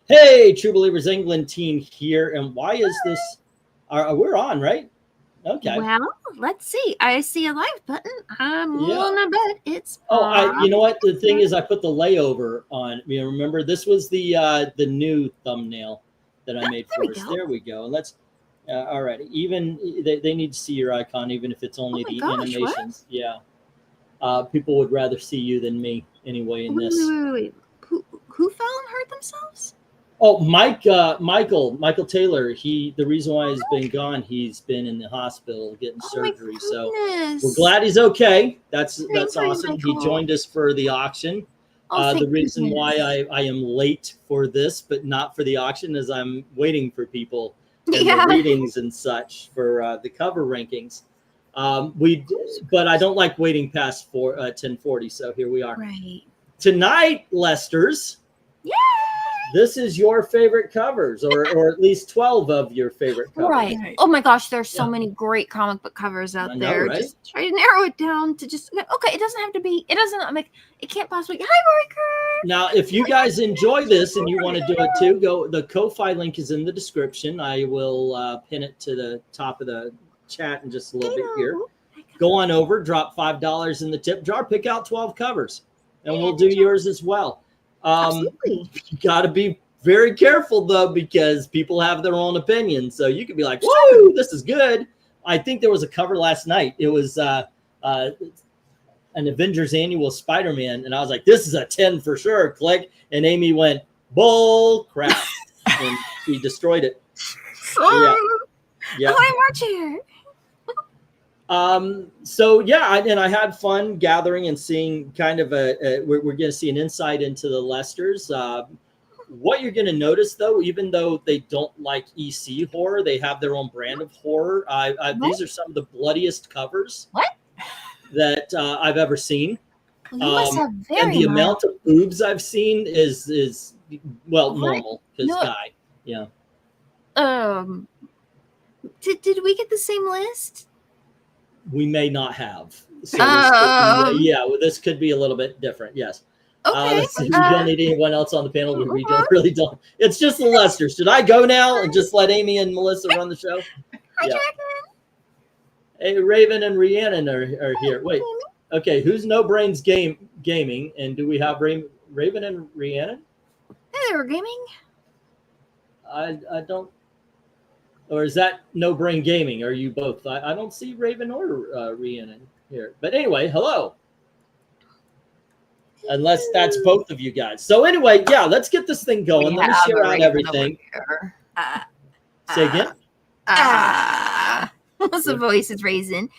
Hey, True Believers England team here. And why is this? We're on, right? Okay. Well, let's see. I see a live button. I'm willing to bet it's. You know what? The thing is, I put the layover on. You know, remember this was the new thumbnail that I made for us. There we go. And let's. All right. Even they need to see your icon, even if it's only the animations. What? Yeah. People would rather see you than me anyway. In this. Wait. Who fell and hurt themselves? Oh, Michael Taylor. The reason why he's been gone, he's been in the hospital getting surgery. So we're glad he's okay. That's awesome. He joined us for the auction. The reason why I am late for this, but not for the auction, is I'm waiting for people and the readings and such for the cover rankings. But I don't like waiting past 10:40. So here we are. Right. Tonight, Lester's. Yeah. This is your favorite covers, or at least 12 of your favorite covers. Right. Oh my gosh, there's so many great comic book covers out there. Right? Just try to narrow it down to just okay. It doesn't have to be. It can't possibly. Hi, Riker. Now, if you guys enjoy this and you want to do it too, the Ko-Fi link is in the description. I will pin it to the top of the chat in just a little bit here. Go on over, drop $5 in the tip jar, pick out 12 covers, and we'll do yours as well. Absolutely. You got to be very careful though, because people have their own opinions. So you could be like, "Whoa, this is good." I think there was a cover last night. It was an Avengers Annual Spider-Man, and I was like, "This is a 10 for sure." Click, and Amy went, "Bull crap," and she destroyed it. Yeah. I'm watching. So yeah, and I had fun gathering and seeing kind of we're going to see an insight into the Lesters. What you're going to notice though, even though they don't like EC horror, they have their own brand of horror. These are some of the bloodiest covers that I've ever seen. Well, and the amount of boobs I've seen is normal because guy. Yeah. Did we get the same list? We may not have. So this could be a little bit different. Yes. Okay. We don't need anyone else on the panel. We really don't. It's just the Lester. Should I go now and just let Amy and Melissa run the show? Hi, Dragon. Hey, Raven and Rhiannon are here. Wait. Okay. Who's No Brains Gaming? And do we have Raven and Rhiannon? Hey, they were gaming. I don't. Or is that No Brain Gaming? Are you both? I don't see Raven or Rhiannon here. But anyway, hello. Unless that's both of you guys. So anyway, yeah, let's get this thing going. Let me share out everything. Say again? Melissa voices Raven.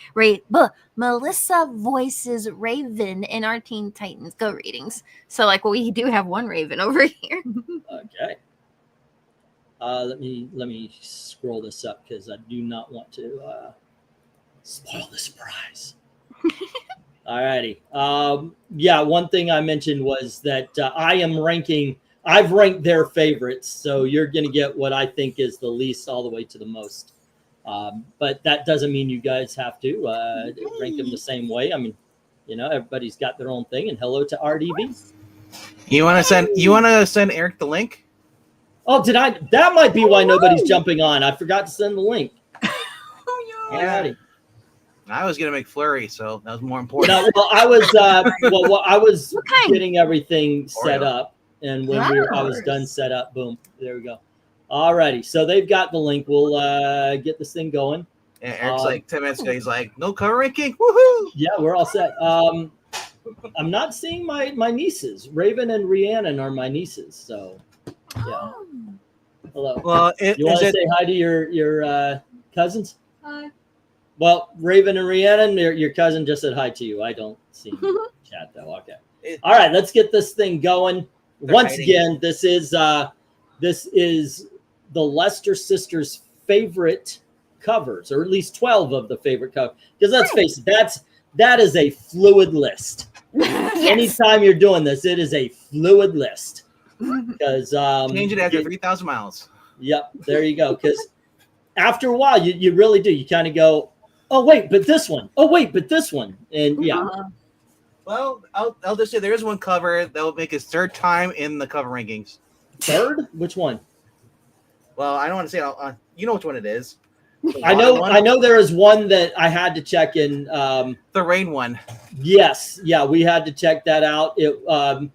Melissa voices Raven in our Teen Titans Go readings. So we do have one Raven over here. Okay. Let me scroll this up because I do not want to spoil the surprise. All righty. One thing I mentioned was that I've ranked their favorites, so you're going to get what I think is the least all the way to the most. But that doesn't mean you guys have to rank them the same way. I mean, everybody's got their own thing. And hello to RDB. You want to send Eric the link? Oh, did I? That might be why nobody's jumping on. I forgot to send the link. Yeah. I was gonna make flurry, so that was more important. No, well, I was getting everything set up, and when I was done set up, boom, there we go. All righty, so they've got the link. We'll get this thing going. Yeah, Eric's 10 minutes ago. He's like, "No cover ranking, woohoo!" Yeah, we're all set. I'm not seeing my nieces. Raven and Rhiannon are my nieces, so. Yeah. Hello. Well, you want to say hi to your cousins? Hi. Well, Raven and Rhiannon, your cousin just said hi to you. I don't see chat though. Okay. All right, let's get this thing going. Once again, this is the Lester sisters' favorite covers, or at least 12 of the favorite covers. Because let's face it, that is a fluid list. Yes. Anytime you're doing this, it is a fluid list. Because change it after 3,000 miles. Yep, there you go. Because after a while, you really do. You kind of go, oh wait, but this one. Oh wait, but this one. And yeah. Well, I'll just say there is one cover that will make its third time in the cover rankings. Third? Which one? Well, I don't want to say it. You know which one it is. I know there is one that I had to check in. The rain one. Yes, yeah, we had to check that out. It on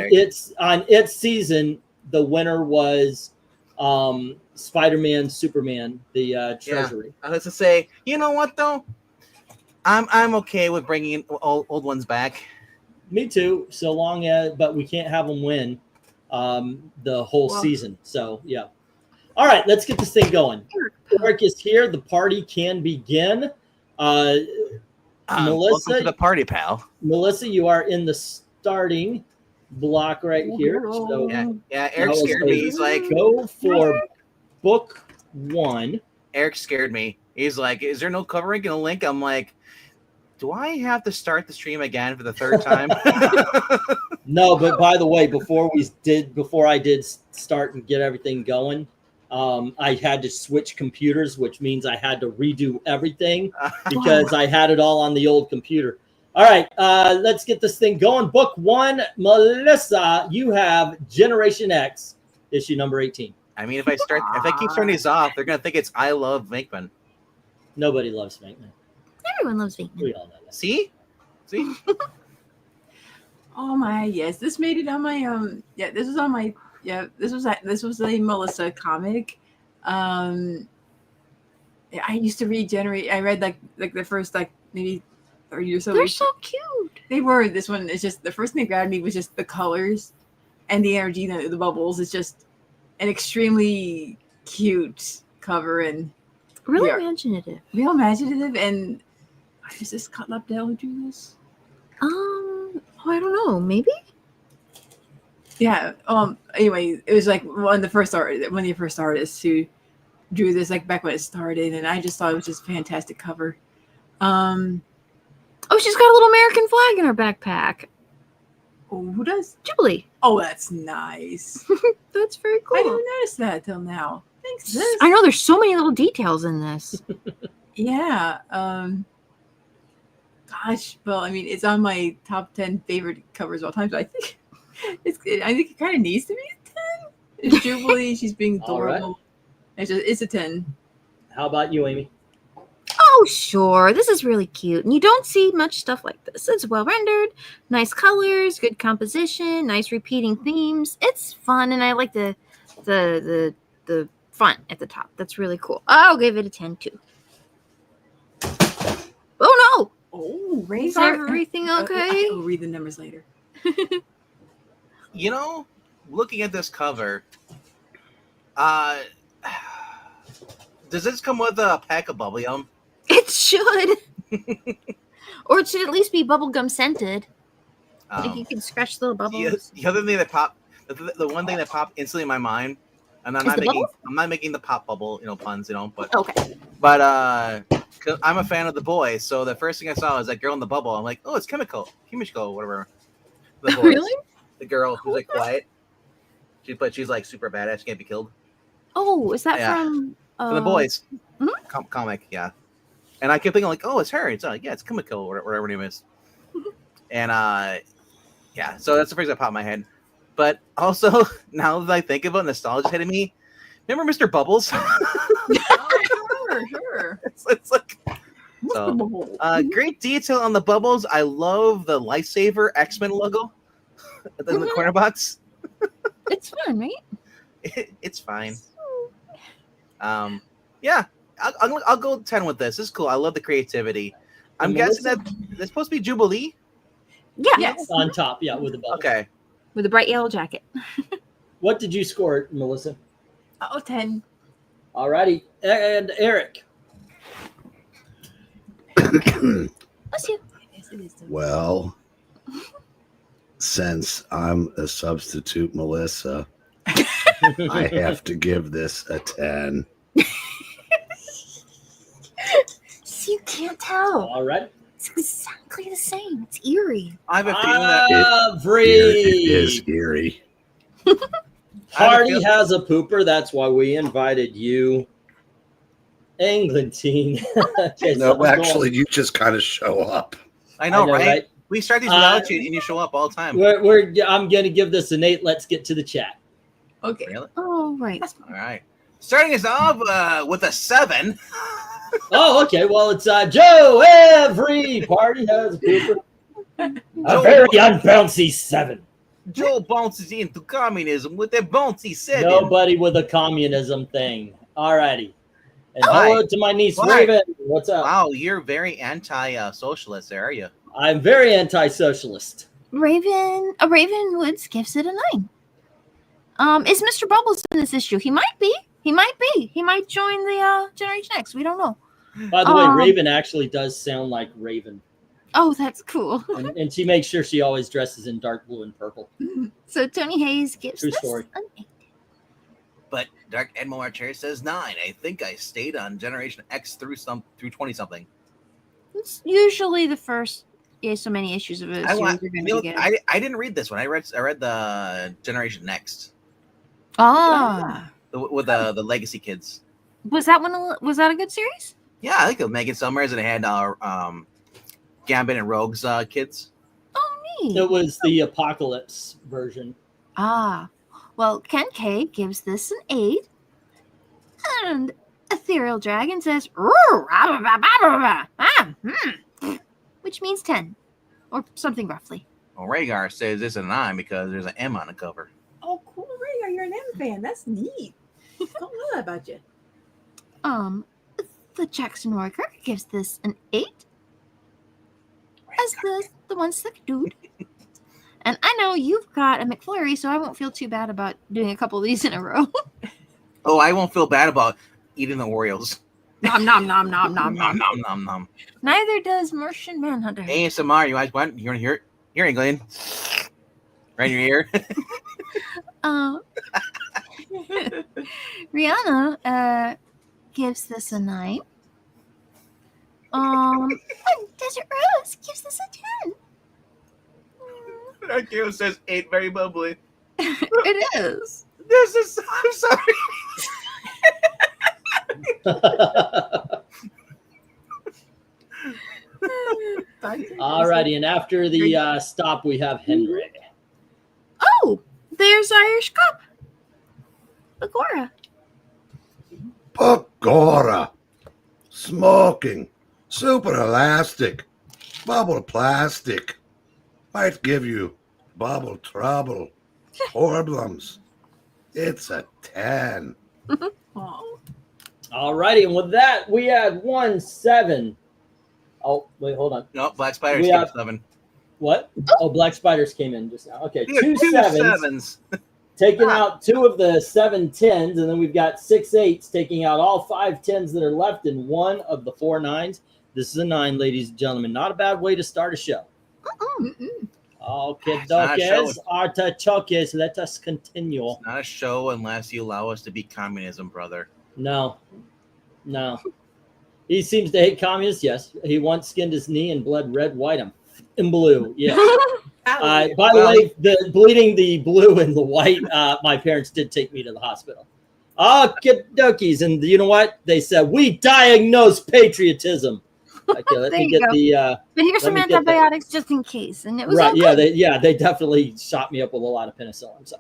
its season, the winner was Spider-Man, Superman, the Treasury. I was to say, you know what though, I'm okay with bringing old ones back. Me too, so long as, but we can't have them win the whole season. So yeah. All right, let's get this thing going. Eric is here. The party can begin. Melissa, welcome to the party, pal. Melissa, you are in the starting block right here. So yeah. Eric scared me. He's like, go for book 1. Eric scared me. He's like, is there no covering in a link? I'm like, do I have to start the stream again for the 3rd time? No, but by the way, before I did start and get everything going, I had to switch computers, which means I had to redo everything because I had it all on the old computer. All right, let's get this thing going. Book 1, Melissa, you have Generation X, issue number 18. I mean, if I keep turning these off, they're gonna think it's I love Venkman. Nobody loves Venkman. Everyone loves Venkman. We all know that. See? Oh my, yes, this made it on my this was on my this was a Melissa comic. I used to read I read like the first maybe 30 or so. They're so cute. They were. This one is just the first thing that grabbed me was just the colors and the energy, the bubbles. It's just an extremely cute cover and really imaginative. Real imaginative. And is this Cut Lobdell who drew this? I don't know. Maybe. Yeah. Anyway, it was like one of the first artists who drew this back when it started, and I just thought it was just a fantastic cover. Oh, she's got a little American flag in her backpack. Oh, who does? Jubilee. Oh, that's nice. That's very cool. I didn't notice that till now. Thanks. I know there's so many little details in this. Yeah. Gosh. Well, I mean, it's on my top 10 favorite covers of all time. So I think it kind of needs to be a 10. It's Jubilee. She's being adorable. Right. It's a 10. How about you, Amy? Oh, sure. This is really cute. And you don't see much stuff like this. It's well rendered, nice colors, good composition, nice repeating themes. It's fun, and I like the font at the top. That's really cool. I'll give it a 10 too. Oh no! Oh, is everything okay? I'll read the numbers later. You know, looking at this cover, does this come with a pack of bubblegum? It should. Or it should at least be bubblegum scented. Like you can scratch little bubbles. The other thing that popped, the one thing that popped instantly in my mind, and I'm not making the pop bubble, puns, but okay. But I'm a fan of the boys, so the first thing I saw was that girl in the bubble. I'm like, oh, it's Kimiko, whatever. The boys. Really? The girl who's quiet. She's like super badass. She can't be killed. Oh, is that from the boys mm-hmm. comic? Yeah. And I kept thinking like, oh, it's her. It's like, it's Kimiko or whatever her name is. And so that's the first that popped in my head. But also, now that I think about nostalgia hitting me, remember Mr. Bubbles? Sure. It's like great detail on the bubbles. I love the Lifesaver X-Men logo in the corner box. It's fun, right? It's fine. Yeah. I'll go 10 with this. This is cool. I love the creativity. I'm guessing that it's supposed to be Jubilee. Yeah. Yes. On top, with the bubble. Okay. With a bright yellow jacket. What did you score, Melissa? 10. All righty. And Eric. Bless you. Well, since I'm a substitute Melissa, I have to give this a 10. So you can't tell. All right. It's exactly the same. It's eerie. I have a feeling that it is eerie. Party has a pooper. That's why we invited you, Englantine. No, actually, you just kind of show up. I know, right? We start these without you, and you show up all the time. I'm going to give this an 8. Let's get to the chat. Okay. Really? Oh, right. That's All right. Starting us off with a 7. Oh, okay. Well, it's Joe. Every party has a pooper. A very unbouncy 7. Joe bounces into communism with a bouncy 7. Nobody with a communism thing. Alrighty. And Why? hello to my niece Why? Raven. What's up? Wow, you're very anti-socialist, are you? I'm very anti-socialist. A Raven Woods gives it a 9. Is Mr. Bubbles in this issue? He might be. He might join the Generation X. We don't know. By the way, Raven actually does sound like Raven. Oh, that's cool. And she makes sure she always dresses in dark blue and purple. So Tony Hayes gives True this story. an 8. But Dark Edmo Archer says 9. I think I stayed on Generation X through 20-something. It's usually the first so many issues of a series you're going to get. I didn't read this one. I read the Generation Next with the Legacy kids. Was that a good series? Yeah, I think of Megan Summers, and it had Gambit and Rogue's kids. Oh, neat. It was the Apocalypse version. Well, Ken K gives this an 8. And Ethereal Dragon says, which means 10. Or something roughly. Well, Rhaegar says this is a 9 because there's an M on the cover. Oh, cool, Ray. You're an M fan. That's neat. Don't know that about you. The Jackson Royker gives this an 8. As the one sick dude. And I know you've got a McFlurry, so I won't feel too bad about doing a couple of these in a row. Oh, I won't feel bad about eating the Oreos. Nom nom nom nom nom Nom, nom. nom, nom, nom. Neither does Martian Manhunter. ASMR, you guys want? You want to hear it? Here, England. Right in your ear. Rihanna gives this a 9. And Desert Rose gives this a 10. Archeo says 8, very bubbly. It is. This is. I'm sorry. Alrighty, and after the stop, we have Henry. Oh, there's Irish Cup. Agora. Pagora. Smoking. Super elastic. Bubble plastic. Might give you bubble trouble. Problems. It's a 10. Oh, Alrighty, and with that, we had 1 7. Oh, wait, hold on. No, Black Spider We skipped have- 7. What? Oh, Black Spiders came in just now. Okay, Yeah, 2 two 7s. Taking out 2 of the 7 10s, and then we've got 6 8s, taking out all 5 10s that are left and 1 of the 4 9s. This is a 9, ladies and gentlemen. Not a bad way to start a show. Okay, It's not a show. dokes, artichokes, let us continue. It's not a show unless you allow us to be communism, brother. No. He seems to hate communists, yes. He once skinned his knee and bled red, white, and blue, yes. By the way, the bleeding the blue and the white, my parents did take me to the hospital. Okay, dokies. And you know what? They said, we diagnose patriotism. Okay, let There me you get go. the But here's some Let me get that. antibiotics just in case. And it was right. all Yeah, good. they definitely shot me up with a lot of penicillin. So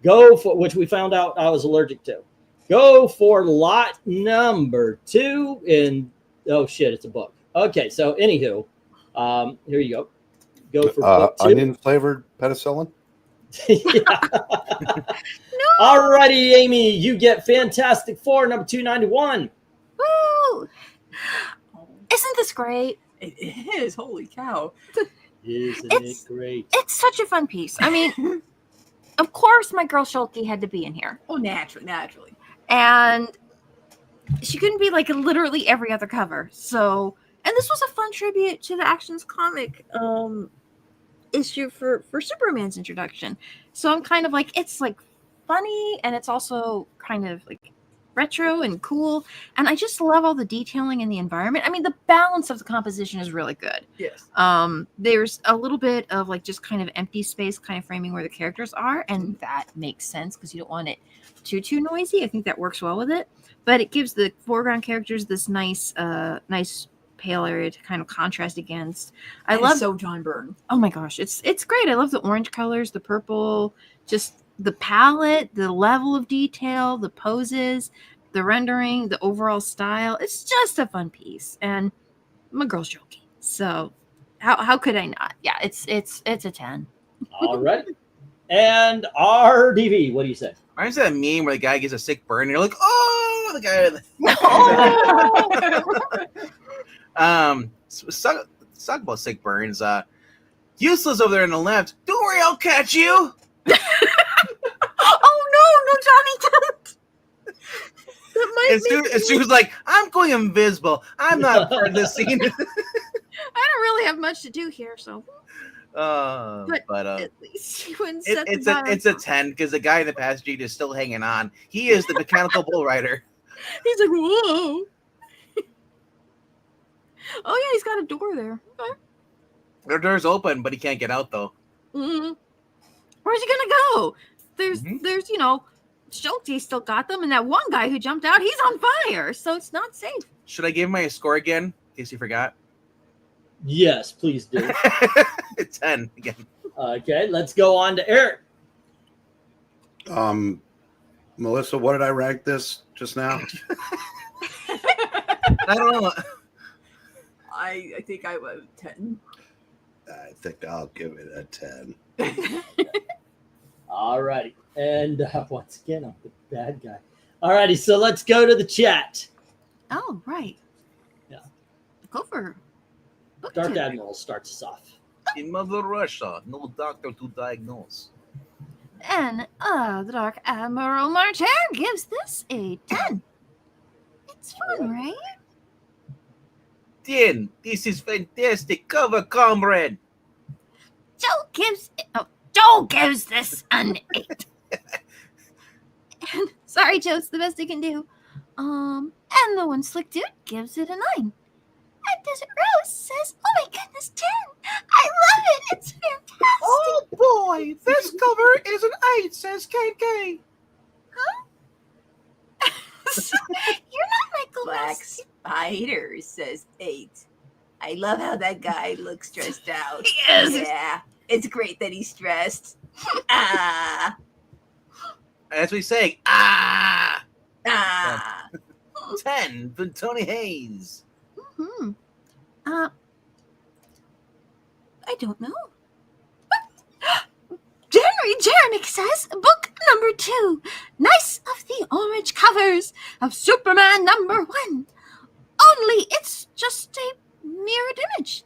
go for which we found out I was allergic to. Go for lot number 2 in oh shit, it's a book. Okay, so anywho, here you go. Go for book 2. Onion flavored penicillin. Alrighty, Amy, you get Fantastic Four number 291. Woo! Isn't this great? it is. Holy cow. Isn't It's- it great? It's such a fun piece. I mean, of course, my girl Shulky had to be in here. Oh, naturally. And she couldn't be like literally every other cover. So, and this was a fun tribute to the Actions comic issue for Superman's introduction. So I'm kind of like, it's like funny and it's also kind of like retro and cool. And I just love all the detailing in the environment. I mean, the balance of the composition is really good. Yes. There's a little bit of like just kind of empty space kind of framing where the characters are, and that makes sense because you don't want it too noisy. I think that works well with it, but it gives the foreground characters this nice pale area to kind of contrast against. I That love is so John Byrne. oh my gosh, it's great. I love the orange colors, the purple, just the palette, the level of detail, the poses, the rendering, the overall style. It's just a fun piece, and my girl's joking. So how could I not? Yeah, it's a 10. All right. And RDV, what do you say? Reminds me of that meme where the guy gets a sick burn and you're like, oh, the guy. Talk about sick burns. Useless over there on the left. Don't worry, I'll catch you. Oh no, Johnny, don't. That might And she was like, I'm going invisible. I'm not part of this scene. I don't really have much to do here, so. But At least you wouldn't set it's a 10 because the guy in the passenger seat is still hanging on. He is the mechanical bull rider. He's like, whoa. Oh yeah, he's got a door there. Okay. Their door's open, but he can't get out though. Mm-hmm. Where's he gonna go? There's Schulte still got them, and that one guy who jumped out, he's on fire, so it's not safe. Should I give my score again in case you forgot? Yes, please do. 10 again. Okay, let's go on to Eric. Melissa, what did I rank this just now? I don't know. I think I was 10. I think I'll give it a 10. All righty. And once again, I'm the bad guy. All righty, so let's go to the chat. Oh, right. Yeah. Go for book Dark two. Admiral starts us off. In Mother Russia, no doctor to diagnose. And the Dark Admiral Marcher gives this a 10. It's fun, right? 10. This is fantastic cover, comrade. Joe gives this an 8. And sorry, Joe, it's the best I can do. And the one slick dude gives it a 9. And Desert Rose says, "Oh my goodness, 10! I love it. It's fantastic." Oh boy, this cover is an 8, says KK. You're not Michael Black West. Spider says 8. I love how that guy looks stressed out. He is. Yeah, it's great that he's stressed. Ah, As we say, ah. ah. 10 for Tony Hayes. Hmm. I don't know. Henry Jernick says, book number 2. Nice of the orange covers of Superman number 1. Only it's just a mirrored image.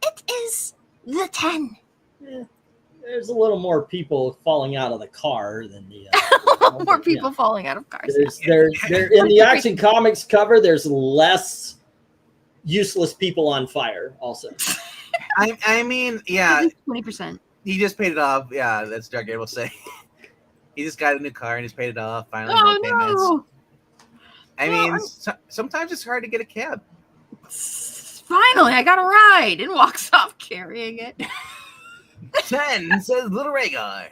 It is the 10. Yeah, there's a little more people falling out of the car than the More people falling out of cars. There in the Action Comics cover. There's less useless people on fire. Also, I mean, yeah, 20%. he just paid it off. Yeah, that's Dark Gable say. He just got a new car and just paid it off. Finally, Oh payments. no! I mean, sometimes it's hard to get a cab. Finally, I got a ride, and walks off carrying it. 10 says Little Ray Guy.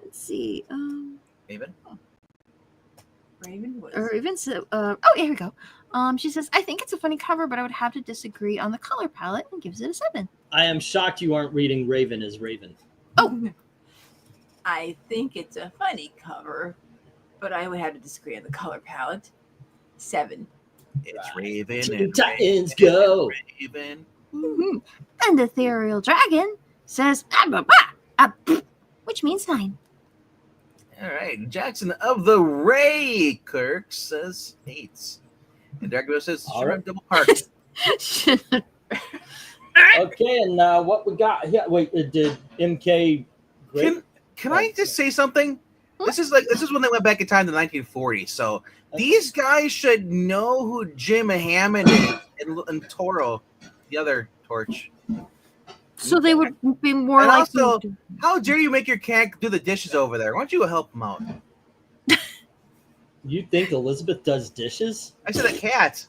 Let's see. Raven? Raven was. Or even so. Oh, here we go. She says, I think it's a funny cover, but I would have to disagree on the color palette, and gives it a 7. I am shocked you aren't reading Raven as Raven. Oh, I think it's a funny cover, but I would have to disagree on the color palette. 7. It's Raven. To and the Titans Raven, go. Raven. mhm. And Ethereal Dragon says, which means 9. All right. Jackson of the Ray Kirk says 8. And Dark Gable says All sure, right. double park. Okay, and what we got? Yeah, wait, did MK? Can I just say something? This is when they went back in time to 1940. So these guys should know who Jim Hammond is and Toro, the other Torch. So they would be more And likely also, to... how dare you make your cat do the dishes over there? Why don't you help him out? You think Elizabeth does dishes? I said a cat.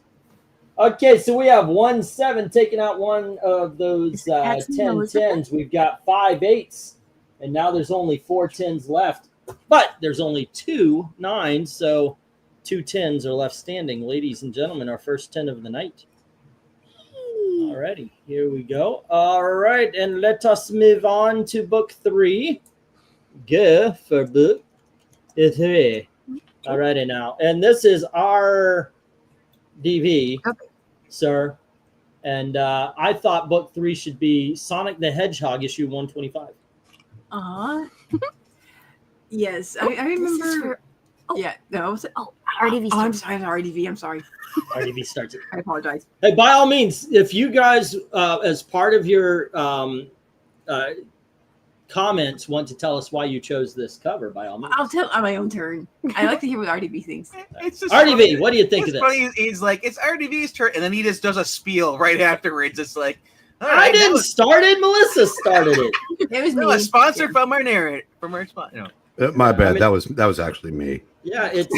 Okay, so we have 1-7 taking out one of those That's 10 Elizabeth. 10s. We've got 5 8s, and now there's only 4 10s left. But there's only 2 9s, so 2 10s are left standing. Ladies and gentlemen, our first 10 of the night. Alrighty, here we go. All right, and let us move on to book 3. Go for book 3. Alrighty now, and this is our DV, Okay. sir. And I thought book 3 should be Sonic the Hedgehog issue 125. Yes, Oh, I remember. this is for- oh. Yeah, no. RDV. Oh, I'm sorry, RDV. I'm sorry. RDV starts it. I apologize. Hey, by all means, if you guys, as part of your comments, want to tell us why you chose this cover, by all means. I'll tell on my own turn. I like to hear what RDV thinks. It's just RDV, funny. what do you think of It's this? funny. He's like, it's RDV's turn, and then he just does a spiel right afterwards. It's like, all I right, didn't start it. Melissa started it. It was me. a sponsor from our narrator, from our sponsor. No. My bad. I mean- that was actually me. Yeah, it's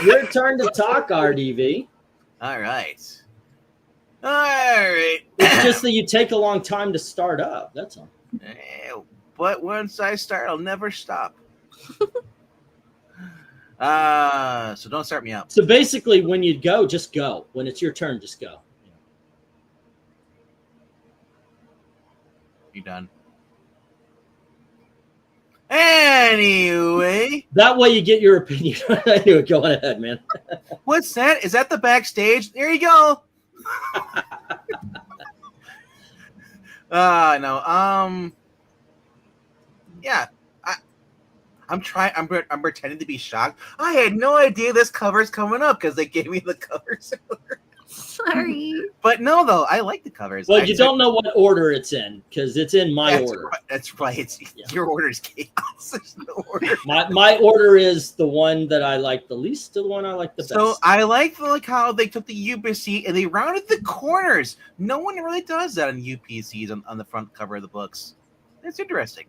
your turn to talk, RDV. All right. All right. It's just that you take a long time to start up. That's all. But once I start, I'll never stop. So don't start me up. So basically, when you go, just go. When it's your turn, just go. You done? Anyway, That way you get your opinion. I knew it. Go on ahead, man. what's that? Is that the backstage? There you go. No. Yeah. I'm trying. I'm pretending to be shocked. I had no idea this cover's coming up because they gave me the covers. Sorry. But no, though I like the covers. Well, you don't know what order it's in because it's in my that's order. Right, that's right. It's Yeah. your order's chaos. There's no order. My order is the one that I like the least to the one I like the So best. I like how they took the UPC and they rounded the corners. No one really does that on UPCs on the front cover of the books. It's interesting.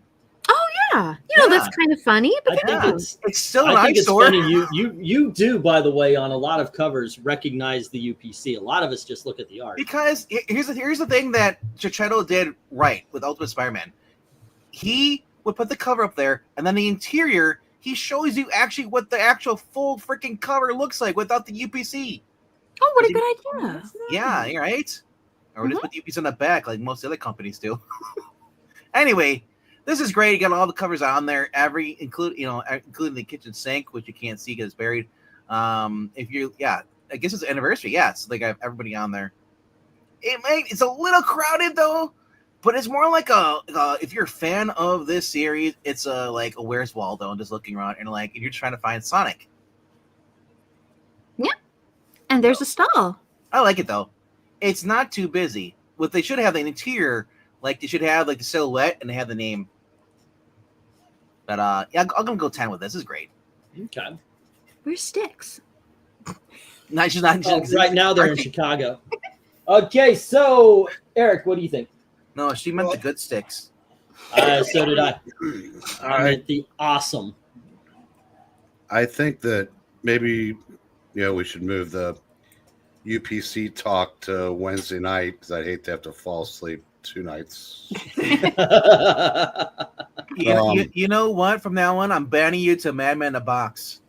Yeah. That's kind of funny, but I they think do. it's still an I think it's eyesore. funny. You do, by the way, on a lot of covers recognize the UPC. A lot of us just look at the art. Because here's the thing that Chichetto did right with Ultimate Spider-Man. He would put the cover up there, and then the interior, he shows you actually what the actual full freaking cover looks like without the UPC. Oh, what a good idea. Yeah, you're right. Or just put the UPC on the back like most other companies do. Anyway, this is great. You got all the covers on there, including the kitchen sink, which you can't see because it's buried. I guess it's an anniversary. Yeah, so they got everybody on there. It's a little crowded though, but it's more like if you're a fan of this series, it's like a Where's Waldo and just looking around and you're trying to find Sonic. And there's a stall. I like it though. It's not too busy. What they should have the interior, they should have the silhouette and they have the name. But I'm gonna go 10 with this. This is great. Okay. Where's Sticks? She's not. Right now they're in Chicago. Okay, so Eric, what do you think? No, she meant the good sticks. So did I. All I right. meant the awesome. I think that maybe we should move the UPC talk to Wednesday night because I'd hate to have to fall asleep 2 nights. You know what? From now on, I'm banning you to Madman in a Box.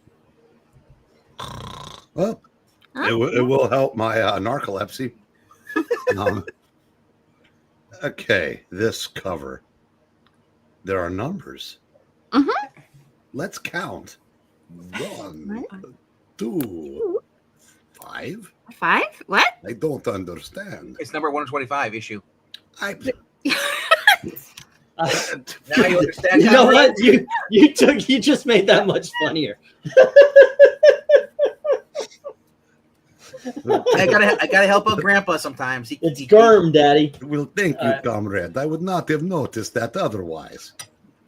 Well, it will help my narcolepsy. Okay, this cover. There are numbers. Mhm. Let's count. 1, 2, 5. 5? What? I don't understand. It's number 125 issue. I Now you understand. You know what? You just made that much funnier. I gotta help out Grandpa sometimes. It's Germ, Daddy. Well, thank you, comrade. I would not have noticed that otherwise.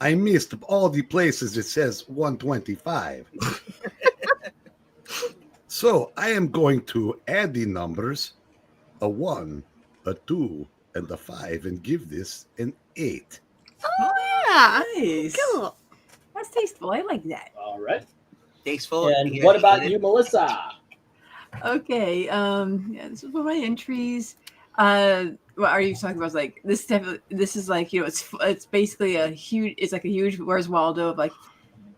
I missed all the places it says 125. So I am going to add the numbers, a 1, a 2, and a 5, and give this an 8. Oh, yeah. Nice. Cool. That's tasteful. I like that. All right. Tasteful. And what about you, Melissa? Okay. This is one of my entries. What are you talking about? Like this? This is like it's basically a huge Where's Waldo of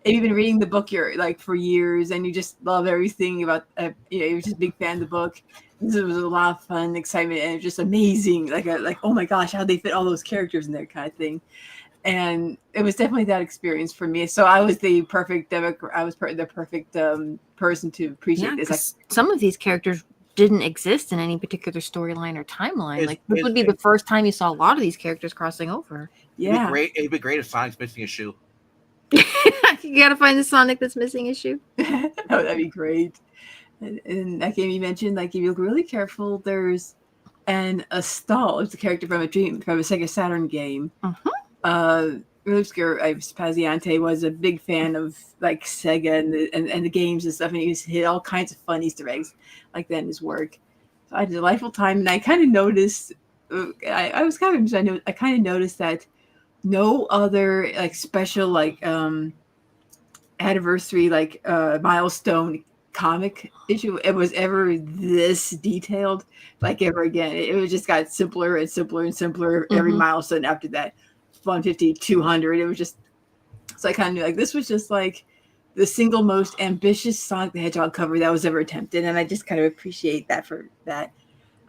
if you've been reading the book for years and you just love everything about you're just a big fan of the book. This was a lot of fun, excitement, and just amazing. Like oh my gosh, how they fit all those characters in there, kind of thing. And it was definitely that experience for me. So I was the perfect the perfect person to appreciate Yeah, this. 'cause some of these characters didn't exist in any particular storyline or timeline. It's- Like this would be the first time you saw a lot of these characters crossing over. Yeah, It'd be great if Sonic's missing a shoe. You gotta find the Sonic that's missing issue. that'd be great. And that game you mentioned, like if you look really careful, there's a stall. It's a character from a Sega Saturn game. Really obscure. Spaziante was a big fan of like Sega and the games and stuff, and he used to hit all kinds of fun Easter eggs like that in his work. So I had a delightful time, and I kind of noticed. I was kind of I kind of noticed that no other like special like anniversary like milestone comic issue it was ever this detailed like ever again. It was just got simpler and simpler and simpler every milestone after that. 150, 200. It was just so I kind of knew like this was just like the single most ambitious Sonic the Hedgehog cover that was ever attempted, and I just kind of appreciate that for that.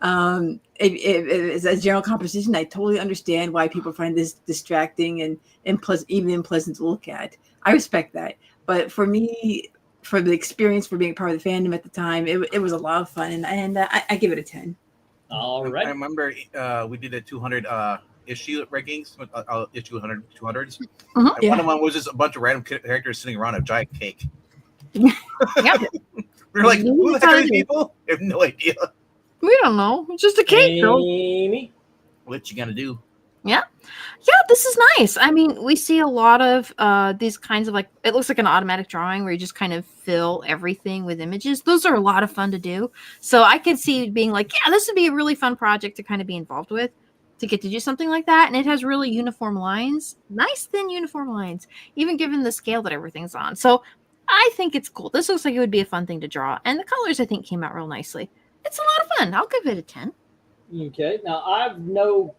As a general composition, I totally understand why people find this distracting and even unpleasant to look at. I respect that, but for me, for the experience, for being part of the fandom at the time, it was a lot of fun, and I give it a 10. All I right. remember we did a 200 issue rankings, issue 100, 200s. Mhm. And one of them was just a bunch of random characters sitting around a giant cake. Yep. We were like, who the heck are these people? I have no idea. We don't know. It's just a cake, though. Amy. What you gonna do? Yeah, this is nice. I mean, we see a lot of these kinds of like, it looks like an automatic drawing where you just kind of fill everything with images. Those are a lot of fun to do. So I could see it being like, yeah, this would be a really fun project to kind of be involved with, to get to do something like that. And it has really uniform lines, nice thin uniform lines, even given the scale that everything's on. So I think it's cool. This looks like it would be a fun thing to draw. And the colors, I think, came out real nicely. It's a lot of fun. I'll give it a 10. Okay. Now I have no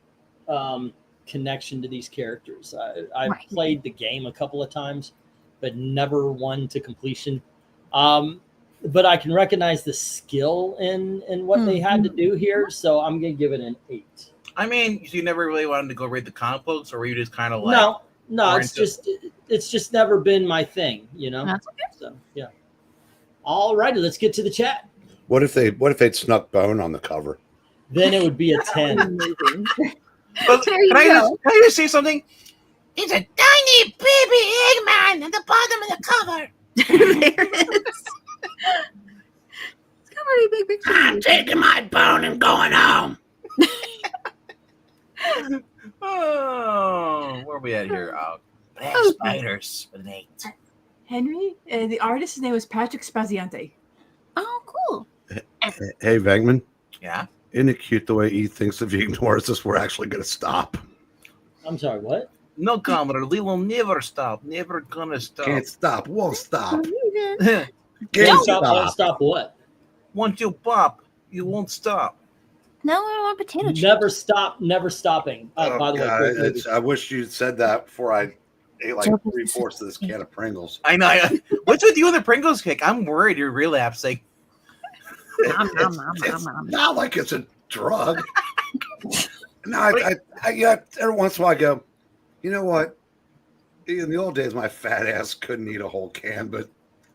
connection to these characters. I've Right. played the game a couple of times, but never one to completion. But I can recognize the skill in what they had to do here, so I'm gonna give it an 8. I mean, you never really wanted to go read the comic books, or were you just kind of like, No, it's just never been my thing, you know. That's okay. So yeah. All righty, let's get to the chat. What if they'd snuck Bone on the cover? Then it would be a 10. Amazing. But There you can go. I just say something? It's a tiny baby Eggman at the bottom of the cover. There it is. It's got a pretty big picture. I'm taking my bone and going home. Oh, where are we at here? Black spiders with an 8. Henry, the artist's name was Patrick Spaziante. Oh, cool. Hey, Vegman, Yeah. isn't it cute the way he thinks if he ignores us, we're actually going to stop? I'm sorry, what? No, comrade, we will never stop. Never gonna stop. Can't stop, won't stop. Won't Can't stop, won't stop. stop what? Once you pop, you won't stop. No, I want potato chips. Never stop, never stopping. Oh, By the God, way, great movie. I wish you'd said that before I ate like Joke. 3/4 of this can of Pringles. I know. What's with you and the Pringles kick? I'm worried you're relapsing. Nom, nom, nom, It's nom, nom. not like it's a drug. No, I every once in a while I go, you know what? In the old days, my fat ass couldn't eat a whole can, but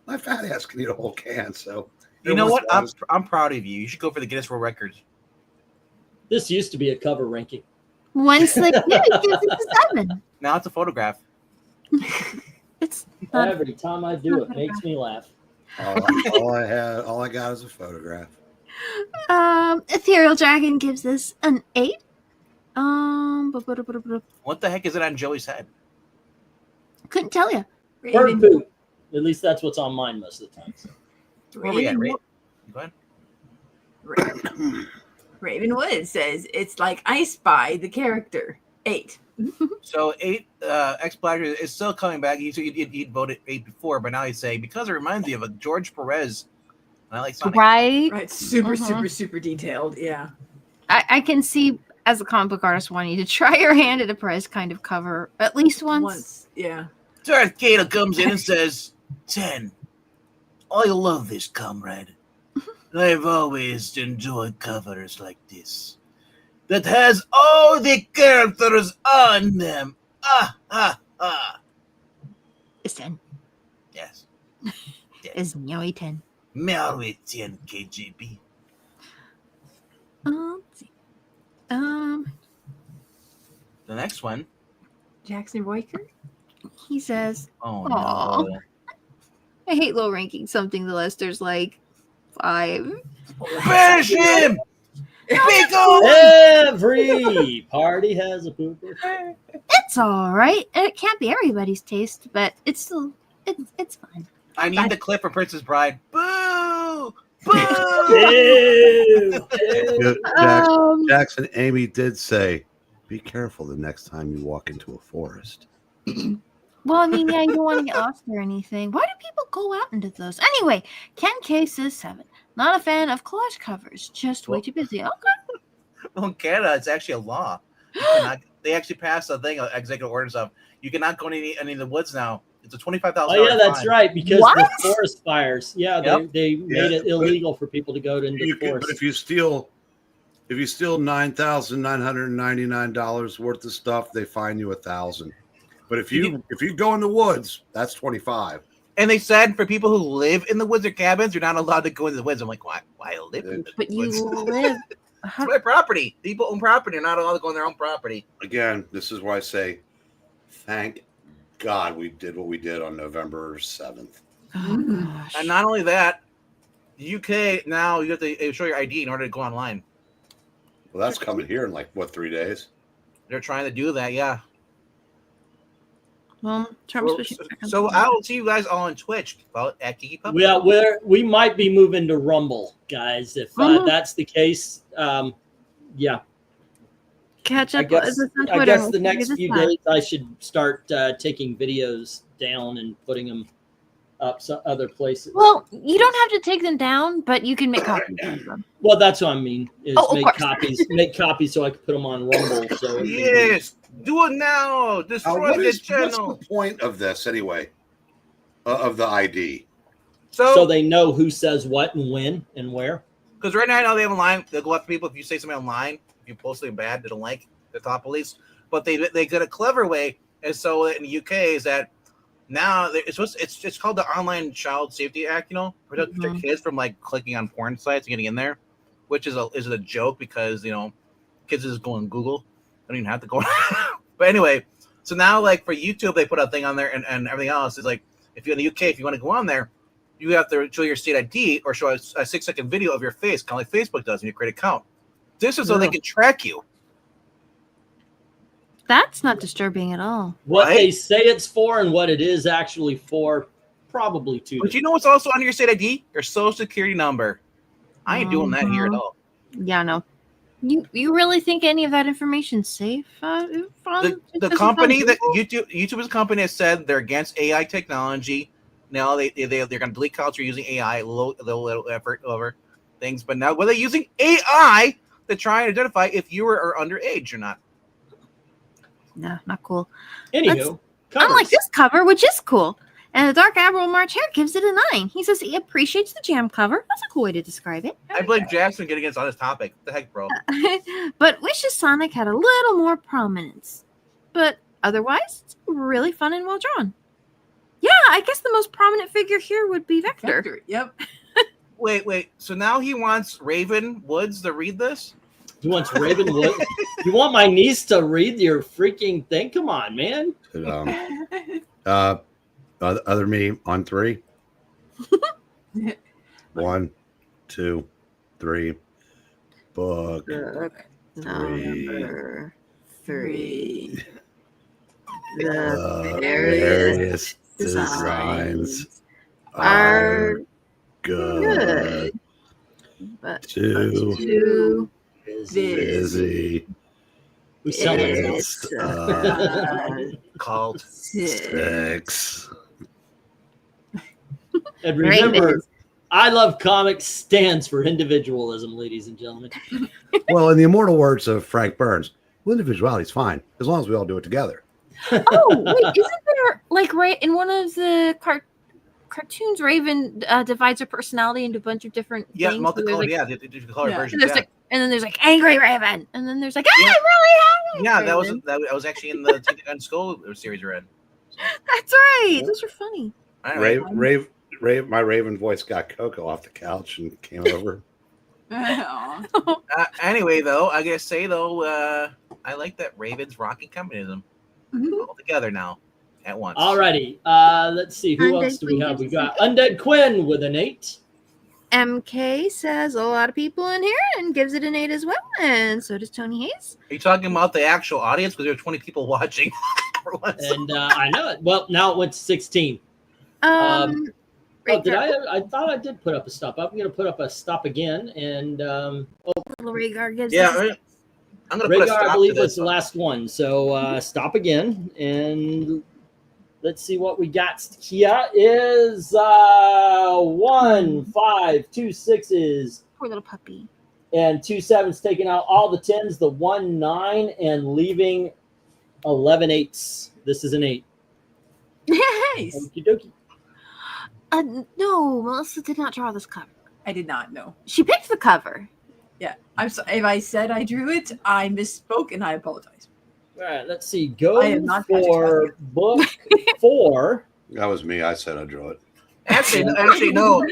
my fat ass can eat a whole can. So You know what? I'm proud of you. You should go for the Guinness World Records. This used to be a cover ranking. Once they did it, gives it a 7. Now it's a photograph. It's not Every time I do it, makes me laugh. all I got is a photograph. Ethereal Dragon gives this an 8. What the heck is it on Joey's head? Couldn't tell you. Bird poop. At least that's what's on mine most of the time. So. Where are we at? Go ahead. Ravenwood says it's like I Spy the character. 8. So 8 X-Blacker is still coming back. He'd voted 8 before, but now he's saying because it reminds me of a George Perez. And I like Sonic. Right? Right, super, Mhm. super, super detailed. Yeah. I can see, as a comic book artist, wanting you to try your hand at a Perez kind of cover at least once. Yeah. Darth Vader comes in and says, 10. I love this, comrade. I've always enjoyed covers like this that has all the characters on them. Ah, ah, ah. It's 10. Yes. It's nearly 10. Maui 10 KGB. Let's see. The next one. Jackson Boyker. He says, Oh, Aw. no. I hate low ranking something the less there's like 5. Finish him! Be gone! Every party has a pooper. It's alright. It can't be everybody's taste, but it's still it's fine. I need the clip for Princess Bride. Boo! Boo! Ew. Jackson, Amy did say, be careful the next time you walk into a forest. Well, I mean, yeah, you don't want to get lost or anything. Why do people go out into those? Anyway, Ken K says 7. Not a fan of collage covers. Just way too busy. Okay. Well, in Canada, it's actually a law. You cannot, they actually passed a thing, executive orders of you cannot go into any of the woods now. It's a $25,000. Oh yeah, that's right. Because What? the forest fires. Yeah, Yep. they made it illegal for people to go into the But forest. if you steal $9,999 worth of stuff, they fine you $1,000. But if you go in the woods, that's $25. And they said for people who live in the woods or cabins, you're not allowed to go into the woods. I'm like, why live in the But you woods? live. It's my property. People own property. They're not allowed to go on their own property. Again, this is why I say, thank God we did what we did on November 7th. Oh, gosh. And not only that, the UK now you have to show your ID in order to go online. Well, that's coming here in like, 3 days? They're trying to do that, yeah. Well, Trump's So, pushing back on so something. I will see you guys all on Twitch. Well, at Kiki Puppet. We might be moving to Rumble, guys. If that's the case, yeah. Catch I up. guess on I Twitter. guess We'll the figure next this few out. days I should start taking videos down and putting them up other places. Well, you don't have to take them down, but you can make copies of them. Well, that's what I mean. Is Oh, of make course. copies so I can put them on Rumble. So it can be- Yes, do it now. Destroy What's the the channel. point of this anyway? Of the ID? so So, they know who says what and when and where. because right now I know they have a line. They'll go after people if you say something online. If you post something bad, they don't like the top police. But they got a clever way, and so in the UK is that now it's called the Online Child Safety Act. You know, protect kids from like clicking on porn sites and getting in there, which is a joke because kids just go on Google. They don't even have to go. But anyway, so now like for YouTube, they put a thing on there, and everything else is like if you're in the UK, if you want to go on there, you have to show your state ID or show a 6-second video of your face, kind of like Facebook does when you create an account. This is so they can track you. That's not disturbing at all. What Right? they say it's for and what it is actually for, probably two. But you know what's also on your state ID? Your social security number. I ain't doing that here at all. Yeah, no. You really think any of that information's safe? The company that YouTube is a company that said they're against AI technology. Now they're going to delete accounts for using AI, little effort over things. But now, were they using AI to try and identify if you are underage or not? No, not cool. Anywho, Unlike this cover, which is cool. And the Dark Admiral March Hare gives it a 9. He says he appreciates the jam cover. That's a cool way to describe it. I blame Jackson getting us on this topic. What the heck, bro? But wishes Sonic had a little more prominence. But otherwise, it's really fun and well drawn. Yeah, I guess the most prominent figure here would be Vector. Yep. Wait. So now he wants Raven Woods to read this? He wants Raven Wood. You want my niece to read your freaking thing? Come on, man. Other me on 3. 1, 2, 3. Book. Number 3. The various various designs are good. But Too Busy. busy. Who's selling it? It's Called 6. And remember, I Love Comics stands for individualism, ladies and gentlemen. Well, in the immortal words of Frank Burns, well, individuality is fine as long as we all do it together. Oh, wait, isn't there, like, right in one of the cartoons, Raven divides her personality into a bunch of different Yeah, things. multicolored. Like, The color Yeah. version. and there's Yeah. like, and then there's like angry Raven, and then there's like Yeah. I'm really happy. Yeah, that was Raven. that was actually in the Teen Gun Skull series we read. So, That's right. Those are funny. anyway, My Raven voice got Coco off the couch and came over. Aw. anyway, though, I gotta say though, I like that Raven's rocking communism all together now at once. Alrighty. Let's see. Who Undead else do we Quinn have? We gives us got Undead Quinn with an 8. MK says a lot of people in here and gives it an 8 as well, and so does Tony Hayes. Are you talking about the actual audience? Because there are 20 people watching. For once. And I know it. Well, now it went to 16. Right Did there. I thought I did put up a stop. I'm going to put up a stop again. And Little Rhaegar gives Yeah, us I'm gonna put a Rhaegar, stop I believe, to was this. the last one. So stop again. And let's see what we got here is 1, 5, 2 6s, poor little puppy. and 2 7s, taking out all the 10s, the 1 9, and leaving 11 8s. This is an 8. Nice. Okie dokie. No, Melissa did not draw this cover. I did not know. She picked the cover. Yeah, I'm sorry. If I said I drew it, I misspoke and I apologize. All right, let's see. Go I am not Patrick for book 4. That was me. I said I drew it. Actually, no.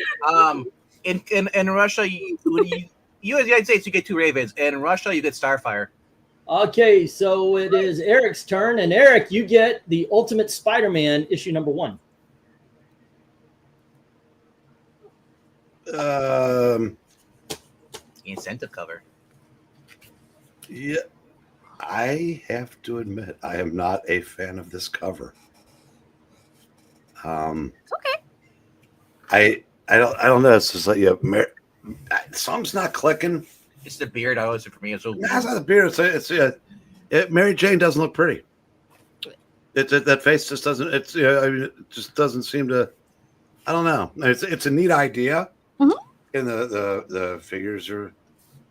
In Russia, you in the United States you get 2 ravens, and in Russia you get Starfire. Okay, so it is Eric's turn, and Eric, you get the Ultimate Spider-Man issue number 1. The incentive cover. Yeah, I have to admit I am not a fan of this cover. It's okay. I don't know. It's just like something's not clicking. It's the beard. I always say for me. So That's not the beard. Mary Jane doesn't look pretty. That face just doesn't. I mean, it just doesn't seem to. I don't know. It's a neat idea, Mhm. and the figures are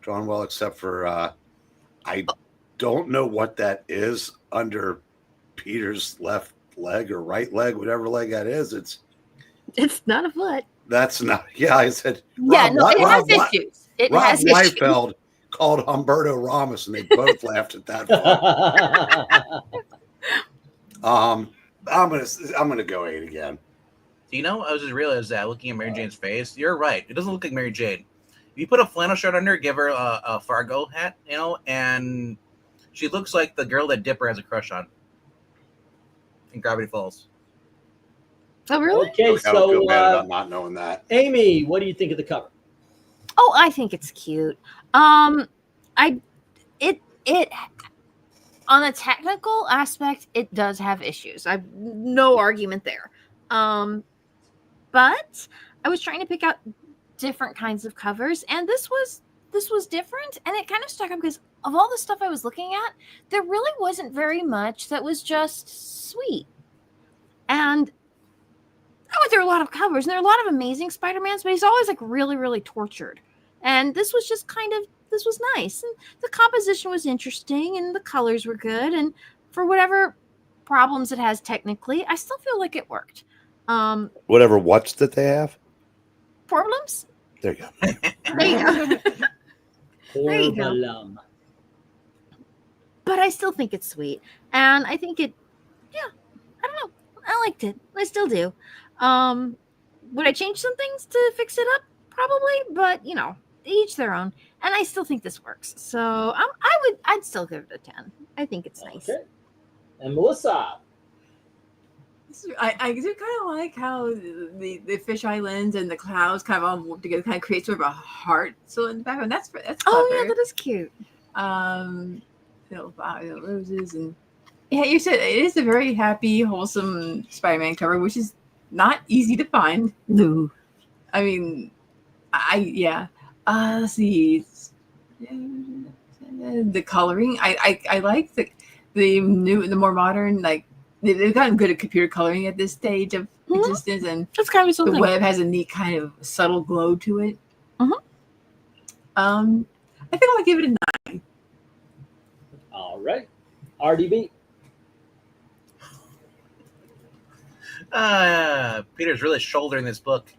drawn well, except for I don't know what that is under Peter's left leg or right leg, whatever leg that is. It's not a foot. That's not. Yeah, I said. Yeah, Rob, no, it has Rob, issues. It Rob has issues. Liefeld called Humberto Ramos, and they both laughed at that. I'm gonna go 8 again. you know, I was just realized that looking at Mary Jane's face, you're right. It doesn't look like Mary Jane. If you put a flannel shirt under, give her a Fargo hat, and she looks like the girl that Dipper has a crush on in Gravity Falls. Oh, really? Okay, I don't feel so bad about not knowing that. Amy, what do you think of the cover? Oh, I think it's cute. It on a technical aspect, it does have issues. I've no argument there. But I was trying to pick out different kinds of covers, and this was different, and it kind of stuck out because of all the stuff I was looking at, there really wasn't very much that was just sweet. And there are a lot of covers, and there are a lot of amazing Spider-Mans, but he's always like really, really tortured. And this was just this was nice. And the composition was interesting, and the colors were good. And for whatever problems it has technically, I still feel like it worked. Whatever what's that they have? Problems? There you go. There you go. There you go. Orbalum. But I still think it's sweet. And I think I don't know. I liked it. I still do. Would I change some things to fix it up? Probably, but each their own. And I still think this works. So I'd still give it a 10. I think it's nice. Okay. And Melissa. I do kind of like how the fish islands and the clouds kind of all work together, kind of create sort of a heart. So in the background, that's clever. Oh yeah, that is cute. Roses and yeah, you said it is a very happy, wholesome Spider-Man cover, which is not easy to find. No. I mean, let's see. The coloring, I like the more modern, like they've gotten good at computer coloring at this stage of existence, and That's kind of something. the web has a neat kind of subtle glow to it. Mhm. I think I'll give it a 9. All right. RDB. Peter's really shouldering this book.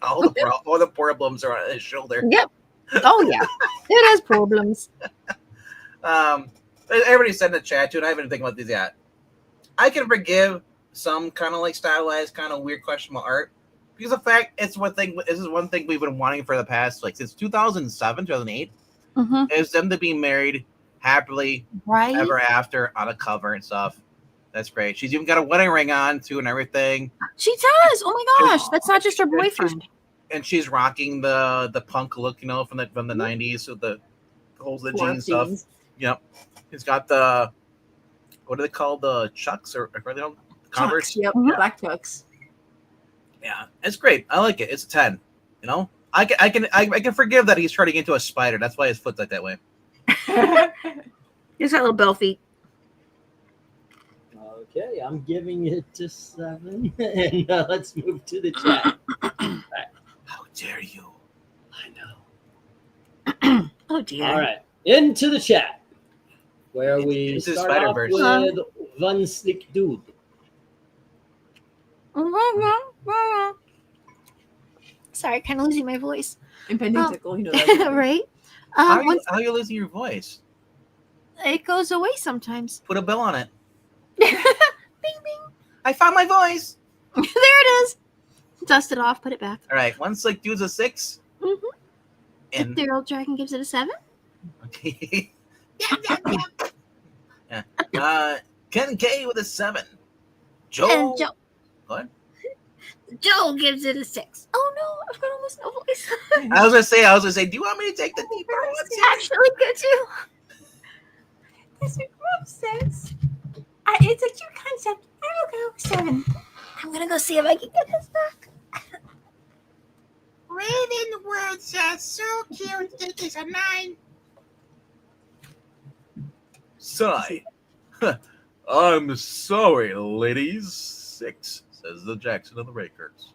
all the problems are on his shoulder. Yep. Oh yeah, it has problems. Everybody said in the chat too, and I haven't been thinking about these yet. I can forgive some kind of like stylized, kind of weird questionable art because the fact it's one thing. This is one thing we've been wanting for the past like since 2007, 2008. Mm-hmm. Is them to be married happily Right. ever after on a cover and stuff. That's great. She's even got a wedding ring on too and everything. She does. Oh my gosh, that's not just her boyfriend. And she's rocking the punk look, you know, from the 90s with the holes in the jeans stuff. Yep. He's got the what do they call the chucks or are they Converse? Chucks, yep, black chucks. Yeah, it's great. I like it. It's a 10. You know, I can forgive that he's turning into a spider. That's why his foot's like that way. He's got little bell feet. Okay, I'm giving it to 7, and let's move to the chat. How dare you? I know. Oh dear. All right, into the chat, where we This is start off Spider-Verse. with One Slick Dude. Sorry, kind of losing my voice. Impending tickle, you know that. Right? How are Once you losing your voice? it goes away sometimes. Put a bell on it. Bing bing. I found my voice. There it is. Dust it off. Put it back. All right, one Slick Dude's a 6. Mhm. And The old dragon gives it a 7. okay. Yeah. Ken K with a 7. Joe. And Joe. What? Joe gives it a 6. Oh no, I've got almost no voice. I was gonna say, do you want me to take the deeper ones? Actually, good too. That's what Rob says. It's a cute concept. I will go 7. I'm gonna go see if I can get this back. Raven words says so cute. It is a 9. Sigh. I'm sorry, ladies. 6, says the Jackson of the Rakers.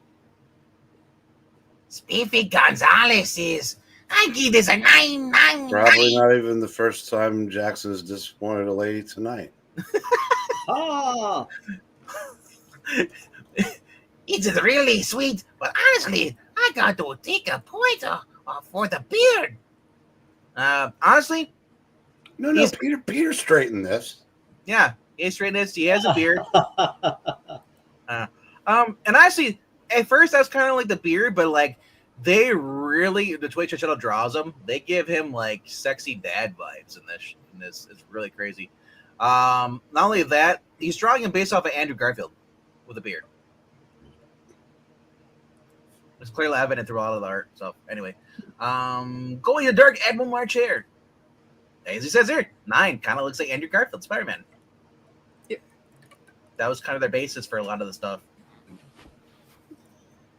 Spiffy Gonzalez is. I give this a 9, 9, Probably 9. not even the first time Jackson has disappointed a lady tonight. Ah, It's really sweet, but honestly, I got to take a point for the beard. Honestly, No, He's- Peter straightened this. yeah, he's straight as he has a beard. And honestly, at first I was kind of like the beard, but like they really the way Chicharito draws him, they give him like sexy dad vibes in this. It's really crazy. Not only that, he's drawing him based off of Andrew Garfield with a beard. It's clearly evident through all of the art. So anyway, going to dark, add one more chair. As he says here, 9 kind of looks like Andrew Garfield, Spider-Man. Yep. That was kind of their basis for a lot of the stuff.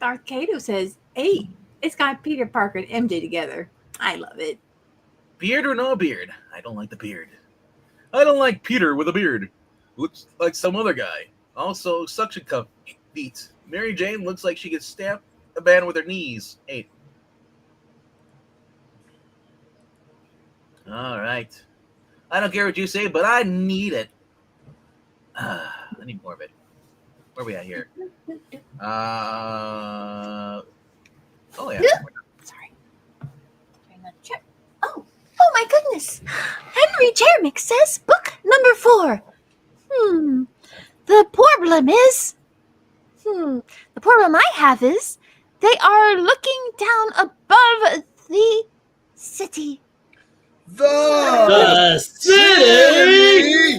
Darth Kato says 8. It's got Peter Parker and MJ together. I love it. Beard or no beard? I don't like the beard. I don't like Peter with a beard. Looks like some other guy. Also, suction cup feet. Mary Jane looks like she could stamp a man with her knees. 8. All right. I don't care what you say, but I need it. I need more of it. Where are we at here? Oh, yeah. Sorry. Oh my goodness. Henry Jermick says book number 4. The problem I have is they are looking down above the city. the city.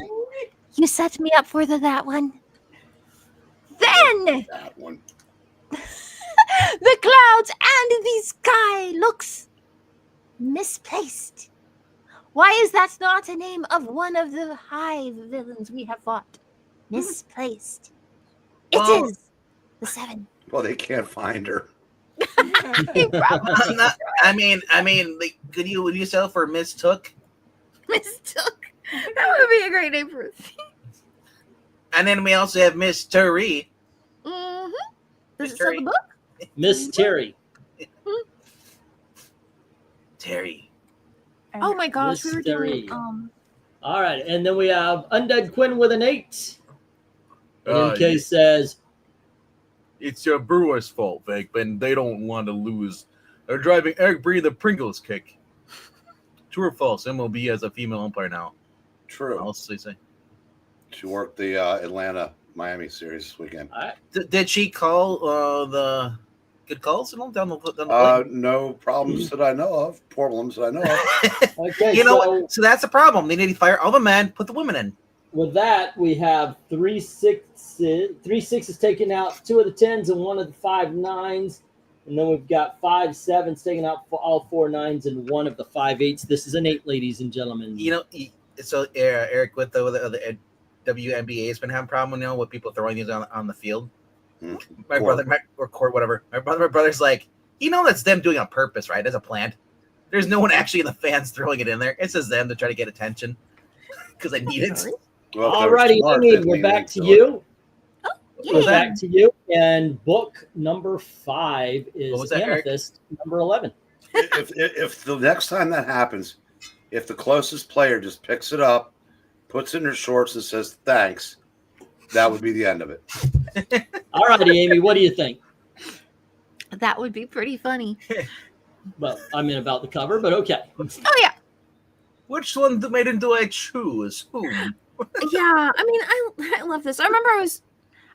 You set me up for that one. Then That one. the clouds and the sky looks misplaced. Why is that not a name of one of the hive villains we have fought? Misplaced. Well- It is the 7. Well, they can't find her. He probably I mean, like, would you sell for mistook? mistook. That would be a great name for a thing. And then we also have Miss Turi. Mm-hmm. Does it Miss sell Terry. the book? Miss Terry. Terry. Oh my gosh, we were doing Mystery. All right, and then we have Undead Quinn with an 8. And MK says, It's your brewer's fault, Vic, and they don't want to lose. They're driving Eric Bree the Pringles kick. True or false? MLB has a female umpire now. True. What else did they say? She worked the Atlanta Miami series this weekend. Did she call the good calls down the No problems that I know of. Problems that I know of. okay, you know what? So that's the problem. They need to fire all the men, put the women in. With that, we have 3 6s. 3 6s taking out 2 of the 10s and 1 of the 5 9s. And then we've got 5 7s taking out all 4 9s and 1 of the 5 8s. This is an 8, ladies and gentlemen. You know, so Eric, with the WNBA has been having a problem, with people throwing these on the field. My brother, or court, whatever. My brother's like, that's them doing it on purpose, right? As a plant. There's no one actually in the fans throwing it in there. It's just them to try to get attention because they need it. Well, all righty, Amy, we're back to you. We're back to you. And book number 5 is Amethyst, number 11. If the next time that happens, if the closest player just picks it up, puts it in her shorts and says thanks, that would be the end of it. All righty, Amy, what do you think? That would be pretty funny. Well, I mean about the cover, but okay. Oh, yeah. Which one do I choose? Whom? Yeah, I mean, I love this. I remember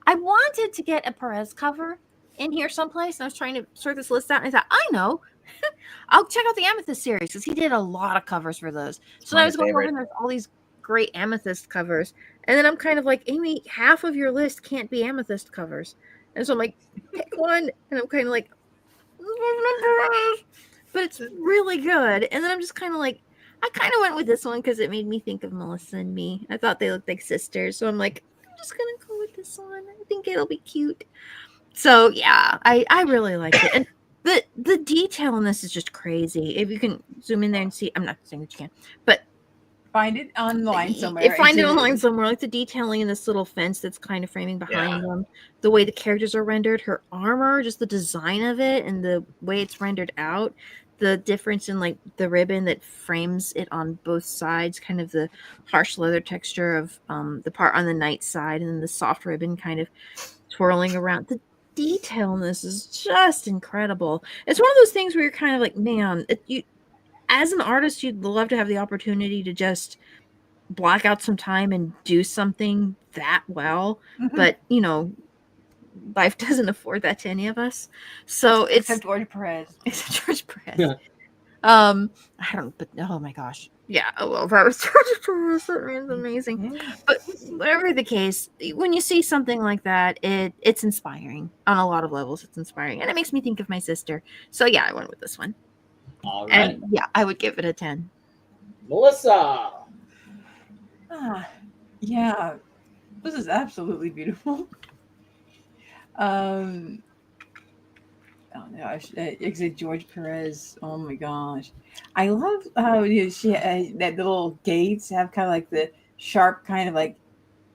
I wanted to get a Perez cover in here someplace, and I was trying to sort this list out, and I thought, I know. I'll check out the Amethyst series, because he did a lot of covers for those. So I was going over, and there's all these great Amethyst covers. And then I'm kind of like, Amy, half of your list can't be Amethyst covers. And so I'm like, pick one. And I'm kind of like, but it's really good. And then I'm just kind of like, I kind of went with this one because it made me think of Melissa and me. I thought they looked like sisters. So I'm like, I'm just going to go with this one. I think it'll be cute. So yeah, I really like it. And the detail in this is just crazy. If you can zoom in there and see, I'm not saying that you can, but Find it online somewhere. Find it online somewhere. Like the detailing in this little fence that's kind of framing behind them. The way the characters are rendered, her armor, just the design of it and the way it's rendered out. The difference in like the ribbon that frames it on both sides, kind of the harsh leather texture of the part on the knight side and then the soft ribbon kind of twirling around. The detail in this is just incredible. It's one of those things where you're kind of like, man, as an artist, you'd love to have the opportunity to just block out some time and do something that well. Mm-hmm. But, life doesn't afford that to any of us. So except George Perez. Except George Perez. Yeah. I don't, but oh my gosh. Yeah. Oh, well, that was George Perez. That man's amazing. But whatever the case, when you see something like that, it's inspiring on a lot of levels. It's inspiring. And it makes me think of my sister. So yeah, I went with this one. All right. And yeah, I would give it a 10. Melissa. Yeah. This is absolutely beautiful. Oh gosh, George Perez. Oh my gosh, I love how she that little gates have kind of like the sharp kind of like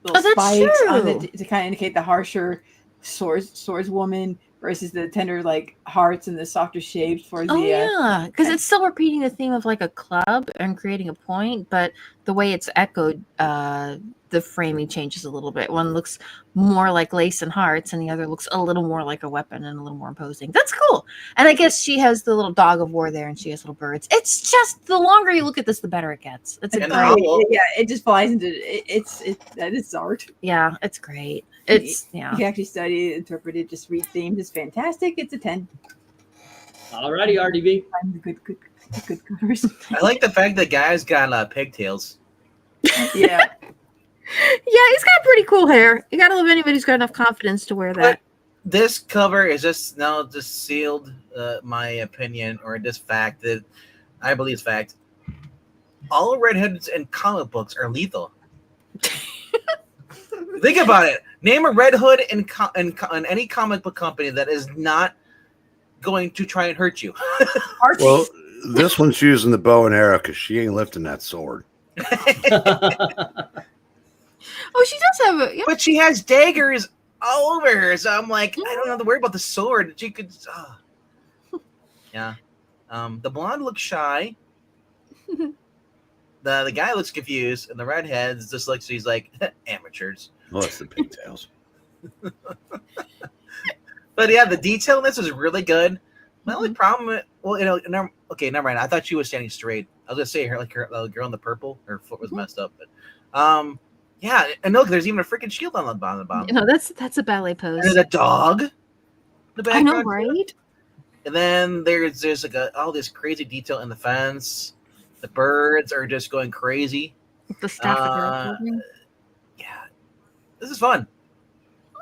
little spikes on it to kind of indicate the harsher swordswoman versus the tender like hearts and the softer shapes for the. Oh yeah, because it's still repeating the theme of like a club and creating a point, but the way it's echoed, the framing changes a little bit. One looks more like lace and hearts, and the other looks a little more like a weapon and a little more imposing. That's cool. And I guess she has the little dog of war there, and she has little birds. It's just the longer you look at this, the better it gets. It's it just flies into that is art. Yeah, it's great. It's you can actually study it, interpret it, just read themes. It's fantastic. It's a 10. All righty, RDB. Good covers. I like the fact that guys got pigtails. Yeah. Yeah, he's got pretty cool hair. You gotta love anybody who's got enough confidence to wear that. But this cover is just sealed my opinion, or this fact that I believe is fact. All redheads in comic books are lethal. Think about it. Name a Red Hood in any comic book company that is not going to try and hurt you. Well, this one's using the bow and arrow because she ain't lifting that sword. Oh, she does have a. Yeah. But she has daggers all over her, so I'm like, I don't have to worry about the sword. She could. Yeah. The blonde looks shy. The guy looks confused, and the redheads just looks. He's like amateurs. Oh, it's the pigtails. But yeah, the detail in this is really good. My only problem, never mind. I thought she was standing straight. I was gonna say her girl in the purple, her foot was messed up, but yeah, and look, there's even a freaking shield on the bottom. No, that's a ballet pose. And there's a dog. In the I know, background. right? And then there's like all this crazy detail in the fence. The birds are just going crazy. The staff the girl holding. Yeah, this is fun.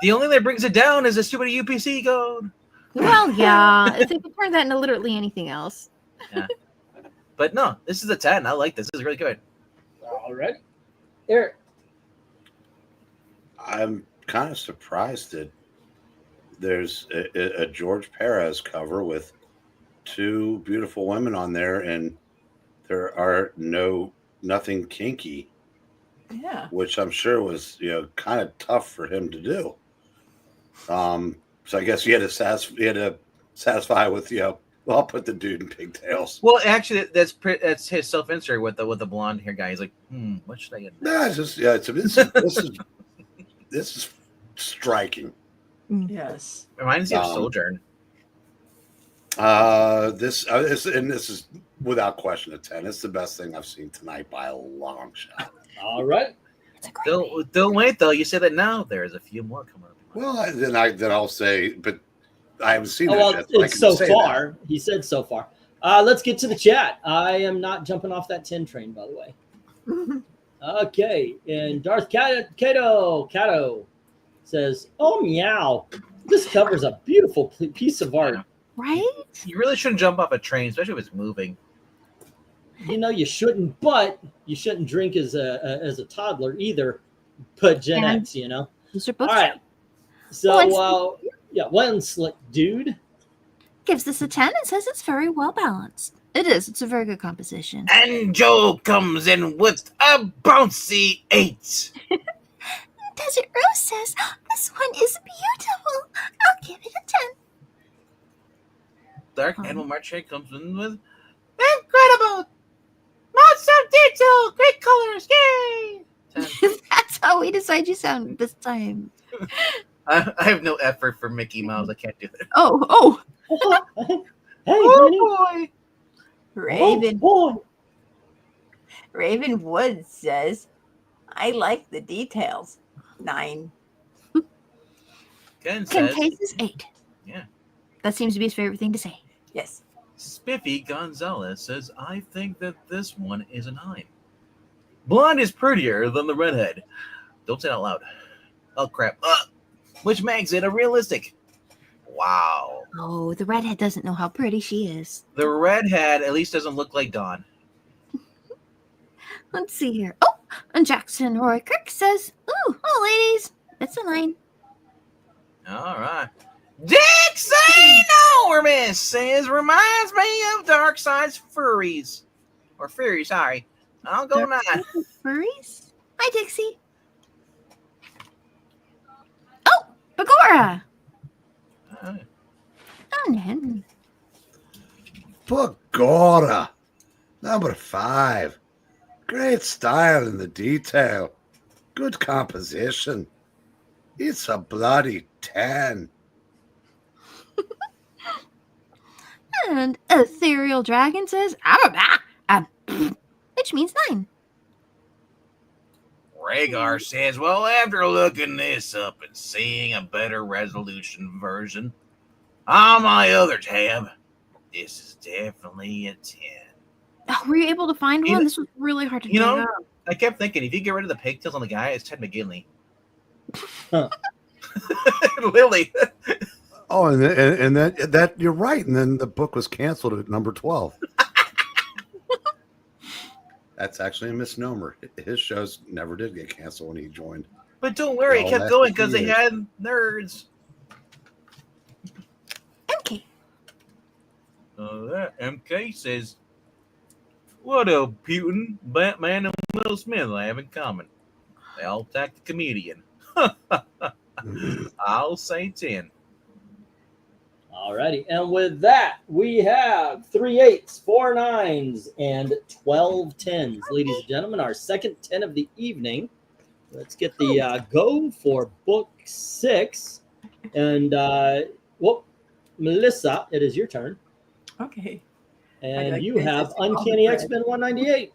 The only thing that brings it down is a stupid UPC code. Well, yeah. If they could turn that into literally anything else. Yeah. But no, this is a 10. I like this. This is really good. All right. Eric. I'm kind of surprised that there's a George Perez cover with two beautiful women on there, and there are nothing kinky, which I'm sure was kind of tough for him to do. So I guess he had to satisfy with well, I'll put the dude in pigtails. Well, actually, that's his self-insert with the blonde hair guy. He's like, what should I get? No, it's just this is striking. Yes. Reminds you of Sojourn. This is without question a 10. It's the best thing I've seen tonight by a long shot. All right. Don't wait though. You say that now. There's a few more coming up. Well, then I'll say, but I haven't seen well, that yet. it's so far. That. He said so far. Let's get to the chat. I am not jumping off that 10 train, by the way. Okay. And Darth Cato says, "Oh, meow. This cover's a beautiful piece of art." Right? You really shouldn't jump off a train, especially if it's moving. You shouldn't, but you shouldn't drink as a toddler either. Put Gen X, These are both all right. So, one slick dude gives this a 10 and says it's very well balanced. It is. It's a very good composition. And Joe comes in with a bouncy 8. Desert Rose says this one is beautiful. I'll give it a 10. Dark Animal Marche comes in with incredible. Lots of detail. Great colors. Yay. 10. That's how we decide you sound this time. I have no effort for Mickey Mouse. I can't do that. Oh. Hey, boy. Raven. Oh, boy. Raven Wood says, I like the details. 9. Ken Ken says, Case is 8. Yeah. That seems to be his favorite thing to say. Yes. Spiffy Gonzalez says, I think that this one is a 9. Blonde is prettier than the redhead. Don't say it out loud. Oh, crap. Which makes it a realistic. Wow. Oh, the redhead doesn't know how pretty she is. The redhead at least doesn't look like Dawn. Let's see here. Oh, and Jackson Roy Kirk says, oh, ladies, it's a 9. All right. Dixie Norman says, reminds me of Darkseid's furries. Or furry, sorry. I'll go 9. Furries? Hi, Dixie. Oh, Bagora. Oh, no. Bagora, number 5. Great style in the detail. Good composition. It's a bloody 10. And Ethereal Dragon says, which means 9. Rhaegar says, well, after looking this up and seeing a better resolution version on my other tab, this is definitely a 10. Oh, were you able to find one? This was really hard to figure out. I kept thinking, if you get rid of the pigtails on the guy, it's Ted McGinley. Huh. Lily. Oh, and that you're right. And then the book was canceled at number 12. That's actually a misnomer. His shows never did get canceled when he joined. But don't worry, it kept going because they had nerds. MK. MK says, what do Putin, Batman, and Will Smith have in common? They all attacked the comedian. I'll say 10. Alrighty, and with that, we have 3 8s, 4 9s, and 12 10s. Ladies and gentlemen, our second 10 of the evening. Let's get the go for book 6. And, Melissa, it is your turn. Okay. And like you this. have It's all the Uncanny bread. X-Men 198.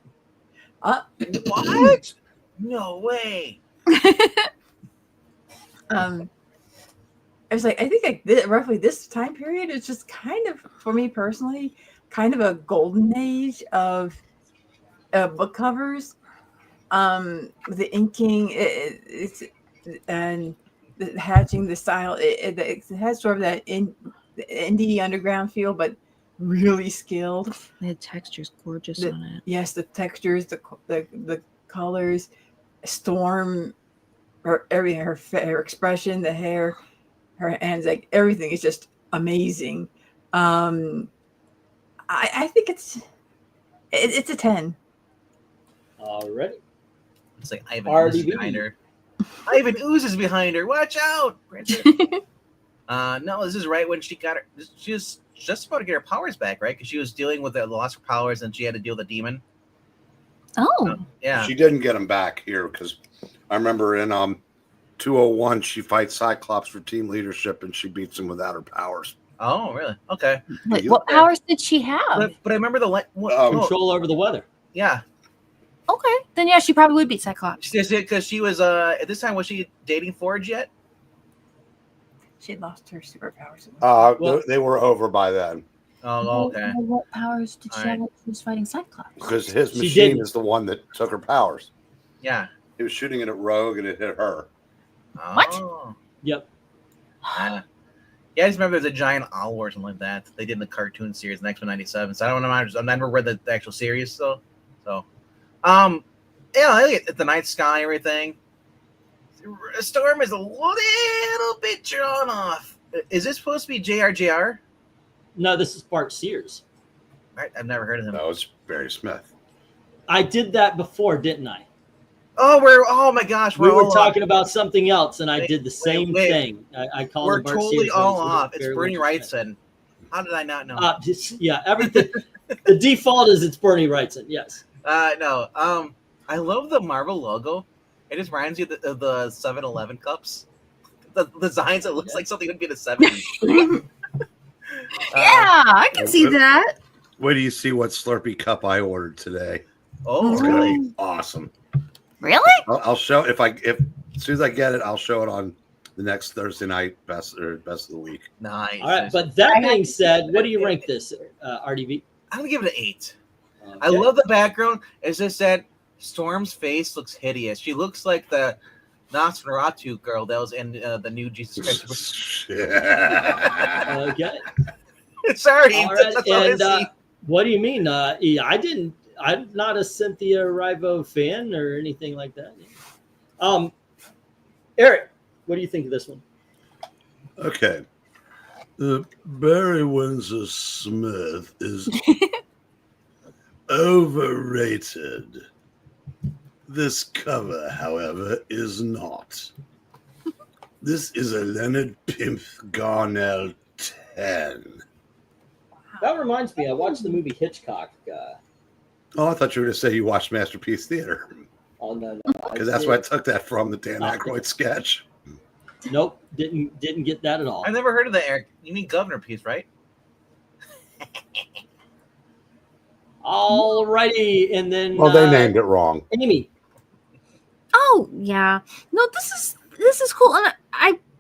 What? No way. I was like, I think roughly this time period is just kind of, for me personally, kind of a golden age of book covers. The inking, it's and the hatching, the style, it has sort of that indie underground feel, but really skilled. The texture's gorgeous The- on it. Yes, the textures, the colors, Storm, her everything, her expression, the hair, her hands, like everything is just amazing. I think it's a 10. Alrighty. It's like Ivan RDB. oozes behind her. Ivan oozes behind her. Watch out, Princess. No, this is right when she got her. She was just about to get her powers back, right? Because she was dealing with the loss of powers, and she had to deal with the demon. Oh, Yeah. She didn't get him back here because I remember in 201 she fights Cyclops for team leadership and she beats him without her powers. Oh, really? Okay. wait, what powers did she have? But I remember the Control over the weather. yeah. Okay, then yeah, she probably would beat Cyclops. Because she was at this time, was she dating Forge yet? She lost her superpowers. Well- They were over by then Oh, okay. Well, what powers did she All right. have when she was fighting Cyclops? because his She machine didn't. is the one that took her powers. Yeah. He was shooting it at Rogue and it hit her. What? Oh. Yep. Yeah, I just remember there's a giant owl or something like that they did in the cartoon series in X-Men 97. So I don't know. I've never read the actual series, so yeah, I look at the night sky, everything. Storm is a little bit drawn off. Is this supposed to be JRJR? No, this is Bart Sears. I've never heard of him. That was Barry Smith. I did that before, didn't I? Oh my gosh, We were all talking about something else, and I Wait, did the same wait. thing. I called We're him Bart totally Sears. all and off. did It's very Bernie well. Wrightson. How did I not know? Yeah, everything. The default is it's Bernie Wrightson. Yes. No. I love the Marvel logo. It just reminds you of the 7-Eleven cups. The designs, it looks Yeah. like something would be in the 70s. Yeah, I can see that. Wait do you see what Slurpee cup I ordered today? Oh, It's gonna really? be awesome. Really? I'll show if as soon as I get it, I'll show it on the next Thursday night best of the week. Nice. All right. But that being said, what do you rank this, RDV? I'm going to give it an 8. I Okay. love the background. It's just that Storm's face looks hideous. She looks like the Nosferatu girl that was in the new Jesus Christ. Okay. Sorry. All right. That's all I And see. what do you mean? I'm not a Cynthia Erivo fan or anything like that. Eric, what do you think of this one? Okay. The Barry Windsor Smith is overrated. This cover, however, is not. This is a Leonard Pimp Garnell 10. That reminds me, I watched the movie Hitchcock Oh, I thought you were going to say you watched Masterpiece Theater. on the. Because that's where I took that from, the Dan Aykroyd sketch. Nope, didn't get that at all. I've never heard of that, Eric. You mean Governor Piece, right? Alrighty, and then Well, they named it wrong. Amy. Oh yeah. No, this is cool, and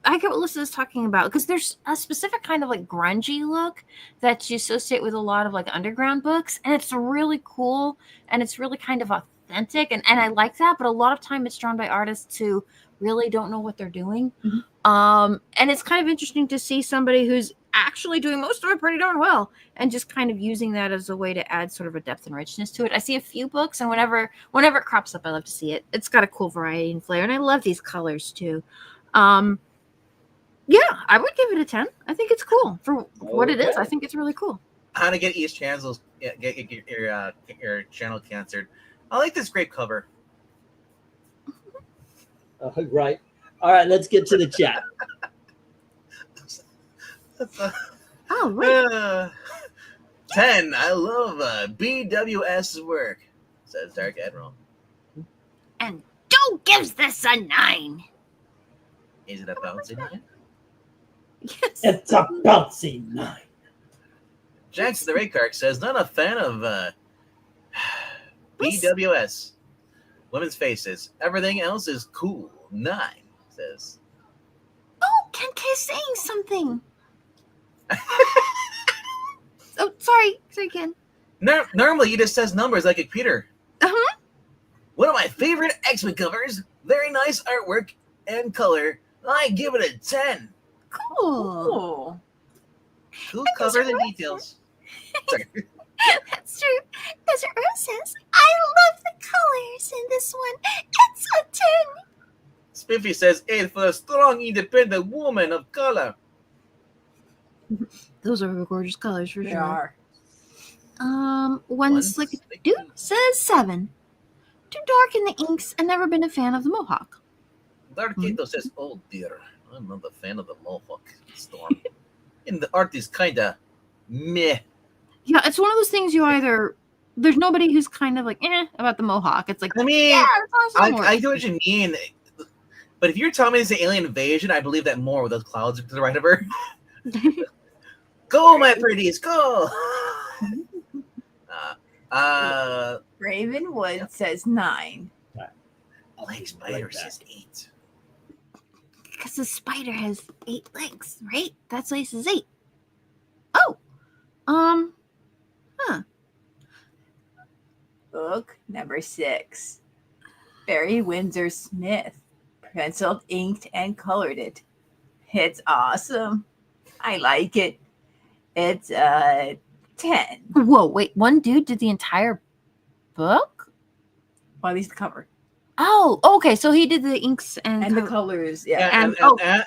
I get what Alyssa is talking about because there's a specific kind of like grungy look that you associate with a lot of like underground books, and it's really cool and it's really kind of authentic, and I like that. But a lot of time it's drawn by artists who really don't know what they're doing, and it's kind of interesting to see somebody who's actually doing most of it pretty darn well and just kind of using that as a way to add sort of a depth and richness to it. I see a few books, and whenever it crops up, I love to see it. It's got a cool variety and flair, and I love these colors too. Yeah, I would give it a 10. I think it's cool for what it is. Okay. I think it's really cool. How to get East Channels, get your channel canceled. I like this grape cover. Right. All right, let's get to the chat. Oh, right. 10. I love BWS's work, says Dark Admiral. And don't gives this a 9. Is it a bouncy 9? Yes. It's a bouncy 9. Jackson the Raycark says, not a fan of PWS. Women's faces. Everything else is cool. 9, says. Oh, Kenke's saying something. Oh, sorry. Sorry, Ken. Normally, he just says numbers like a computer. Uh-huh. One of my favorite X-Men covers. Very nice artwork and color. I give it a 10. Cool. Oh. Cool covers and details. Sorry. That's true. As Rose says, I love the colors in this one. It's a 10. Spiffy says, 8 for a strong, independent woman of color. Those are gorgeous colors for They sure. are. One slick dude says 7. Too dark in the inks and never been a fan of the mohawk. Dark Kato says, oh dear, I'm not a fan of the Mohawk Storm. And the art is kinda meh. Yeah, it's one of those things you either there's nobody who's kind of like about the mohawk. It's like I mean, yeah, it's awesome. I know what you mean. But if you're telling me it's an alien invasion, I believe that more with those clouds to the right of her. Go, my pretties, go! Ravenwood says 9. Blake Spider says 8. Because the spider has 8 legs, right? That's why it says 8. Oh, Book number 6. Barry Windsor Smith. Penciled, inked, and colored it. It's awesome. I like it. It's 10. Whoa, wait, one dude did the entire book? Well, at least the cover. Oh, okay, so he did the inks and, And the colors, yeah.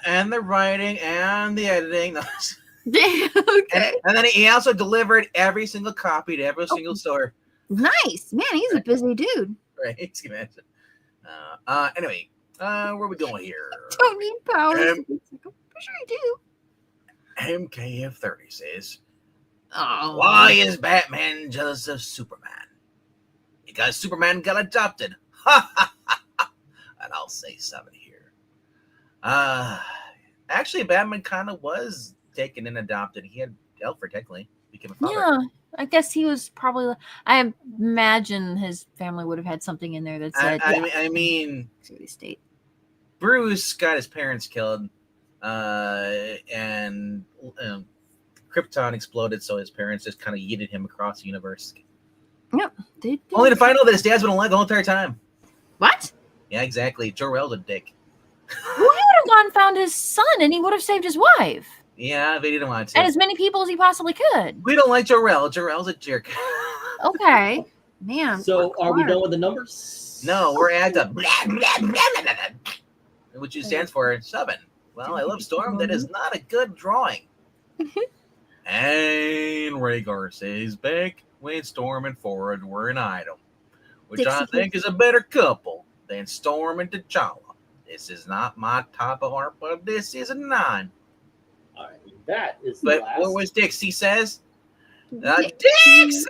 And the writing and the editing. okay. And then he also delivered every single copy to every single store. Nice. Man, he's a busy dude. Right? You can imagine. Anyway, where are we going here? Don't need powers. I'm sure you do. MKF30 says, Oh. why is Batman jealous of Superman? Because Superman got adopted. Ha ha ha ha. And I'll say 7 here. Actually, Batman kind of was taken and adopted. He had Alfred technically became a father. Yeah, I guess he was probably. I imagine his family would have had something in there that said. I mean, state. Bruce got his parents killed, and Krypton exploded, so his parents just kind of yeeted him across the universe. Yep. They Only to find out that his dad's been alive the whole entire time. What? Yeah, exactly. Jor-El's a dick. Well, he would have gone and found his son, and he would have saved his wife Yeah, they didn't want to. and as many people as he possibly could. We don't like Jor-El. Jor-El's a jerk. Okay, man. So poor are we Clark. done with the numbers? No, we're at the which stands for 7. Well, I love Storm. That is not a good drawing. And Rhaegar says back when Storm and Forward were an item, which I think is a better couple than Storm and T'Challa. This is not my type of art, but this is a 9. All right, that is the But last. what was Dixie says? Yeah. Dixie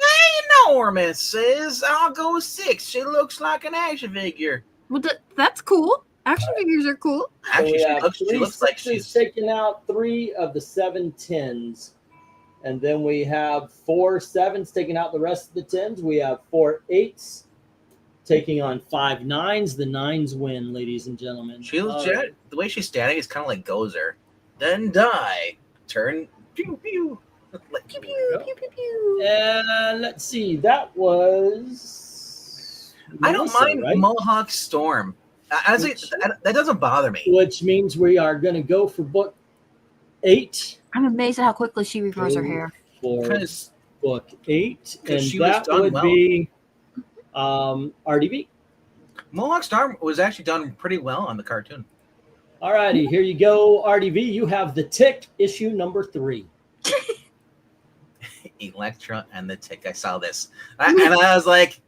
Norman says I'll go 6. She looks like an action figure. Well, that's cool. Action figures are cool. So we Actually, have she three looks like sixes she's taking out 3 of the 7 10s. And then we have 4 7s taking out the rest of the 10s. We have 4 8s taking on 5 9s. The 9s win, ladies and gentlemen. She All legit. right. The way she's standing is kind of like Gozer. Then die. Turn. Pew pew. Like, Pew pew pew pew pew. And let's see. That was. I don't Melissa, mind right? Mohawk Storm. Honestly, that doesn't bother me. Which means we are going to go for book 8. I'm amazed at how quickly she regrows her hair. For Because book 8. And she was that done would well. be RDB. Mohawk Storm was actually done pretty well on the cartoon. All righty, here you go, RDV. You have the Tick, issue number 3. Electra and the Tick. I saw this. And I was like,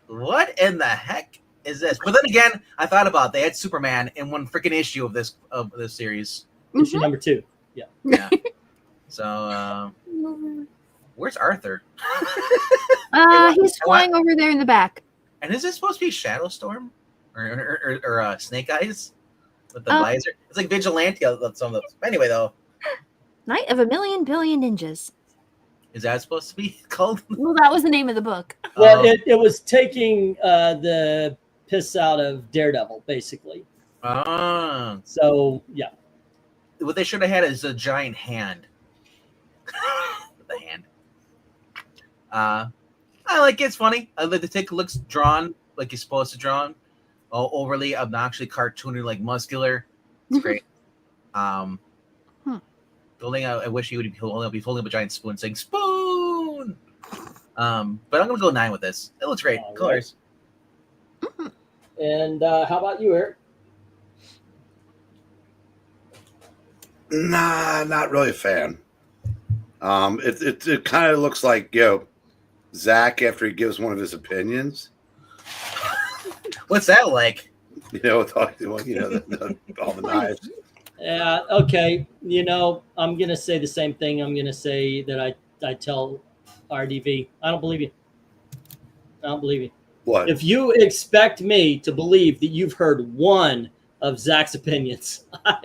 what in the heck is this? But then again, I thought about it. They had Superman in one freaking issue of this series. Issue number 2. Yeah. So where's Arthur? He's flying over there in the back. And is this supposed to be Shadow Storm? or Snake Eyes with the visor. It's like Vigilante. Some of those. Anyway, though, Night of a Million Billion Ninjas. is that supposed to be called? Well, that was the name of the book. Well, it was taking the piss out of Daredevil, basically. So yeah. What they should have had is a giant hand. The hand. I like it. It's funny. I like the tick looks drawn like he's supposed to drawn. Overly obnoxiously cartoony, like muscular. It's great. The only thing I wish he would be holding up a giant spoon saying spoon. But I'm gonna go 9 with this. It looks great. All right. Colors. And how about you, Eric? Nah, not really a fan. It kind of looks like Zach after he gives one of his opinions. What's that like? With all, all the knives. Yeah. Okay. I'm gonna say the same thing. I'm gonna say that I tell RDV. I don't believe you. I don't believe you. What? If you expect me to believe that you've heard one of Zach's opinions, I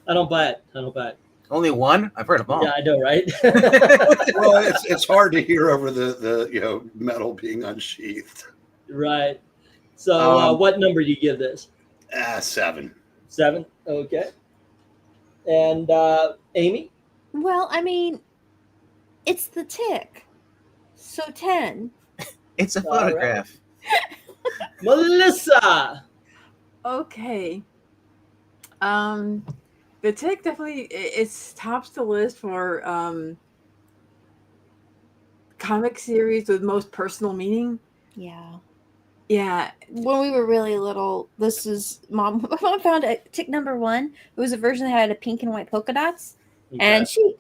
don't buy it. I don't buy it. Only one? I've heard them all. Yeah, I know, right? Well, it's hard to hear over the metal being unsheathed. Right. So, what number do you give this? 7. 7. Okay. And Amy? Well, I mean, it's the tick. So 10. It's a All right. photograph. Melissa. Okay. The tick definitely it's tops the list for comic series with most personal meaning. Yeah. Yeah. When we were really little, my mom found a tick number 1. It was a version that had a pink and white polka dots. And she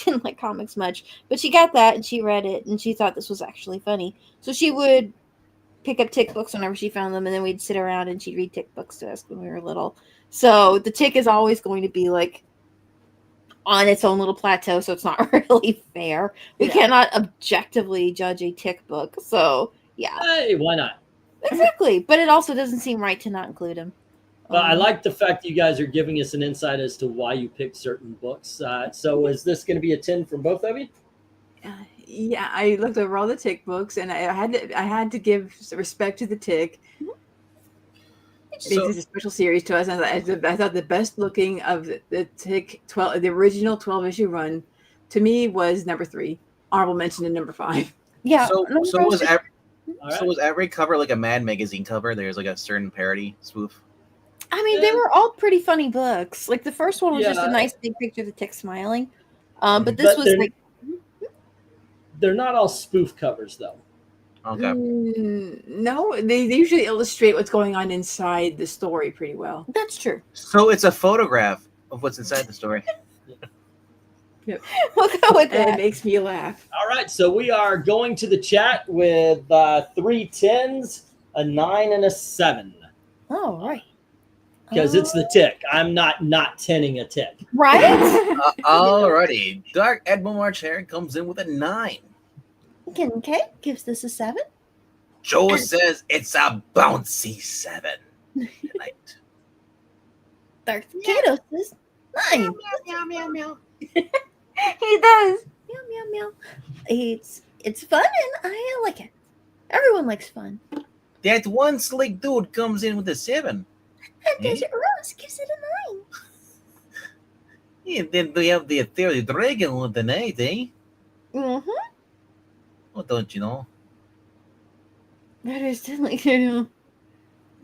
didn't like comics much, but she got that and she read it and she thought this was actually funny. So she would pick up tick books whenever she found them, and then we'd sit around and she'd read tick books to us when we were little. So the tick is always going to be like on its own little plateau, so it's not really fair. We cannot objectively judge a tick book. So yeah. Hey, why not? Exactly. But it also doesn't seem right to not include him. But I like the fact that you guys are giving us an insight as to why you picked certain books. So is this going to be a 10 from both of you? Yeah, I looked over all the tick books, and I had to give respect to the tick. Because it's a special series to us. And I thought the best looking of the tick the original 12-issue run, to me was number 3. Honorable mention to number 5. Yeah. So Right. was every cover like a Mad Magazine cover? There's like a certain parody spoof. I mean, they were all pretty funny books. Like the first one was just Yeah. a nice big picture of the tick smiling. But this was like They're not all spoof covers, though. Okay. No, they usually illustrate what's going on inside the story pretty well. that's true. So it's a photograph of what's inside the story. We'll go with And it that. makes me laugh. All right, so we are going to the chat with 3 10s, a 9, and a 7. Oh, right. Because it's the tick. I'm not tenning a tick. Right? Alrighty. Dark Edmund March Herring comes in with a 9. Okay, gives this a 7. Joe says it's a bouncy 7 tonight. Dark Kato says 9. Meow, meow, meow. He does. Meow, meow, meow. It's fun and I like it. Everyone likes fun. That one slick dude comes in with a 7. And Desert Rose gives it a 9. Yeah, then we have the Ethereal Dragon with an 8, eh? Mm-hmm. What don't you know? That is definitely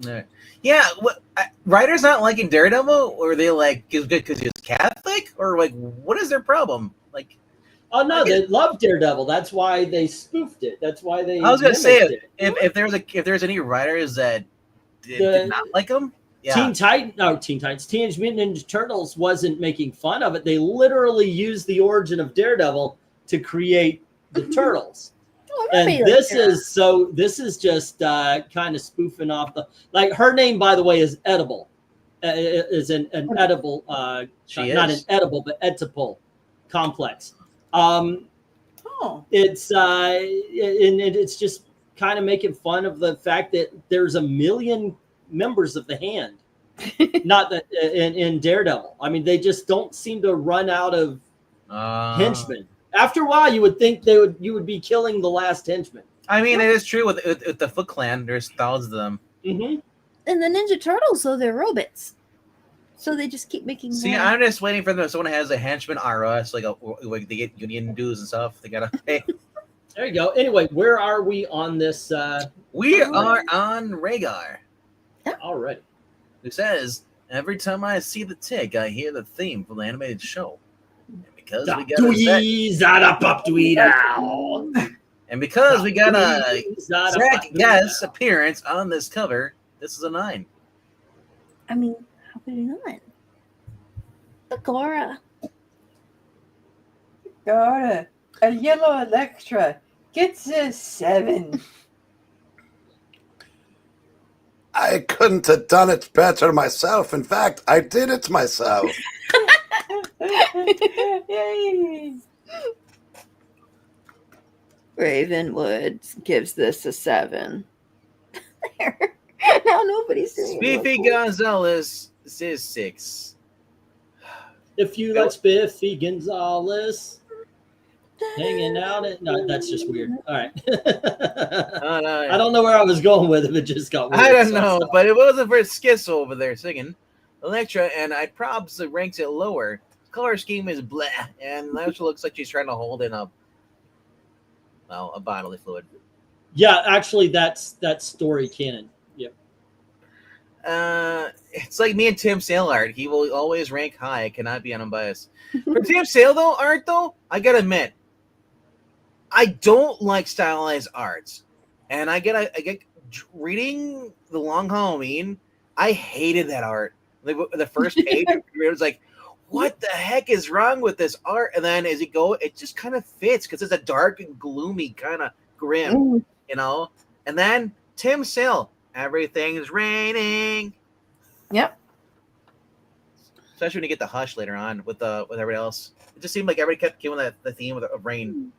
Alright. Yeah, writers not liking Daredevil, or they like because he's Catholic, or like what is their problem? Like, Oh no, they love Daredevil. That's why they spoofed it. That's why they. I was gonna say mimicked it. if there's any writers that did not like him, yeah, Teenage Mutant Ninja Turtles wasn't making fun of it. They literally used the origin of Daredevil to create the Turtles. And this is just kind of spoofing off like her name, by the way, is edible. Is an edible, She not is. an edible, but edible complex. Oh, It's and it's just kind of making fun of the fact that there's a million members of the hand, not that in Daredevil. I mean, they just don't seem to run out of henchmen. After a while, you would think you would be killing the last henchman. I mean, it is true with the Foot Clan. There's thousands of them. Mm-hmm. And the Ninja Turtles, though, they're robots. So they just keep making See, more. I'm just waiting for them. If someone has a henchman arose, like they get union dues and stuff. They gotta pay. There you go. Anyway, where are we on this? We are on Rhaegar. Already. Who says, every time I see the tick, I hear the theme from the animated show. And because we got a Zach Guess appearance on this cover, this is a 9. I mean, how could you not? Agora. Got a yellow Electra gets a 7. I couldn't have done it better myself. In fact, I did it myself. Yay! Ravenwood gives this a 7. There. Now nobody's doing Spiffy Gonzalez says 6. If you like Spiffy Gonzalez hanging out at no, that's just weird. All right. I don't know where I was going with it. It just got weird. I don't know, but it wasn't for Skiss over there singing Electra, and I probs ranks it lower. Color scheme is blah, and Electra looks like she's trying to hold in a bodily fluid. Yeah, actually, that's story canon. Yep. It's like me and Tim Sale art. He will always rank high. I cannot be unbiased. For Tim Sale though, art though, I gotta admit, I don't like stylized arts, and I get reading The Long Halloween. I hated that art. The first page, it was like, what the heck is wrong with this art? And then as you go, it just kind of fits because it's a dark and gloomy kind of grim, you know. And then Tim Sale, everything's raining. Yep. Especially when you get the hush later on with everybody else. It just seemed like everybody kept giving the theme of rain.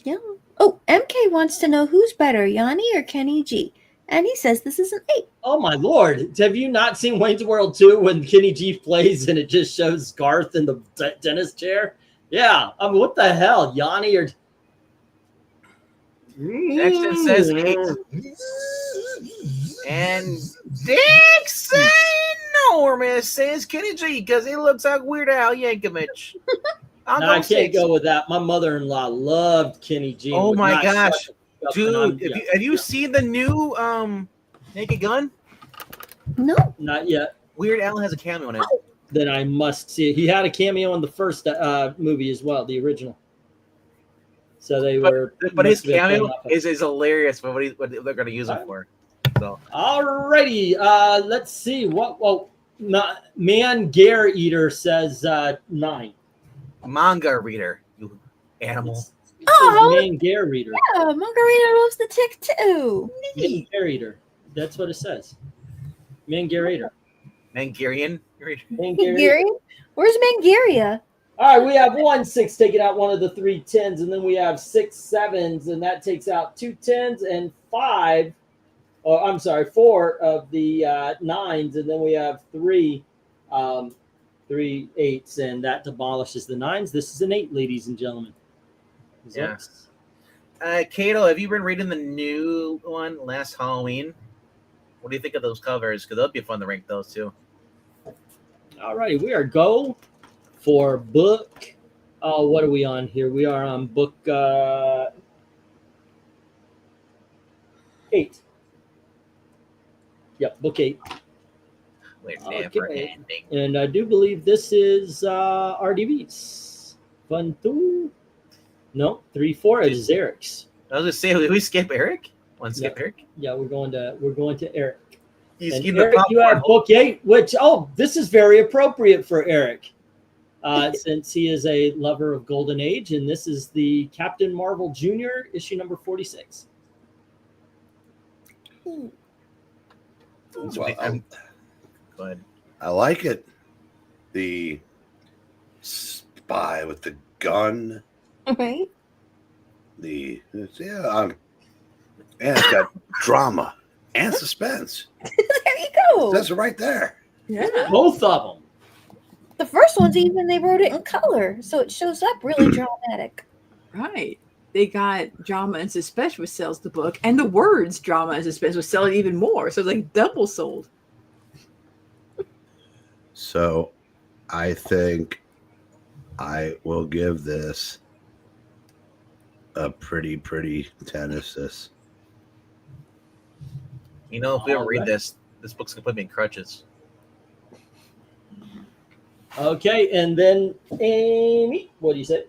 Yeah. Oh, MK wants to know who's better, Yanni or Kenny G. And he says this is an 8. Oh my lord! Have you not seen Wayne's World 2 when Kenny G plays and it just shows Garth in the dentist chair? Yeah. I mean, what the hell, Yanni or? Sexton says 8. And Dixon Enormous says Kenny G because he looks like Weird Al Yankovic. No, I can't go with that. My mother-in-law loved Kenny G. Oh would my not gosh. shut up, Dude, have you seen the new Naked Gun? No. Not yet. Weird Al has a cameo in it. Then I must see it. He had a cameo in the first movie as well, the original. So they were. But his must have been cameo playing off of- is hilarious for what they're going to use it for. So Alrighty, let's see. Man Gare Eater says 9. manga reader, you animal. Oh, Man Gare Reader. yeah, Margarita loves the tick too. Man Gare Eater. That's what it says. Man Gare Eater. Mangarian. Man Gare Eater. Gary? Where's Mangaria? All right, we have 1 6 taking out one of the 3 10s, and then we have 6 7s, and that takes out 2 10s and 4 of the 9s, and then we have 3 8s, and that demolishes the 9s. This is an 8, ladies and gentlemen. Yeah. Kato, have you been reading the new one, Last Halloween? What do you think of those covers? Because that'd be fun to rank those too. All right, we are go for book. What are we on here? We are on book 8. Yep, book 8. Wait, Okay. never ending. And I do believe this is RDV's. Fun 2. No, 3 4 is Eric's. I was gonna say, did we skip Eric? Skip Yeah. Eric? Yeah, we're going to Eric. He's And getting Eric, the you have popcorn. book 8, which this is very appropriate for Eric, since he is a lover of Golden Age, and this is the Captain Marvel Jr. issue number 46. Well, Go ahead. I like it. The spy with the gun. Right? And it's got drama and suspense. There you It go. says it right there. Yeah. Both of them. The first one's even they wrote it in color, so it shows up really dramatic. Right. They got drama and suspense, which sells the book, and the words drama and suspense was selling even more. So it's like double sold. So I think I will give this a pretty 10 assist. You know, if we don't read Alright. this book's gonna put me in crutches. Okay, and then Amy, what do you say?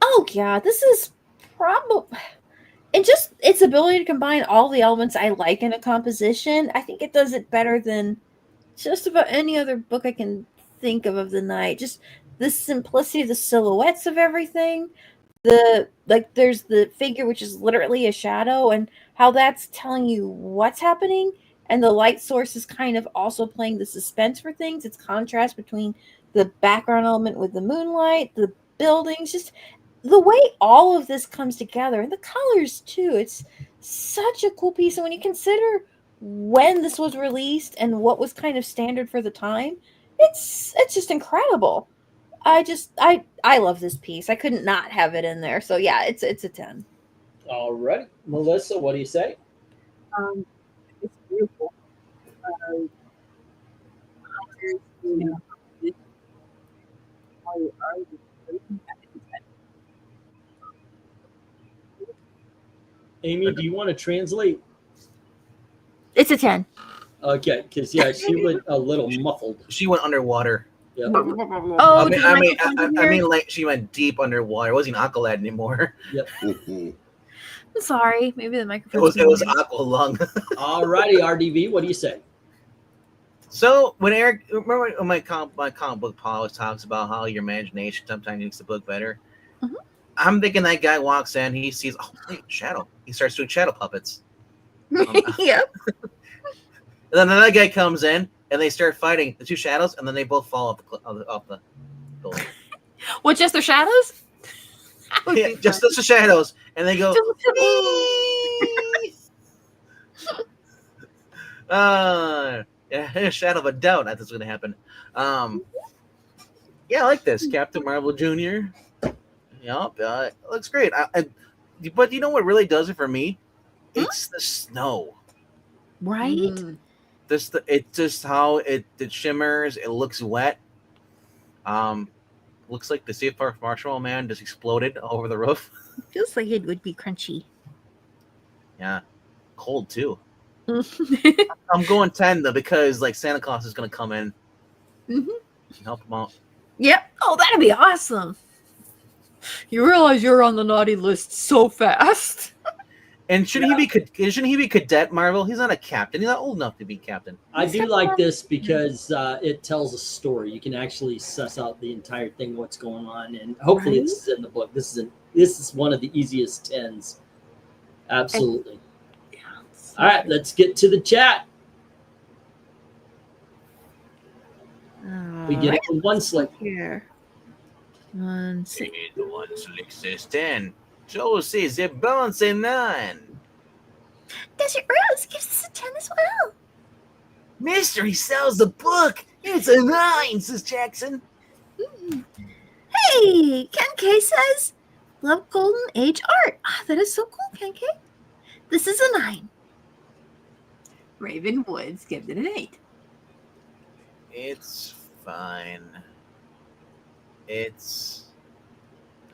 Oh yeah, this is probably and just its ability to combine all the elements I like in a composition. I think it does it better than just about any other book I can think of the night. Just the simplicity of the silhouettes of everything. There's the figure which is literally a shadow and how that's telling you what's happening, and the light source is kind of also playing the suspense for things. It's contrast between the background element with the moonlight, the buildings, just the way all of this comes together, and the colors too. It's such a cool piece, and when you consider when this was released and what was kind of standard for the time, it's just incredible. I love this piece. I couldn't not have it in there. So yeah, it's a 10. Alrighty. Melissa, what do you say? It's beautiful. Amy, do you want to translate? It's a 10. Okay, because yeah, she went a little muffled. She went underwater. Yeah. Oh, I mean, like she went deep underwater. It wasn't Aqualad anymore. Mhm. I'm sorry. Maybe the microphone. It was Aqua Lung. Alrighty, RDV, what do you say? So when Eric, remember when my comic book Paul always talks about how your imagination sometimes makes the book better. Mhm. I'm thinking that guy walks in, he sees, oh wait, shadow. He starts doing shadow puppets. Yep. And then another guy comes in, and they start fighting the two shadows, and then they both fall off the building. What, just their shadows? Yeah, just the shadows, and they go. Yeah, a shadow of a doubt that's going to happen. Yeah, I like this Captain Marvel Jr. Yep, it looks great. But you know what really does it for me? It's the snow. Right? It's just how it shimmers. It looks wet. Looks like the Safe Park Marshmallow Man just exploded over the roof. Feels like it would be crunchy. Yeah, cold too. I'm going 10 though because like Santa Claus is gonna come in and help him out. Yep. Oh, that'd be awesome. You realize you're on the naughty list so fast. And shouldn't he be Cadet Marvel? He's not a captain. He's not old enough to be captain. I do like this because it tells a story. You can actually suss out the entire thing, what's going on, and hopefully Right? this is in the book. This is one of the easiest 10s. Absolutely. All right, let's get to the chat. We get it in one slip. Here. One sec. The one slick says 10. Joe says they're balancing 9. Desert Rose gives us a 10 as well. Mystery sells the book. It's a 9, says Jackson. Hey, Ken K says, love Golden Age art. Ah, that is so cool, Ken K. This is a 9. Raven Woods gives it an 8. It's fine. It's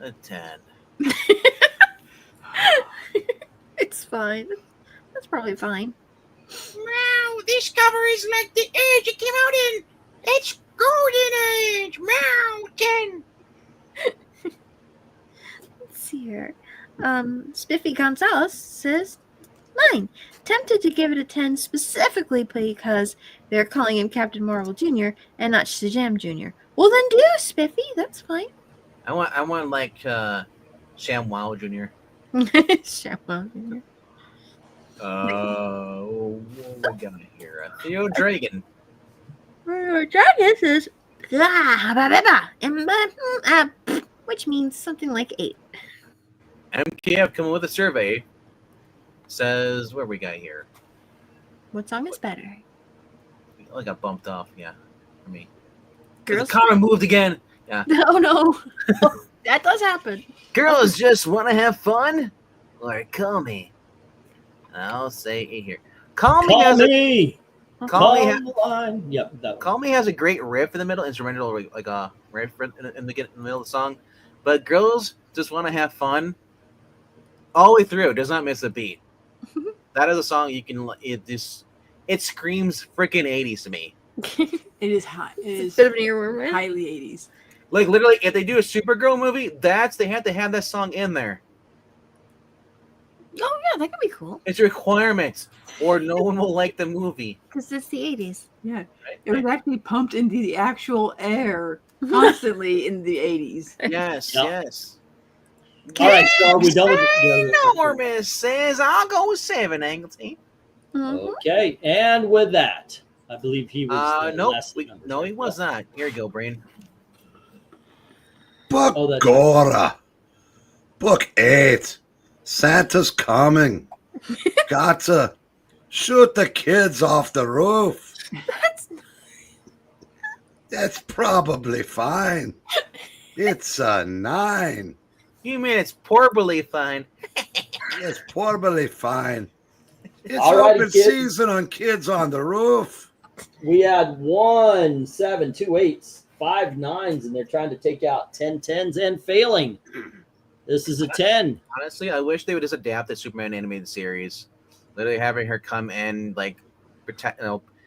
a 10. It's fine. That's probably fine. Meow, this cover is like the age it came out in. It's golden age. Meow, 10. Let's see here. Spiffy Gonzalez says 9. Tempted to give it a 10 specifically because they're calling him Captain Marvel Jr. and not Shazam Jr. Well, then do, Spiffy. That's fine. I want like ShamWow Jr. Shazam Jr. What we got here? Theo Dragon. Dragon says, which means something like 8. MKF coming with a survey. says, where we got here? What song is better? I got bumped off. Yeah, for me. Girls. The comment moved again. Yeah. Oh no, that does happen. Girls just want to have fun, or call me. I'll say it here. Call me Call has a me. call me the line. Yep, that one. Call Me has a great riff in the middle, instrumental, like a riff in the middle of the song. But Girls Just Want to Have Fun all the way through. Does not miss a beat. That is a song you can. It screams freaking 80s to me. It is hot. It is Bit of an earworm, right? highly 80s. Like literally, if they do a Supergirl movie, they have to have that song in there. Oh yeah, that could be cool. It's a requirement, or no one will like the movie. Because it's the 80s. Yeah, Right? it was actually pumped into the actual air constantly in the 80s. Yes, Yep. yes. All right, so are we done with the Enormous says I'll go with 7 Anglesey. Mhm. Okay, and with that, I believe he was. the Nope. last number. No, he was not. Here you go, Brain. Book Oh, that's- Gora. Book 8. Santa's coming. Got to shoot the kids off the roof. That's probably fine. It's a 9. You mean it's poorly fine? It's probably fine. It's Alrighty, open kids. season on Kids on the Roof. We had 1 7 2 8s, 5 9s, and they're trying to take out 10 10s and failing. This is a 10. Honestly, I wish they would just adapt the Superman animated series. Literally having her come in, like, protect,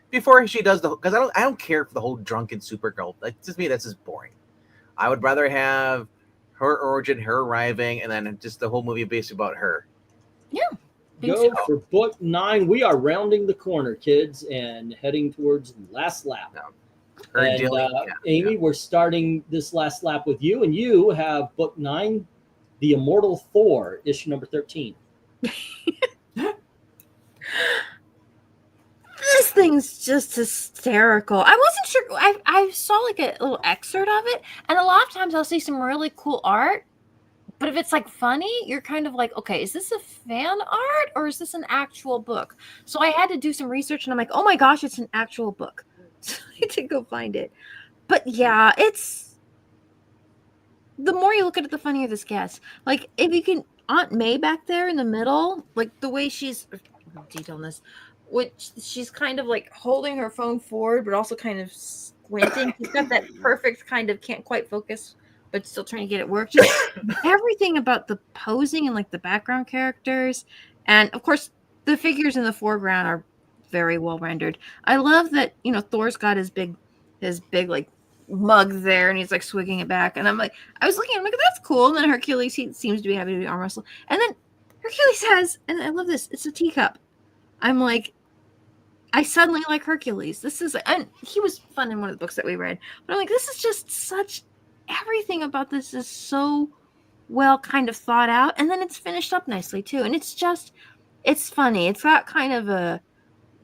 before she does because I don't care for the whole drunken Supergirl. Like, to me, that's just boring. I would rather have her origin, her arriving, and then just the whole movie based about her. Think Go so. for book 9. We are rounding the corner, kids, and heading towards the last lap. Her And dealing, Amy, we're starting this last lap with you, and you have book 9, The Immortal Thor, issue number 13. This thing's just hysterical. I wasn't sure. I saw like a little excerpt of it, and a lot of times I'll see some really cool art. But if it's like funny, you're kind of like, okay, is this a fan art or is this an actual book? So I had to do some research, and I'm like, oh my gosh, it's an actual book. So I had to go find it. But yeah, it's the more you look at it, the funnier this gets. Like if you can, Aunt May back there in the middle, like the way she's detail on this, which she's kind of like holding her phone forward, but also kind of squinting. She's got that perfect kind of can't quite focus, but still trying to get it work. Just everything about the posing and like the background characters, and of course the figures in the foreground are very well rendered. I love that Thor's got his big like mug there, and he's like swigging it back. And I was looking, I'm like, that's cool. And then Hercules, he seems to be happy to be arm wrestle. And then Hercules has, and I love this, it's a teacup. I'm like, I suddenly like Hercules. This is, and he was fun in one of the books that we read. But I'm like, this is just such, everything about this is so well kind of thought out. And then it's finished up nicely too. And it's funny. It's got kind of a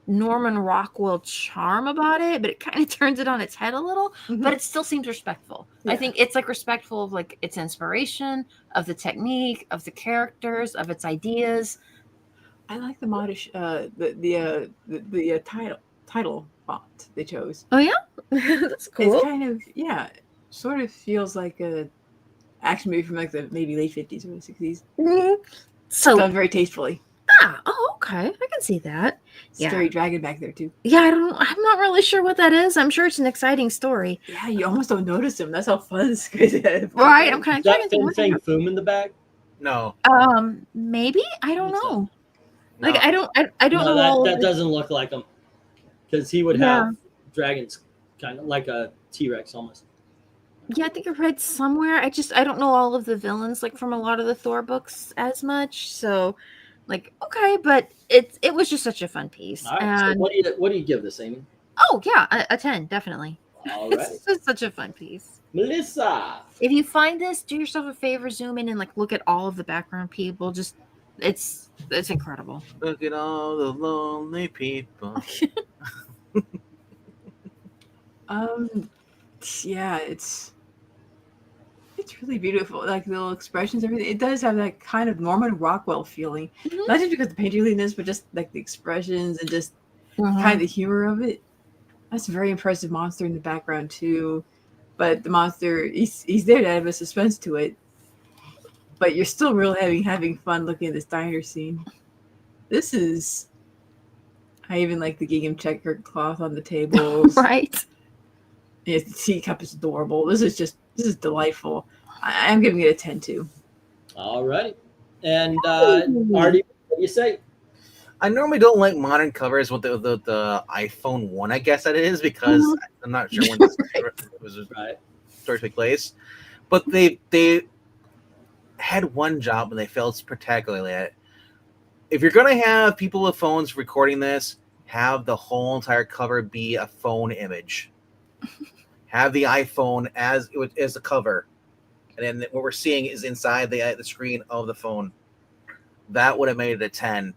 Norman Rockwell charm about it, but it kind of turns it on its head a little, but it still seems respectful. Yeah. I think it's like respectful of like its inspiration, of the technique, of the characters, of its ideas. I like the modish, the title font they chose. Oh yeah, that's cool. It's kind of sort of feels like a action movie from like the maybe late 50s or 60s. So Done very tastefully. okay, I can see that. Yeah. Scary dragon back there too. Yeah, I'm not really sure what that is. I'm sure it's an exciting story. Yeah, you almost don't notice him. That's how fun this is. Right, I'm kind Is of that Fin Fang Foom in the back? No. Maybe I don't What's know. No. Like I don't know. No, all that of doesn't look like him, because he would have dragons, kind of like a T-Rex almost. Yeah, I think I read somewhere. I don't know all of the villains like from a lot of the Thor books as much. So, like, okay, but it was just such a fun piece. All right, so And what do you give this, Amy? oh yeah, a 10 definitely. All right, It's just such a fun piece. Melissa. If you find this, do yourself a favor, zoom in and like look at all of the background people. Just it's incredible. Look at all the lonely people. Yeah, it's It's really beautiful. Like the little expressions, everything. It does have that kind of Norman Rockwell feeling. Mhm. Not just because of the painterliness, but just like the expressions and just kind of the humor of it. That's a very impressive monster in the background too. But the monster, he's there to have a suspense to it. But you're still really having fun looking at this diner scene. This is. I even like the gingham checkered cloth on the tables. Right. Yeah, the teacup is adorable. This is delightful. I'm giving it a 10 too. All right. And Artie, what do you say? I normally don't like modern covers with the iPhone 1, I guess that is, because I'm not sure when this was Right. story took place. But they had one job and they failed spectacularly at it. If you're going to have people with phones recording this, have the whole entire cover be a phone image. Have the iPhone as the cover. And then what we're seeing is inside the screen of the phone. That would have made it a 10.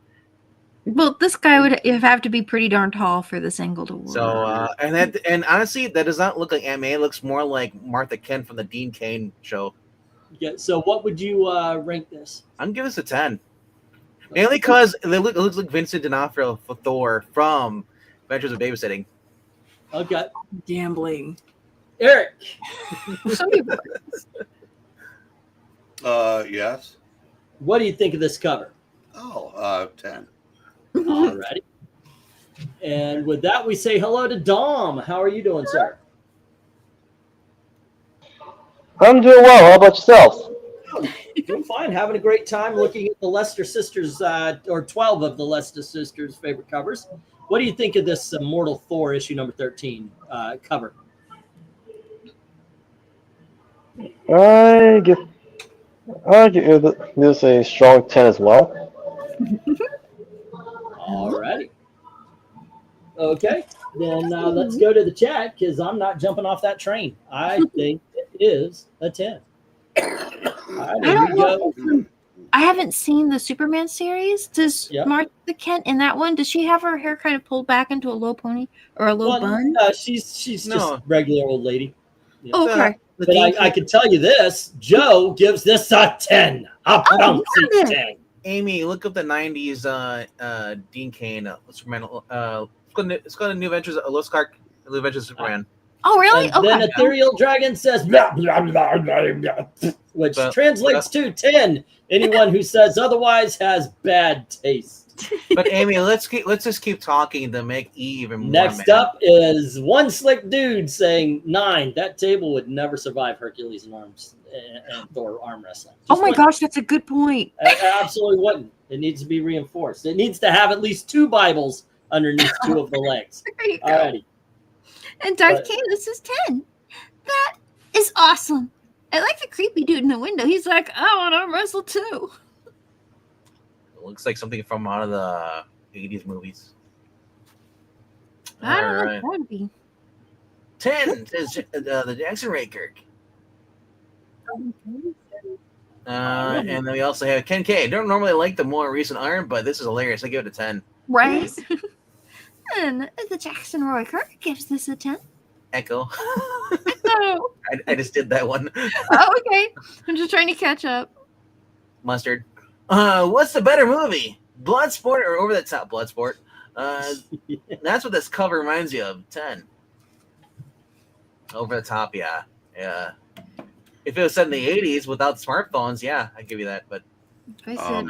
Well, this guy would have to be pretty darn tall for this angle to work. So, and honestly, that does not look like Aunt May. It looks more like Martha Kent from the Dean Cain show. Yeah. So what would you rank this? I'm giving this a 10. Mainly because it looks like Vincent D'Onofrio for Thor from Adventures of Babysitting. Okay. Gambling. Eric. Some people. Yes. What do you think of this cover? 10. All righty. And with that, we say hello to Dom. How are you doing, sir? I'm doing well. How about yourself? Doing fine. Having a great time looking at the Lester Sisters, or 12 of the Lester Sisters' favorite covers. What do you think of this Mortal Thor issue number 13 cover? I give this a strong 10 as well. All righty. Okay. Then let's go to the chat because I'm not jumping off that train. I think it is a 10. All right, here we go. I haven't seen the Superman series. Does Yep. Martha Kent in that one? Does she have her hair kind of pulled back into a low pony or a low bun? She's No. just regular old lady. Yeah. Oh, okay. The But Dean I can tell you this: Joe gives this a 10, a bouncy yeah. 10. Amy, look up the 90s Dean Cain Superman. It's got a New Adventures of New Adventures of Superman. Oh, really? And then Okay. Ethereal Dragon says, blah, blah, blah, blah, blah, which But- translates to 10. Anyone who says otherwise has bad taste. But Amy, let's just keep talking to make E even more. Next mad. up is one slick dude saying 9. That table would never survive Hercules and Thor arm wrestling. Oh Just my wouldn't. gosh, that's a good point. Absolutely wouldn't. It needs to be reinforced. It needs to have at least 2 Bibles underneath 2 of the legs. There you go. Alrighty. And Darth But- Kalis is 10. That is awesome. I like the creepy dude in the window. He's like, I want to arm wrestle too. It looks like something from out of the 80s movies. I don't know Alright. what that would be. 10 says the Jackson Raker. And then we also have Ken K. Don't normally like the more recent iron, but this is hilarious. I give it a 10. Right? And the Jackson Royker gives this a 10. Echo. Oh, I just did that one. okay. I'm just trying to catch up. Mustard. What's the better movie? Bloodsport or Over the Top Bloodsport? That's what this cover reminds you of. 10. Over the Top, yeah. Yeah. If it was set in the 80s without smartphones, yeah, I'd give you that. But I said,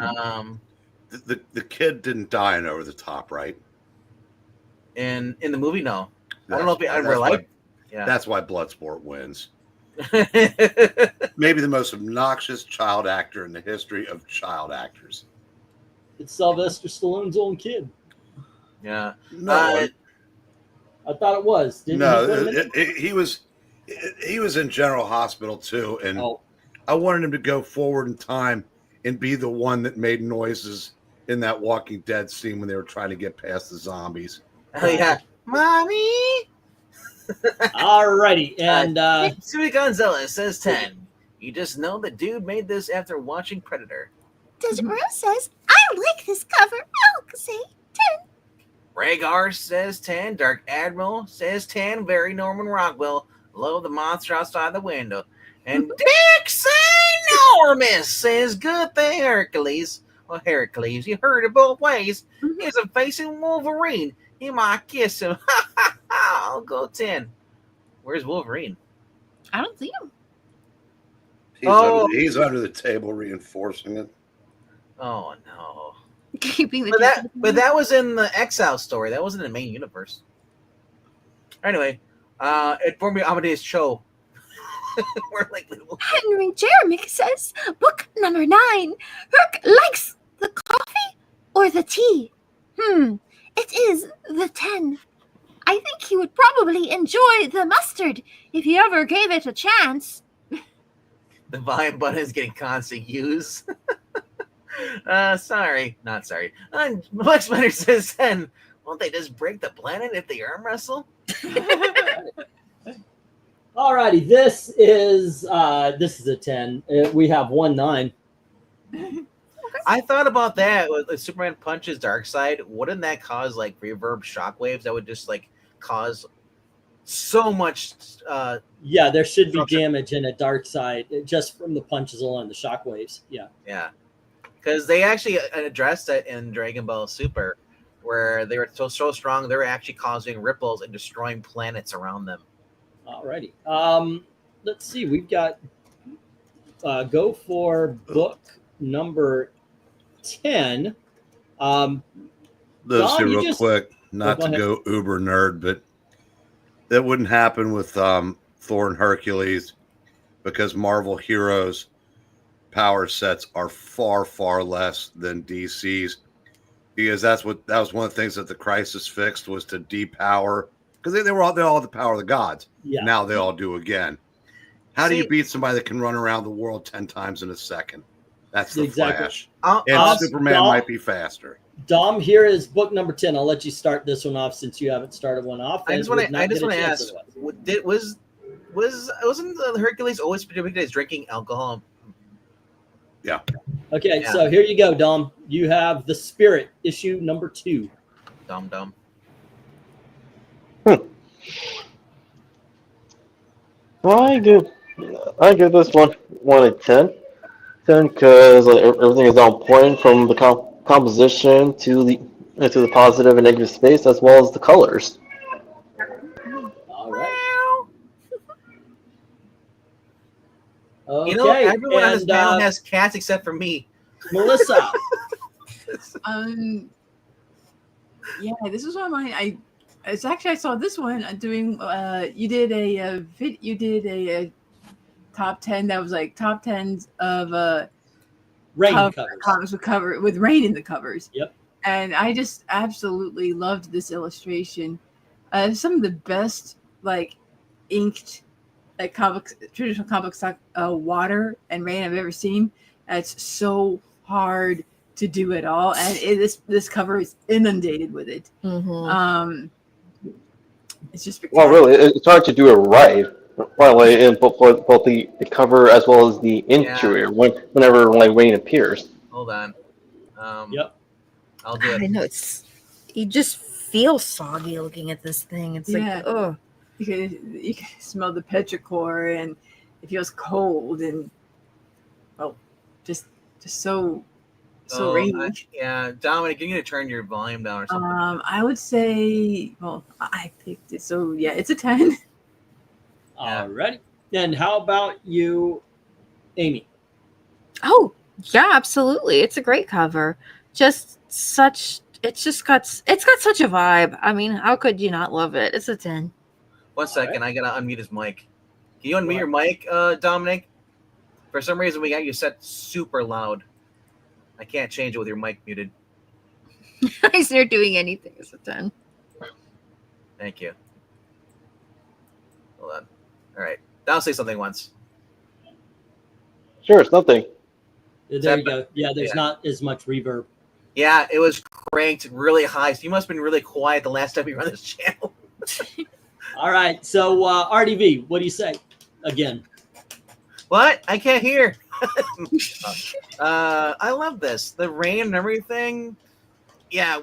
The kid didn't die in Over the Top, right? in the movie, no. I don't know if I That's ever why- liked. Yeah. That's why Bloodsport wins. Maybe the most obnoxious child actor in the history of child actors. It's Sylvester Stallone's own kid. Yeah. No, I thought it was. Didn't no, he put him in it? he was in General Hospital too, and Oh, I wanted him to go forward in time and be the one that made noises in that Walking Dead scene when they were trying to get past the zombies. Oh, yeah. Mommy! all righty. And Sui Gonzalez says 10. You just know the dude made this after watching Predator. Does Rose says, I like this cover. I'll say 10. Rhaegar says 10. Dark Admiral says 10. Very Norman Rockwell. Love the monster outside the window. And Dixie Normus says, good thing Hercules. Well, Hercules, you heard it both ways. Mhm. He's facing Wolverine. He might kiss him. I'll go 10. Where's Wolverine? I don't see him. He's under the table reinforcing it. Oh no! Keeping the But that was in the Exile story. That wasn't in the main universe. Anyway, it formed me Amadeus Cho. We're like little. Henry Jeremic says, book number 9. Herc likes the coffee or the tea? It is the 10. I think he would probably enjoy the mustard if he ever gave it a chance. The volume button is getting constant use. Sorry, not sorry. Much better says 10. Won't they just break the planet if they arm wrestle? Alrighty, this is a 10. We have 1-9. I thought about that. If Superman punches Darkseid, wouldn't that cause like reverb shockwaves that would just like cause so much? Yeah, there should be Structure. damage in a dark side just from the punches alone, the shockwaves. Yeah. Yeah, because they actually addressed that in Dragon Ball Super, where they were so strong they were actually causing ripples and destroying planets around them. Alrighty. Let's see. We've got go for book number 10. Let's Don, see you real just- quick, not go to ahead. go uber nerd, but that wouldn't happen with Thor and Hercules because Marvel Heroes power sets are far, far less than DC's, because that was one of the things that the Crisis fixed, was to depower, because they all had the power of the gods. Yeah. Now they all do again. How do you See- beat somebody that can run around the world 10 times in a second? That's the Exactly. Flash. I'll- And I'll- Superman Dom- might be faster. Dom, here is book number 10. I'll let you start this one off since you haven't started one off. I and just want would not to get a chance ask: otherwise. wasn't the Hercules always depicted as drinking alcohol? Okay, Yeah. so here you go, Dom. You have The Spirit, issue number 2. Dumb. I give this one 1 out of 10. 10 because everything is on point from the composition to the positive and negative space, as well as the colors. All right. Okay, You know, everyone on this and, panel has cats except for me. Melissa. Yeah, this is one of mine. It's actually I saw this one doing. You did a top 10 that was like top 10s of Rain comics covers. with cover with rain in the covers. Yep. And I just absolutely loved this illustration. Some of the best like inked like traditional comic stock water and rain I've ever seen. It's so hard to do it all, and this cover is inundated with it. It's just Well, spectacular. really, it's hard to do it right. Probably in both the cover as well as the interior whenever like rain appears. Hold on. Yep. I'll do I it. know you just feel soggy looking at this thing. It's Yeah. like, oh, You can smell the petrichor, and it feels cold, and just so rainy. Yeah, Dominic, you need to turn your volume down or something. I would say, well, I picked it, so yeah, it's a 10. Yeah. Alrighty. And how about you, Amy? oh, yeah, absolutely. It's a great cover. It's got such a vibe. I mean, how could you not love it? It's a 10. 1 second, I gotta unmute his mic. Can you unmute your mic, Dominic? For some reason, we got you set super loud. I can't change it with your mic muted. He's not doing anything. It's a 10. Thank you. Hold on. All right. I'll say something once. Sure, it's nothing. There you go. Yeah, there's not as much reverb. Yeah, it was cranked really high. So you must have been really quiet the last time you run this channel. All right. So RDV, what do you say? Again. What? I can't hear. I love this. The rain and everything. Yeah.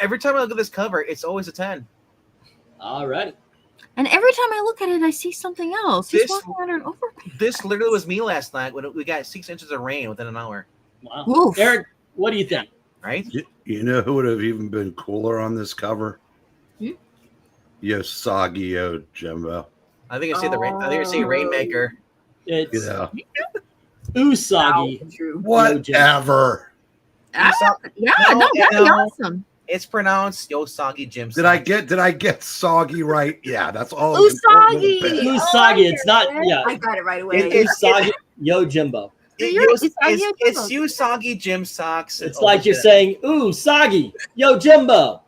Every time I look at this cover, it's always a 10. All righty. And every time I look at it, I see something else. He's This- walking under an overpass. This literally was me last night when we got 6 inches of rain within an hour. Wow. Oof. Eric, what do you think? Right? You know who would have even been cooler on this cover? Hmm? Yosagi Jimbo. I think I see the rain. I think I see Rainmaker. It's Yeah. Usagi. True. Whatever. Ah, yeah, No, no, that'd be no. awesome. It's pronounced Yosagi Jim. Did I get soggy right? Yeah, that's all. Usagi! Usagi. It's not. Yeah. I got it right away. It's Usagi Yojimbo. It's Usagi Jim socks. It's like you're saying, "Ooh, Sagi, Yojimbo."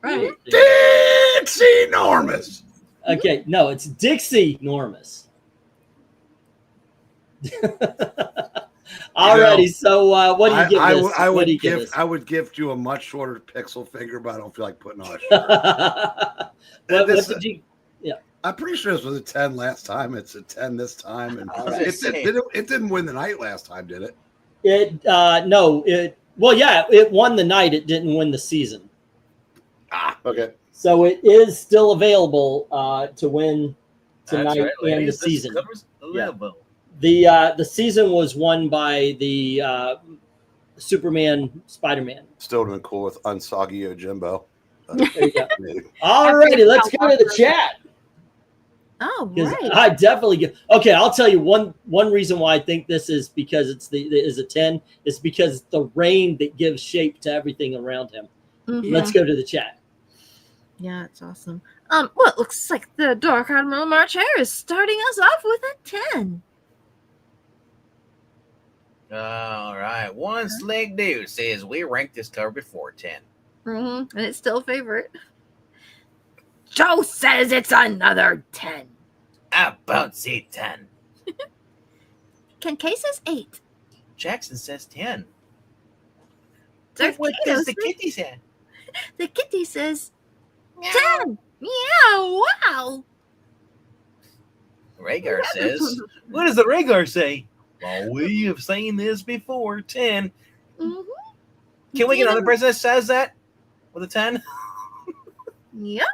right. Dixie enormous. Okay, no, it's Dixie Normus. Alrighty, so what do you give this? I What would do you give give this? I would gift you a much shorter pixel finger, but I don't feel like putting on a shirt. what This- did you? I'm pretty sure this was a 10 last time. It's a 10 this time, and All right. it didn't win the night last time, did it? It won the night. It didn't win the season. Ah, okay. So it is still available to win tonight That's right, and the ladies. This season. covers Yeah. 11. The season was won by the Superman Spider-Man. Still would have been cool with Unsoggy Yojimbo. There you go. Alrighty, let's go to the chat. Oh, Because right. I definitely get. Okay, I'll tell you one reason why I think this is because is a 10 is because the rain that gives shape to everything around him. Mhm. Let's go to the chat. Yeah, it's awesome. Well, it looks like the Dark Admiral March Air is starting us off with a 10. All right. One slick dude says we ranked this cover before 10. Mm-hmm. And it's still a favorite. Joe says it's another 10. I about say 10. Ken K says 8. Jackson says 10. Darth What Kato does the says- kitty say? The kitty says 10. Meow, wow. Rhaegar says, what does the Rhaegar say? Well, we have seen this before, 10. Mhm. Can we get another person that says that with a 10? Yep.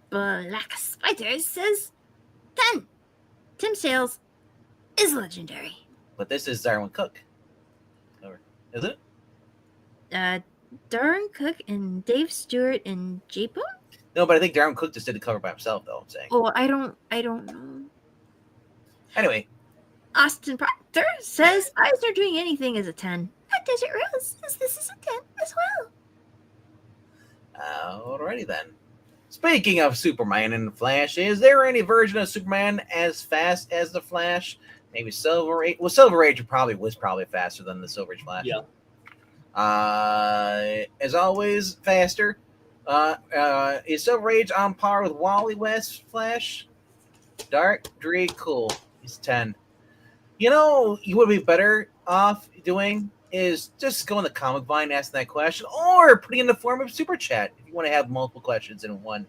Black Spider says 10. Tim Sales is legendary. But this is Darwin Cook cover, is it? Darren Cook and Dave Stewart and J-Bone? No, but I think Darwin Cook just did the cover by himself, though. I'm saying. Oh, I don't know. Anyway, Austin Proctor says Eisner doing anything is a 10. That Desert Rose says this is a 10 as well. alrighty then. Speaking of Superman and the Flash, is there any version of Superman as fast as the Flash? Maybe Silver Age. Well, Silver Age was probably faster than the Silver Age Flash. Yeah. As always, faster. Is Silver Age on par with Wally West Flash? Dark, Dre, cool. He's 10. You know, you would be better off doing is just go in the comic vine, asking that question, or putting in the form of super chat if you want to have multiple questions in one.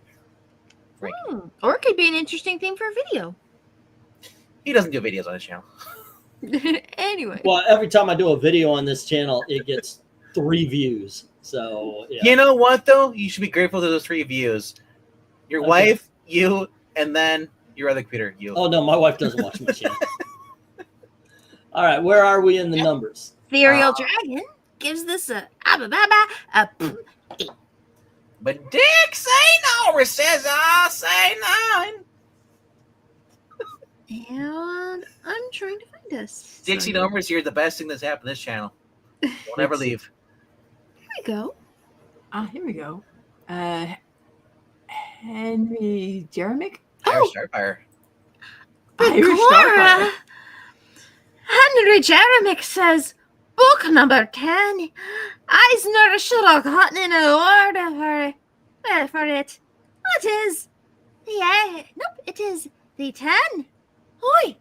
Or it could be an interesting thing for a video. He doesn't do videos on his channel. Anyway. Well, every time I do a video on this channel, it gets 3 views. So yeah. You know what, though? You should be grateful to those 3 views. Your Okay. wife, you, and then your other computer, you. Oh no, my wife doesn't watch my channel. All right, where are we in the numbers? Ethereal Dragon gives this a But Dick say no, says I'll say 9. and I'm trying to find us. Dixie So, numbers, you're the best thing that's happened to this channel. Don't ever leave. Here we go. Here we go. Henry Jeremic? Irish Starfire. Irish Cora. Starfire. Henry Jeremic says, book number 10. Eisner should have gotten an award for it. What is? It is the 10. Oi!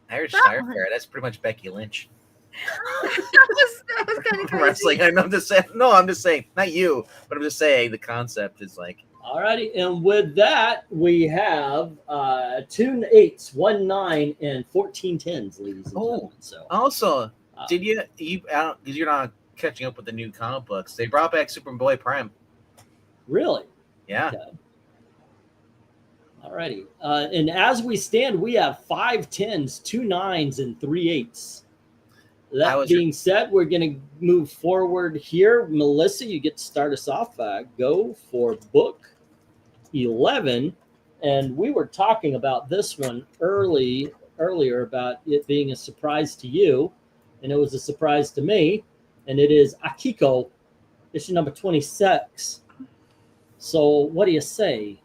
Irish That one. Starfire. That's pretty much Becky Lynch. that was kind of crazy. Wrestling. I'm just saying. No, I'm just saying. Not you, but I'm just saying the concept is like. All righty, and with that, we have 2 8s, 1 9, and 14 10s, ladies and gentlemen. So, Also, Uh, did you because you're not catching up with the new comic books? They brought back Superboy Prime. really? Yeah. Okay. Alrighty. And as we stand, we have 5 10s, 2 9s, and 3 8s. That being said, we're going to move forward here. Melissa, you get to start us off. Go for book 11. And we were talking about this one earlier about it being a surprise to you. And it was a surprise to me. And it is Akiko, issue number 26. So what do you say?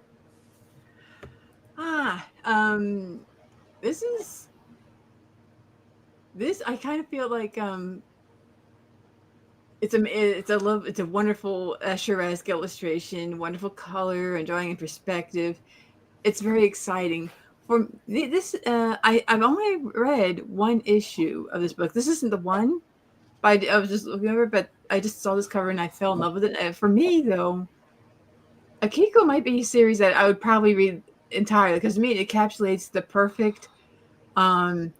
This I kind of feel like it's a wonderful Escher-esque illustration, wonderful color and drawing in perspective. It's very exciting. For this, I've only read one issue of this book. This isn't the one, but I was just looking over it, but I just saw this cover and I fell in love with it. For me, though, Akiko might be a series that I would probably read entirely, because to me it encapsulates the perfect when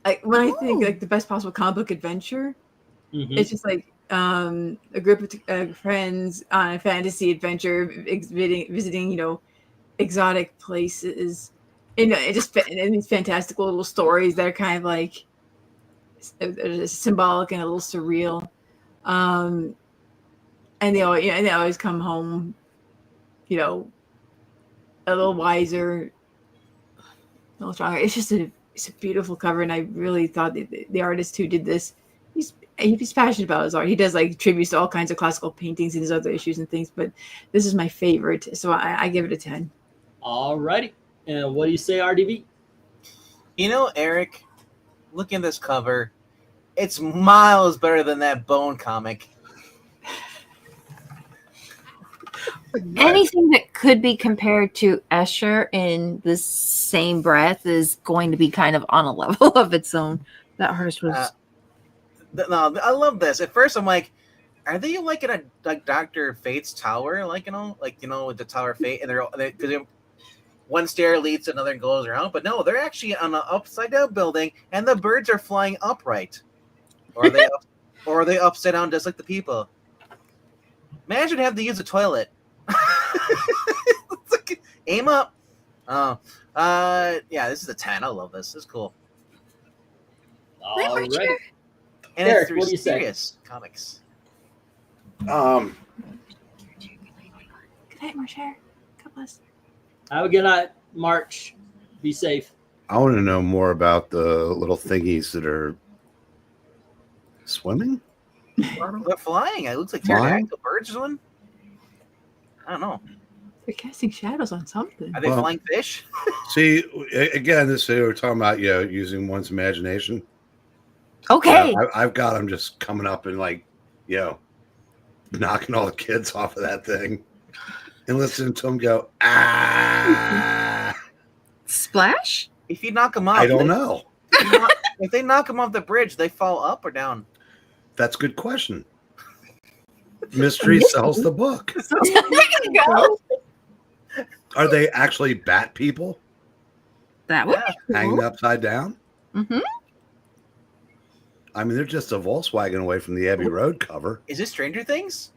I think like the best possible comic book adventure. It's just like a group of friends on a fantasy adventure visiting exotic places, and and these fantastical little stories that are kind of like symbolic and a little surreal, and they always come home a little wiser, a little stronger. It's a beautiful cover, and I really thought the artist who did this, he's passionate about his art. He does like tributes to all kinds of classical paintings in his other issues and things, but this is my favorite, so I give it a 10. All righty. And what do you say, RDB? Eric, look at this cover. It's miles better than that Bone comic. Anything that could be compared to Escher in the same breath is going to be kind of on a level of its own. That artist was. No, I love this. At first, I'm like, are they like in a Dr. Fate's tower? With the Tower of Fate, and because one stair leads to another and goes around. But no, they're actually on an upside down building, and the birds are flying upright, or are they upside down just like the people? Imagine having to use a toilet. Aim up. Yeah, this is a 10. I love this. This is cool. All right. And Eric, it's through what do you say? serious comics. Good night, Marshare. God bless. Have a good night, March. Be safe. I want to know more about the little thingies that are swimming. They're flying. It looks like Flying? pterodactyl birds or one. I don't know. They're casting shadows on something. Are they flying fish? See, again, we were talking about using one's imagination. Okay. I've got them just coming up and knocking all the kids off of that thing and listening to them go Splash? If you knock them off, I don't know. If they knock them off the bridge, they fall up or down. That's a good question. Mystery sells the book. There you go. Are they actually bat people That would be hanging cool. upside down? Mm-hmm. I mean, they're just a Volkswagen away from the Abbey Road cover. Is this Stranger Things?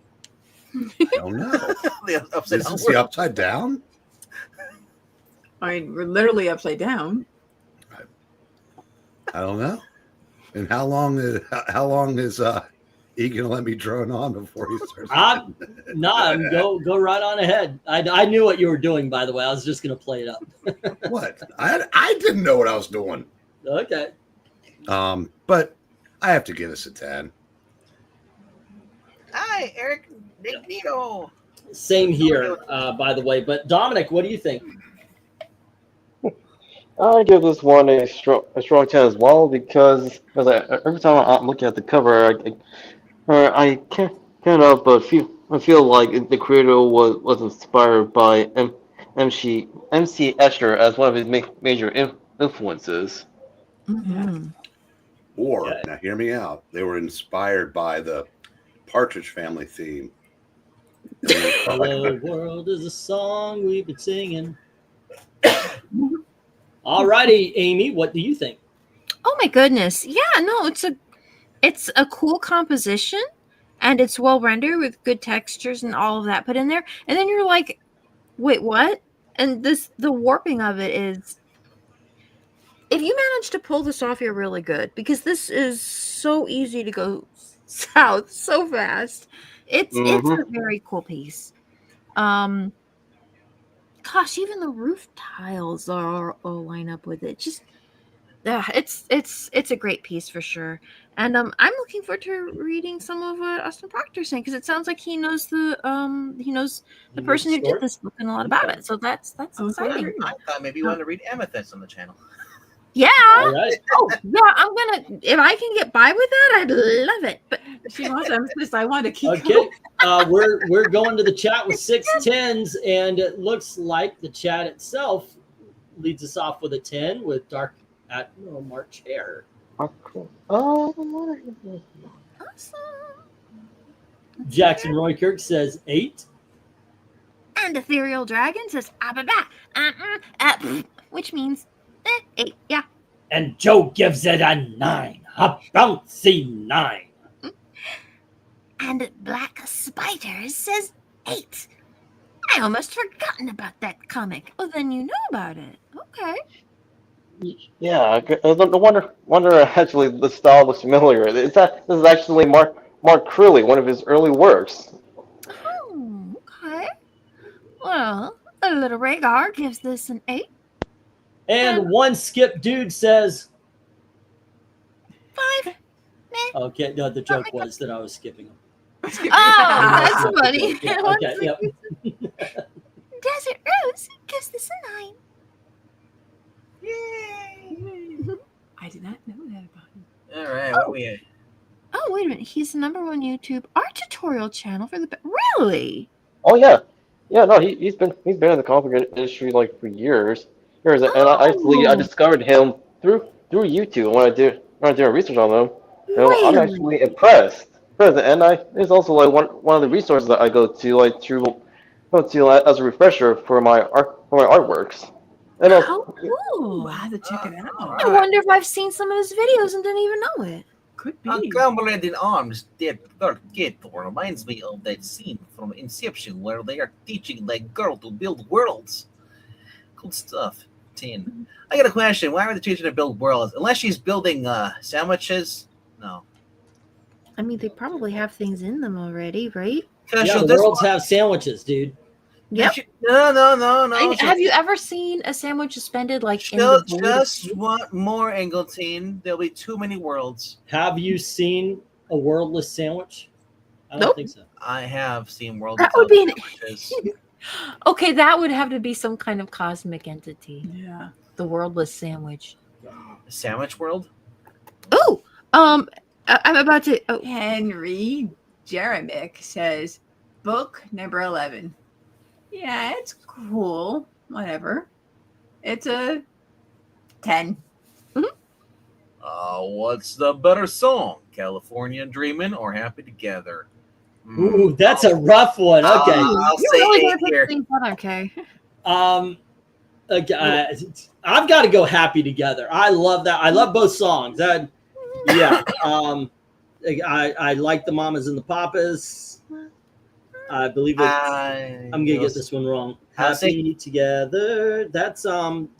I don't know. The upside Is down this the world. upside down? I mean, we're literally upside down. I don't know. And how long is he gonna let me drone on before he starts? Go right on ahead. I knew what you were doing, by the way. I was just gonna play it up. What? I didn't know what I was doing. Okay. But I have to give this a 10. Hi, Eric Magneto. Same here, by the way. But Dominic, what do you think? I give this one a strong 10 as well, because every time I'm looking at the cover, I can't help but feel like the creator was inspired by MC Escher as one of his major influences. Mm-hmm. Or, now hear me out, they were inspired by the Partridge Family theme. Hello World is a song we've been singing. All righty, Amy, what do you think? Oh my goodness. Yeah, no, it's a cool composition, and it's well rendered with good textures and all of that put in there. And then you're like, wait, what? And the warping of it is, if you manage to pull this off, you're really good, because this is so easy to go south so fast. It's a very cool piece. Gosh, even the roof tiles are all line up with it. Just it's a great piece for sure. And I'm looking forward to reading some of what Austin Proctor's saying, because it sounds like he knows the person who did this book and a lot about it. So that's exciting. I thought maybe you wanted to read Amethyst on the channel. Yeah. All right. Oh yeah, I'm gonna, if I can get by with that, I'd love it. But She wants Amethyst. I want to keep Okay. We're going to the chat with 6 10s, and it looks like the chat itself leads us off with a 10 with Dark Admiral March Hare. awesome. Jackson Roykirk says 8. And Ethereal Dragon says which means 8. Yeah. And Joe gives it a 9. A bouncy 9. And Black Spider says 8. I almost forgotten about that comic. Oh, then you know about it. Okay. Yeah, no wonder actually the style looks familiar. This is actually Mark Crowley, one of his early works. Oh, okay. Well, a little Rhaegar gives this an 8. And one skip dude says, 5. okay, no, the joke was that I was skipping him. Ah, that's funny. Okay, yep. Desert Rose gives this a 9. Yay! I did not know that about him. All right, what are we at? Oh, wait a minute. He's the #1 YouTube art tutorial channel for the... Really? Oh yeah, no, he's been in the comic industry like for years, and I discovered him through YouTube when I did research on them. I'm actually impressed. And it's also like one of the resources that I go to as a refresher for my artworks. And How cool. I have to check it out. I wonder if I've seen some of his videos and didn't even know it. Could be. Cumberland in Arms, that dark gate reminds me of that scene from Inception where they are teaching that girl to build worlds. Cool stuff. 10. I got a question. Why are they teaching her to build worlds? Unless she's building sandwiches? No. I mean, they probably have things in them already, right? Yeah, the worlds have sandwiches, dude. Yep. No. Have you ever seen a sandwich suspended like in the bowl? Just want more, Angleton. There'll be too many worlds. Have you seen a worldless sandwich? I don't Nope. think so. I have seen worlds. That would be sandwiches. Okay, that would have to be some kind of cosmic entity. Yeah. The worldless sandwich. Sandwich world? Oh, I'm about to. Oh, Henry Jeremick says, book number 11. Yeah, it's cool. Whatever. It's a 10. What's the better song? California Dreamin' or Happy Together? Ooh, that's a rough one. Okay. I'll you're say really 8 gonna pick here. things up, okay. Okay, I've got to go Happy Together. I love that. I love both songs. Yeah. I like the Mamas and the Papas. I believe it. I'm gonna get this one wrong. I'll say- Happy Together. That's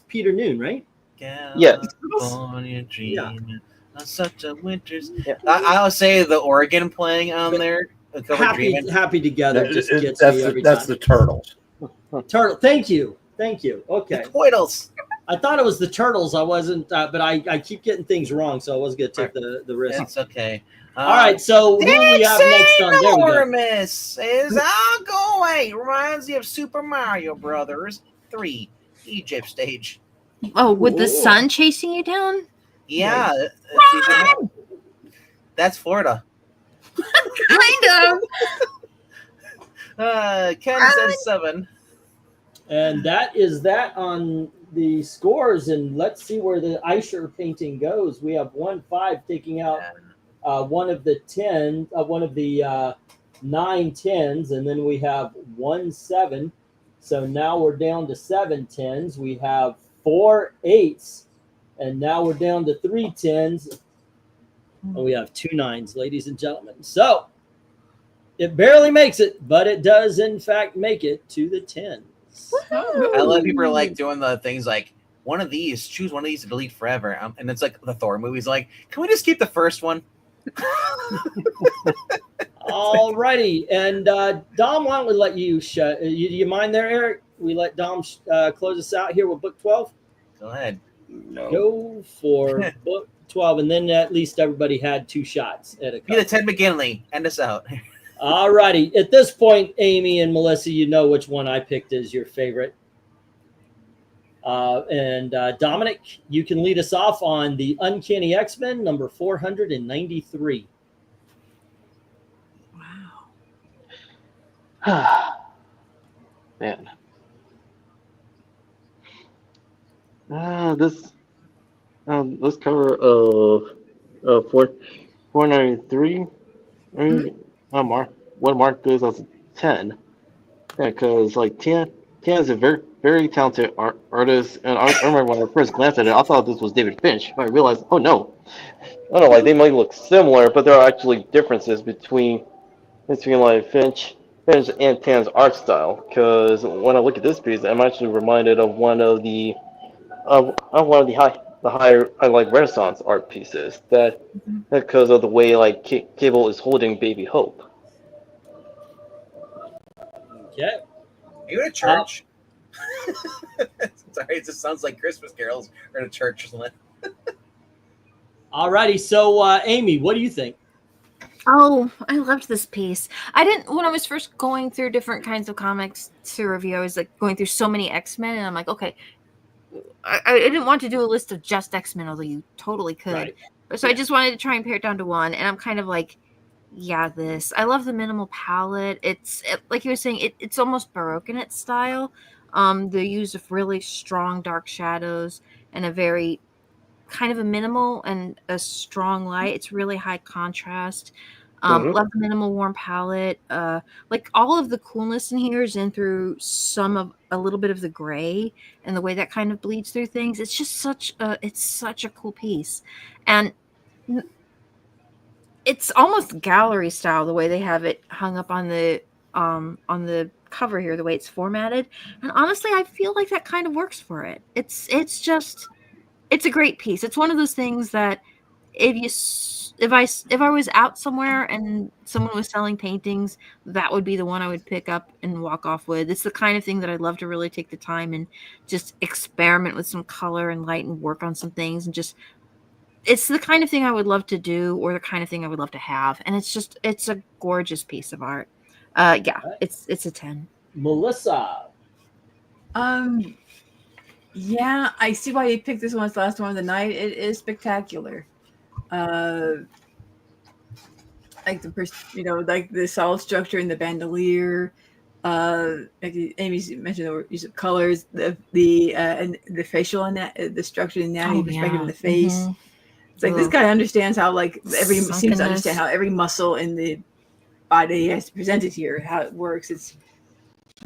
Peter Noon, right? Yes. California Dreamin' on such a winter's. Yeah. I'll say the organ playing on there. Happy Together just gets me every That's time. the Turtles. Turtle. Thank you. Okay. The Twiddles. I thought it was the Turtles. I wasn't, but I keep getting things wrong, so I was gonna take the risk. It's okay. All right, so who do we have next on? There we go. Enormous is I'll go away. Reminds me of Super Mario Brothers 3 Egypt stage. Oh, with the sun chasing you down? Yeah, that's Florida. Kind of. Ken says 7. And that is that on the scores. And let's see where the Eicher painting goes. We have 1-5 taking out one of the 10, one of the 9 10s, and then we have 1 7. So now we're down to 7 10s. We have 4 8s, and now we're down to 3 10s. And we have 2 9s, ladies and gentlemen. So it barely makes it, but it does in fact make it to the 10s. I love people are like doing the things like choose one of these to delete forever. And it's like the Thor movies. Like, can we just keep the first one? All righty. And Dom, why don't we let you do you mind there, Eric? We let Dom close us out here with book 12. Go ahead. No. Go for book 12, and then at least everybody had 2 shots at a Be the cover. Ted McGinley. End us out. All righty. At this point, Amy and Melissa, you know which one I picked as your favorite. And Dominic, you can lead us off on the Uncanny X-Men number 493. Wow. Man. This cover of 493. What mark this as a 10? Yeah, because like 10 is a very talented artist, and I remember when I first glanced at it, I thought this was David Finch. But I realized, oh no, like they might look similar, but there are actually differences between like Finch and Tan's art style. Because when I look at this piece, I'm actually reminded of one of the high like Renaissance art pieces that because of the way like Cable is holding Baby Hope. Okay. Are you in a church? Sorry, it just sounds like Christmas carols or in a church or something. All righty. So, Amy, what do you think? Oh, I loved this piece. When I was first going through different kinds of comics to review, I was like going through so many X-Men, and I'm like, okay, I didn't want to do a list of just X-Men, although you totally could. Right. So I just wanted to try and pare it down to one, and I'm kind of like, yeah, this. I love the minimal palette. Like you were saying, it's almost Baroque in its style. The use of really strong dark shadows and a very kind of a minimal and a strong light. It's really high contrast. Love the minimal warm palette. Like all of the coolness in here is in through a little bit of the gray and the way that kind of bleeds through things. It's just such a cool piece, and it's almost gallery style the way they have it hung up on the cover here, the way it's formatted. And honestly, I feel like that kind of works for it. It's a great piece. It's one of those things that if I was out somewhere and someone was selling paintings, that would be the one I would pick up and walk off with. It's the kind of thing that I'd love to really take the time and just experiment with some color and light and work on some things, and just it's the kind of thing I would love to do, or the kind of thing I would love to have. And it's a gorgeous piece of art. Yeah, it's a 10. Melissa. Yeah, I see why you picked this one as the last one of the night. It is spectacular. Like like the solid structure in the bandolier. Like Amy mentioned the use of colors, and the facial and the structure and anatomy perspective in the face. Mm-hmm. It's like this guy understands how seems to understand Sunkenness. how every muscle in the body has presented here, how it works. It's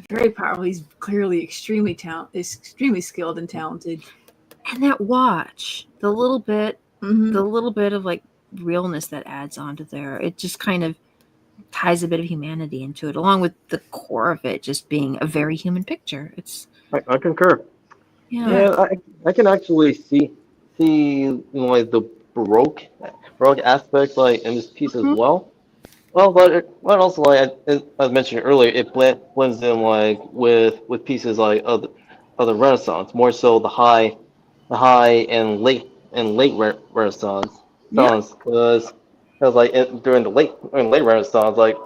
very powerful. He's clearly extremely skilled and talented. And that watch, the little bit of like realness that adds onto there, it just kind of ties a bit of humanity into it, along with the core of it just being a very human picture. I concur. Yeah, I can actually see like the Baroque aspect like in this piece as well. Well, but also like as mentioned earlier, it blends in like with pieces like of the Renaissance, more so the high and late Renaissance songs, because like during the late Renaissance, like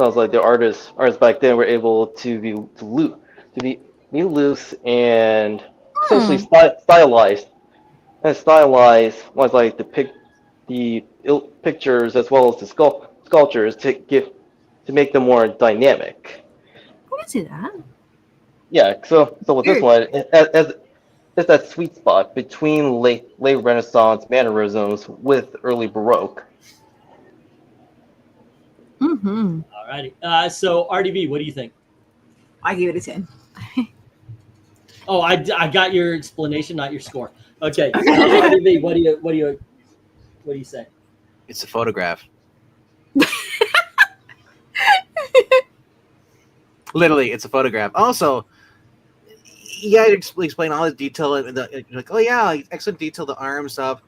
sounds like the artists back then were able to be loose and essentially stylized was like the pictures as well as the sculptures to make them more dynamic. I can see that. Yeah, so with this one, as it's that sweet spot between late Renaissance mannerisms with early Baroque. Mm-hmm. All righty. So RDB, what do you think? I give it a 10. Oh, I got your explanation, not your score. Okay. RDB, what do you say? It's a photograph. Literally, it's a photograph. Also, yeah, explain all the detail and you're like, oh yeah, like, excellent detail, the arm stuff.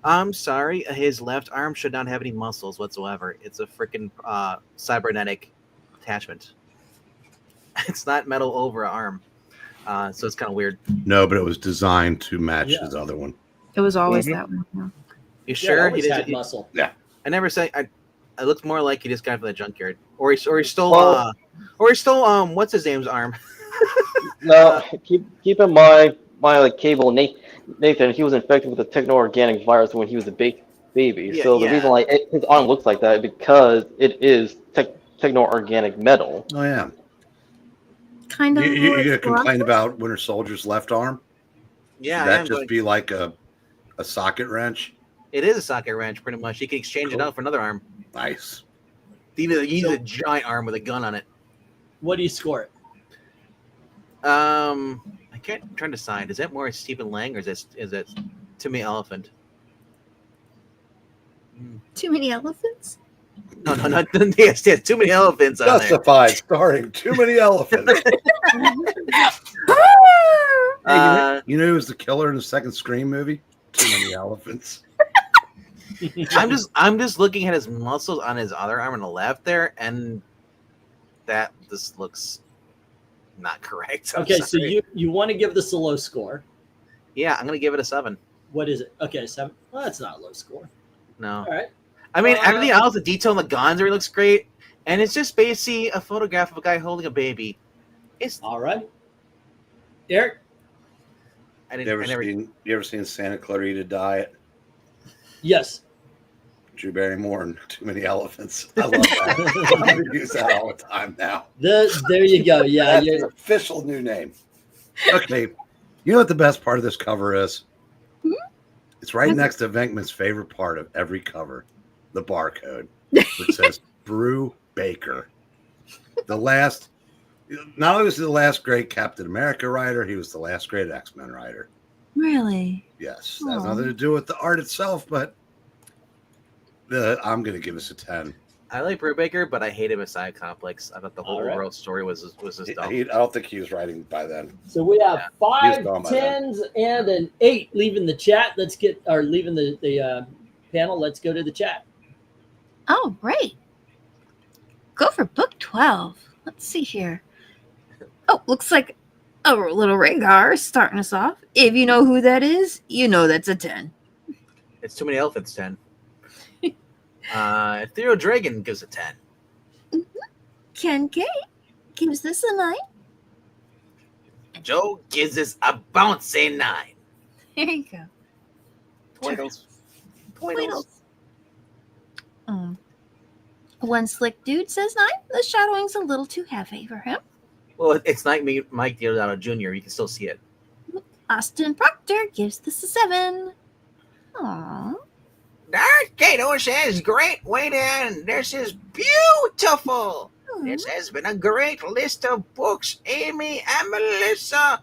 I'm sorry, his left arm should not have any muscles whatsoever. It's a freaking cybernetic attachment. It's not metal over an arm, so it's kind of weird. No, but it was designed to match Yeah. his other one. It was always Mhm. that one. Yeah. You sure? He had muscle. I never say. It looks more like he just got from the junkyard, or he stole, Well- what's his name's arm? Now, keep in mind, my like cable Nathan, he was infected with a techno-organic virus when he was a baby. Yeah, So the yeah. reason why his arm looks like that is because it is techno-organic metal. Oh yeah. Kind of. You like gonna complain glossy. about Winter Soldier's left arm? Yeah, Should I that am just going- be like a socket wrench? it is a socket wrench, pretty much. You can exchange it Cool. out for another arm. Nice. You need a giant arm with a gun on it. What do you score it? I can't try to decide. Is that more Stephen Lang or is it Timmy Elephant? Too many elephants? No, yes, too many elephants on there. Justified starring too many elephants. Uh, You know who was the killer in the second Scream movie? Too many elephants. I'm just looking at his muscles on his other arm on the left there, and that this looks not correct. I'm Okay, so sorry. you want to give this a low score. Yeah, I'm gonna give it a 7. What is it? Okay, 7. Well, that's not a low score. No, All right. I mean everything else, the detail on the guns, everything looks great, and it's just basically a photograph of a guy holding a baby. It's All right. Eric? You ever seen Santa Clarita Diet? Yes. Drew Barrymore and Too Many Elephants. I love that. I'm going to use that all the time now. There you go. Yeah. That's yeah. his official new name. Okay. You know what the best part of this cover is? It's right next to Venkman's favorite part of every cover, the barcode, which says Brew Baker. Not only was he the last great Captain America writer, he was the last great X-Men writer. Really? Yes. That has Aw. nothing to do with the art itself, but I'm going to give this a 10. I like Brubaker, but I hate him as Side Complex. I thought the whole All right. world story was just dumb. I don't think he was writing by then. So we have Yeah. 5 He's gone by then. 10s and an 8 leaving the chat. Let's get or leaving the panel. Let's go to the chat. Oh, right. Go for book 12. Let's see here. Oh, looks like a little Rhaegar starting us off. If you know who that is, you know that's a 10. It's Too Many Elephants 10. Ethereal Dragon gives a 10. Ken K gives this a 9. Joe gives us a bouncy 9. There you go. Twiddles. Twiddles. One slick dude says 9. The shadowing's a little too heavy for him. Well, it's like Mike Diodato Jr. You can still see it. Austin Proctor gives this a 7. Aww. Darth Kato says, great way to end. This is beautiful. This has been a great list of books, Amy and Melissa.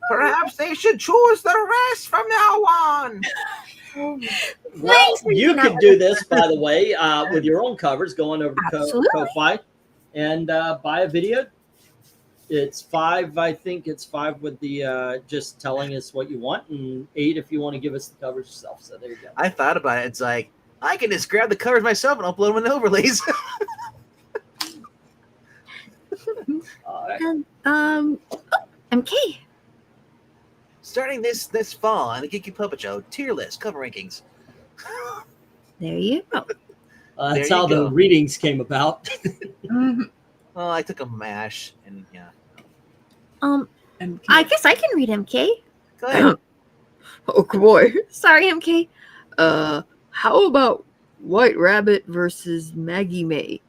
Perhaps they should choose the rest from now on. Well, Thanks for you doing could that. do this, by the way, with your own covers, going over to Absolutely. Ko-Fi and buy a video. It's 5, I think it's 5 with the just telling us what you want, and 8 if you want to give us the covers yourself. So there you go. I thought about it. It's like, I can just grab the covers myself and upload them in the overlays. All right. And, MK. Starting this fall on the Geeky Puppet Show, tier list, cover rankings. There you go. That's There you how the go. readings came about. Mhm. Well, I took a mash, and yeah. I guess I can read MK. Go ahead. Oh boy. Sorry, MK. How about White Rabbit versus Maggie May?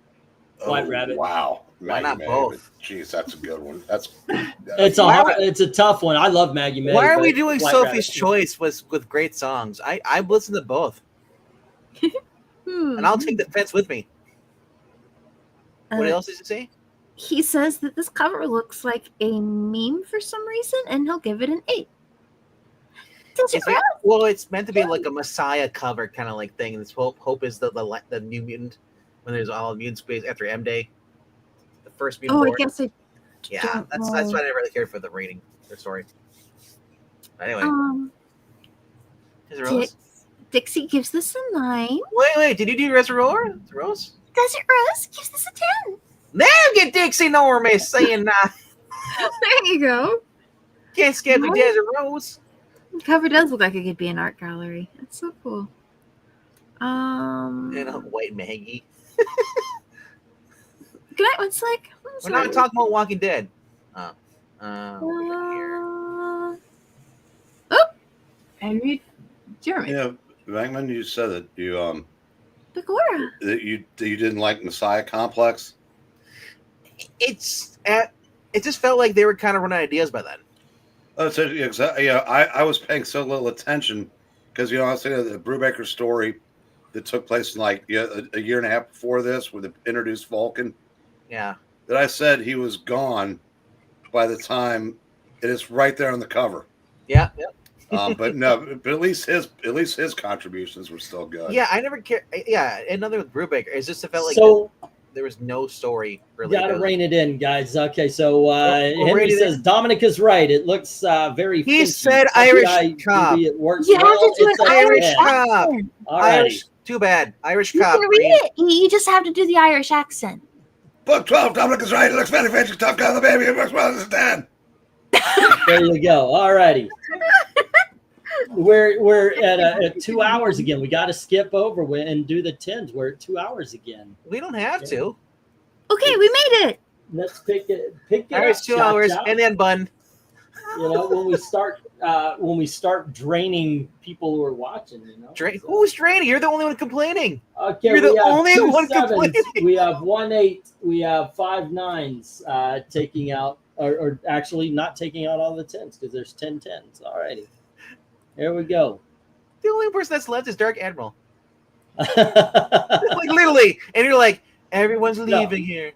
White Rabbit. Wow. Why not Maggie May, both? but Jeez, that's a good one. That's It's a tough one. I love Maggie May. Why are but we doing White Sophie's Rabbit. Choice with great songs? I've listened to both, and I'll take the fence with me. What else did you say? He says that this cover looks like a meme for some reason, and he'll give it an 8. It's meant to be like a Messiah cover kind of like thing. And this Hope is the new mutant when there's all mutant space after M Day, the first mutant. Oh, I born. guess I Yeah, don't that's know. why I didn't really care for the rating. Their story. Anyway, is it Dix- Rose? Dixie gives this a 9. Wait, did you do Rose? Rose? Desert Rose gives this a 10. Now get Dixie Normie saying nah. There you go. Can't skip the Nice. Desert Rose. The cover does look like it could be an art gallery. That's so cool. And White Maggie. Good night, one slick. We're not talking about Walking Dead. What we Uh, got here? Henry, Jeremy. You know, Bankman, you said that you Begora. that you didn't like Messiah Complex. It just felt like they were kind of running out of ideas by then. Oh, so I was paying so little attention because I was saying the Brubaker story that took place in like a year and a half before this, where they introduced Vulcan. Yeah. That I said he was gone by the time it is right there on the cover. Yeah. But at least his contributions were still good. Yeah, I never cared. Yeah, another with Brubaker. It just felt like So there was no story really. gotta rein it in, guys. Okay, so rein Henry it says Dominic is right. It looks very. He fishy. said Irish cop. It works You have well. to do It's an a Irish 10. cop. All righty. Irish. Too bad. Irish You cop. can read it. You just have to do the Irish accent. Book 12, Dominic is right. It looks very fancy, tough guy, the baby. It works well as his dad. There you go. All righty. We're at 2 hours again. We got to skip over and do the 10s. We're at 2 hours again. We don't have to. Okay, we made it. Let's pick it Irish up. 2 hours Cha-cha. and then bun. When we start draining people who are watching, Who's draining? You're the only one complaining. Okay, You're the we have only 2 one 7s, complaining. we have 1 8, we have 5 9s taking out, or actually not taking out all the 10s because there's 10 10s. All righty, here we go. The only person that's left is Dark Admiral. Like literally, and you're like, everyone's leaving here.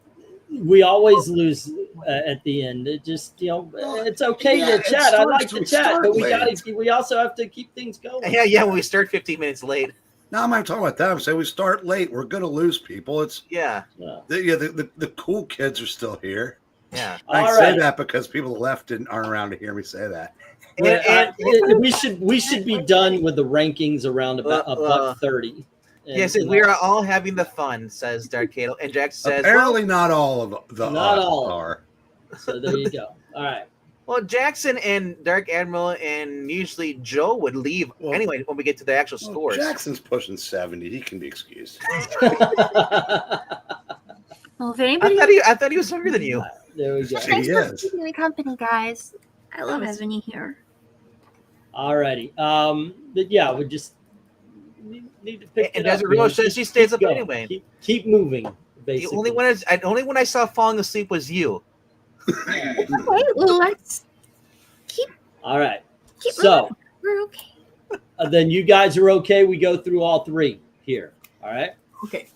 We always lose at the end. It just, it's okay Yeah, to chat. I like to we chat, start but late. we also have to keep things going. Yeah. When we start 15 minutes late. No, I'm not talking about that. I'm saying we start late. We're going to lose people. It's Yeah. the cool kids are still here. Yeah. I All say right. that because people left aren't around to hear me say that. We should be done with the rankings around about $1.30. Yes, we are all having the fun, says Dark Cato. And Jack says, Apparently, not all of the Not all. are. So there you go. All right. well, Jackson and Dark Admiral and usually Joe would leave anyway when we get to the actual Well, scores. Jackson's pushing 70. He can be excused. Well, if anybody, I thought he was younger than you. There we go. thanks He for is. keeping me company, guys. I love having you here. All righty. But yeah, we just need to pick And it up. Desert Rose says she stays up going. anyway. Keep moving. The Basically. only one I saw falling asleep was you. Okay, well, let's All right. keep So moving. We're okay. then you guys are okay. We go through all 3 here. All right. Okay.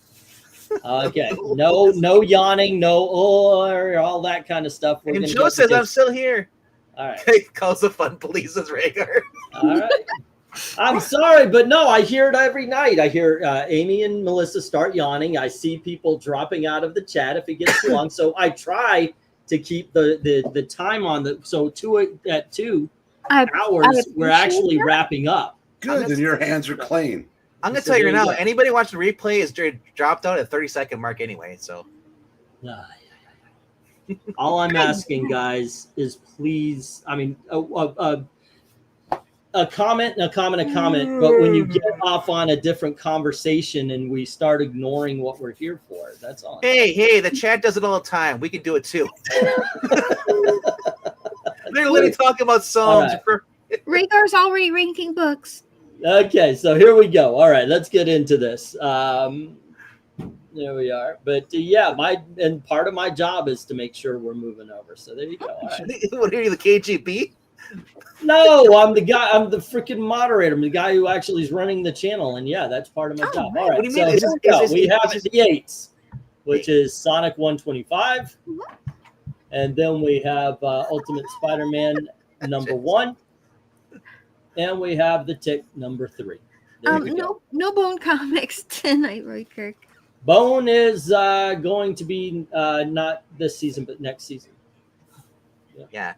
Okay. No yawning. No or all that kind of stuff. We're And gonna Joe get says, to I'm this. still here. All right. He calls the fun police as Rhaegar. All right. I'm sorry, but no, I hear it every night. I hear Amy and Melissa start yawning. I see people dropping out of the chat if it gets too long. So I try to keep the time on the at 2 I hours. We're appreciate actually that. wrapping up. Good, then your hands are clean. I'm going to So tell you there right you now, go. anybody watching the replay is dropped out at 30-second mark anyway. So All I'm asking, guys, is please. I mean, a comment, but when you get off on a different conversation and we start ignoring what we're here for, that's all. Hey, the chat does it all the time. We can do it too. They're literally talking about songs. All Rhaegar's already ranking books. Okay, so here we go. All right, let's get into this. There we are. But yeah, part of my job is to make sure we're moving over. So there you go. All right. What are you, the KGB? No, I'm the guy. I'm the freaking moderator. I'm the guy who actually is running the channel, and yeah, that's part of my job. All right, What do you so mean? here we go. We have the 8s, which is Sonic 125, and then we have Ultimate Spider-Man number 1, and we have the Tick number 3. There you go. No Bone Comics tonight, Roy Kirk. Bone is going to be not this season, but next season. Yeah.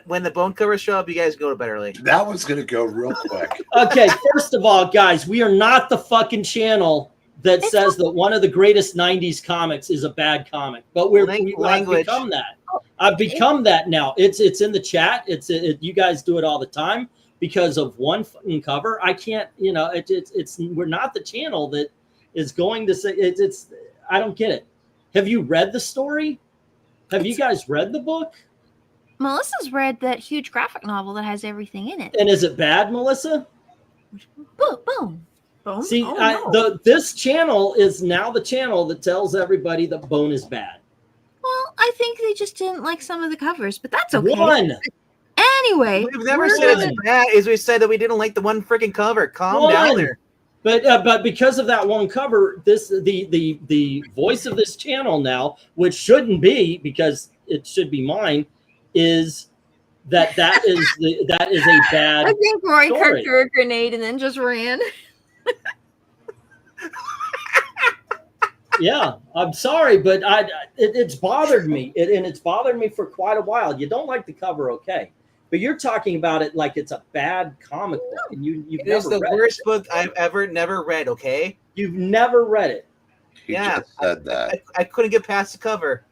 When the bone covers show up, you guys go to bed early. That one's gonna go real quick. Okay, first of all, guys, we are not the fucking channel that says that one of the greatest '90s comics is a bad comic, but I've become that. I've become that now. It's in the chat. You guys do it all the time because of one fucking cover. I can't. We're not the channel that is going to say it's. I don't get it. Have you read the story? Have you guys read the book? Melissa's read that huge graphic novel that has everything in it. And is it bad, Melissa? Boom. Bone? See, Oh, no. this channel is now the channel that tells everybody that Bone is bad. Well, I think they just didn't like some of the covers, but that's okay. One. Anyway, We've never said it's bad. Is we said that we didn't like the one freaking cover. Calm down there. But because of that one cover, the voice of this channel now, which shouldn't be because it should be mine, is that is a bad. I think Roy story. threw a grenade and then just ran. Yeah, I'm sorry, but it's bothered me, and it's bothered me for quite a while. You don't like the cover, okay? But you're talking about it like it's a bad comic book, and you've It never is the read worst it. book I've ever never read. Okay. You've never read it. He Yeah. just said that. I couldn't get past the cover.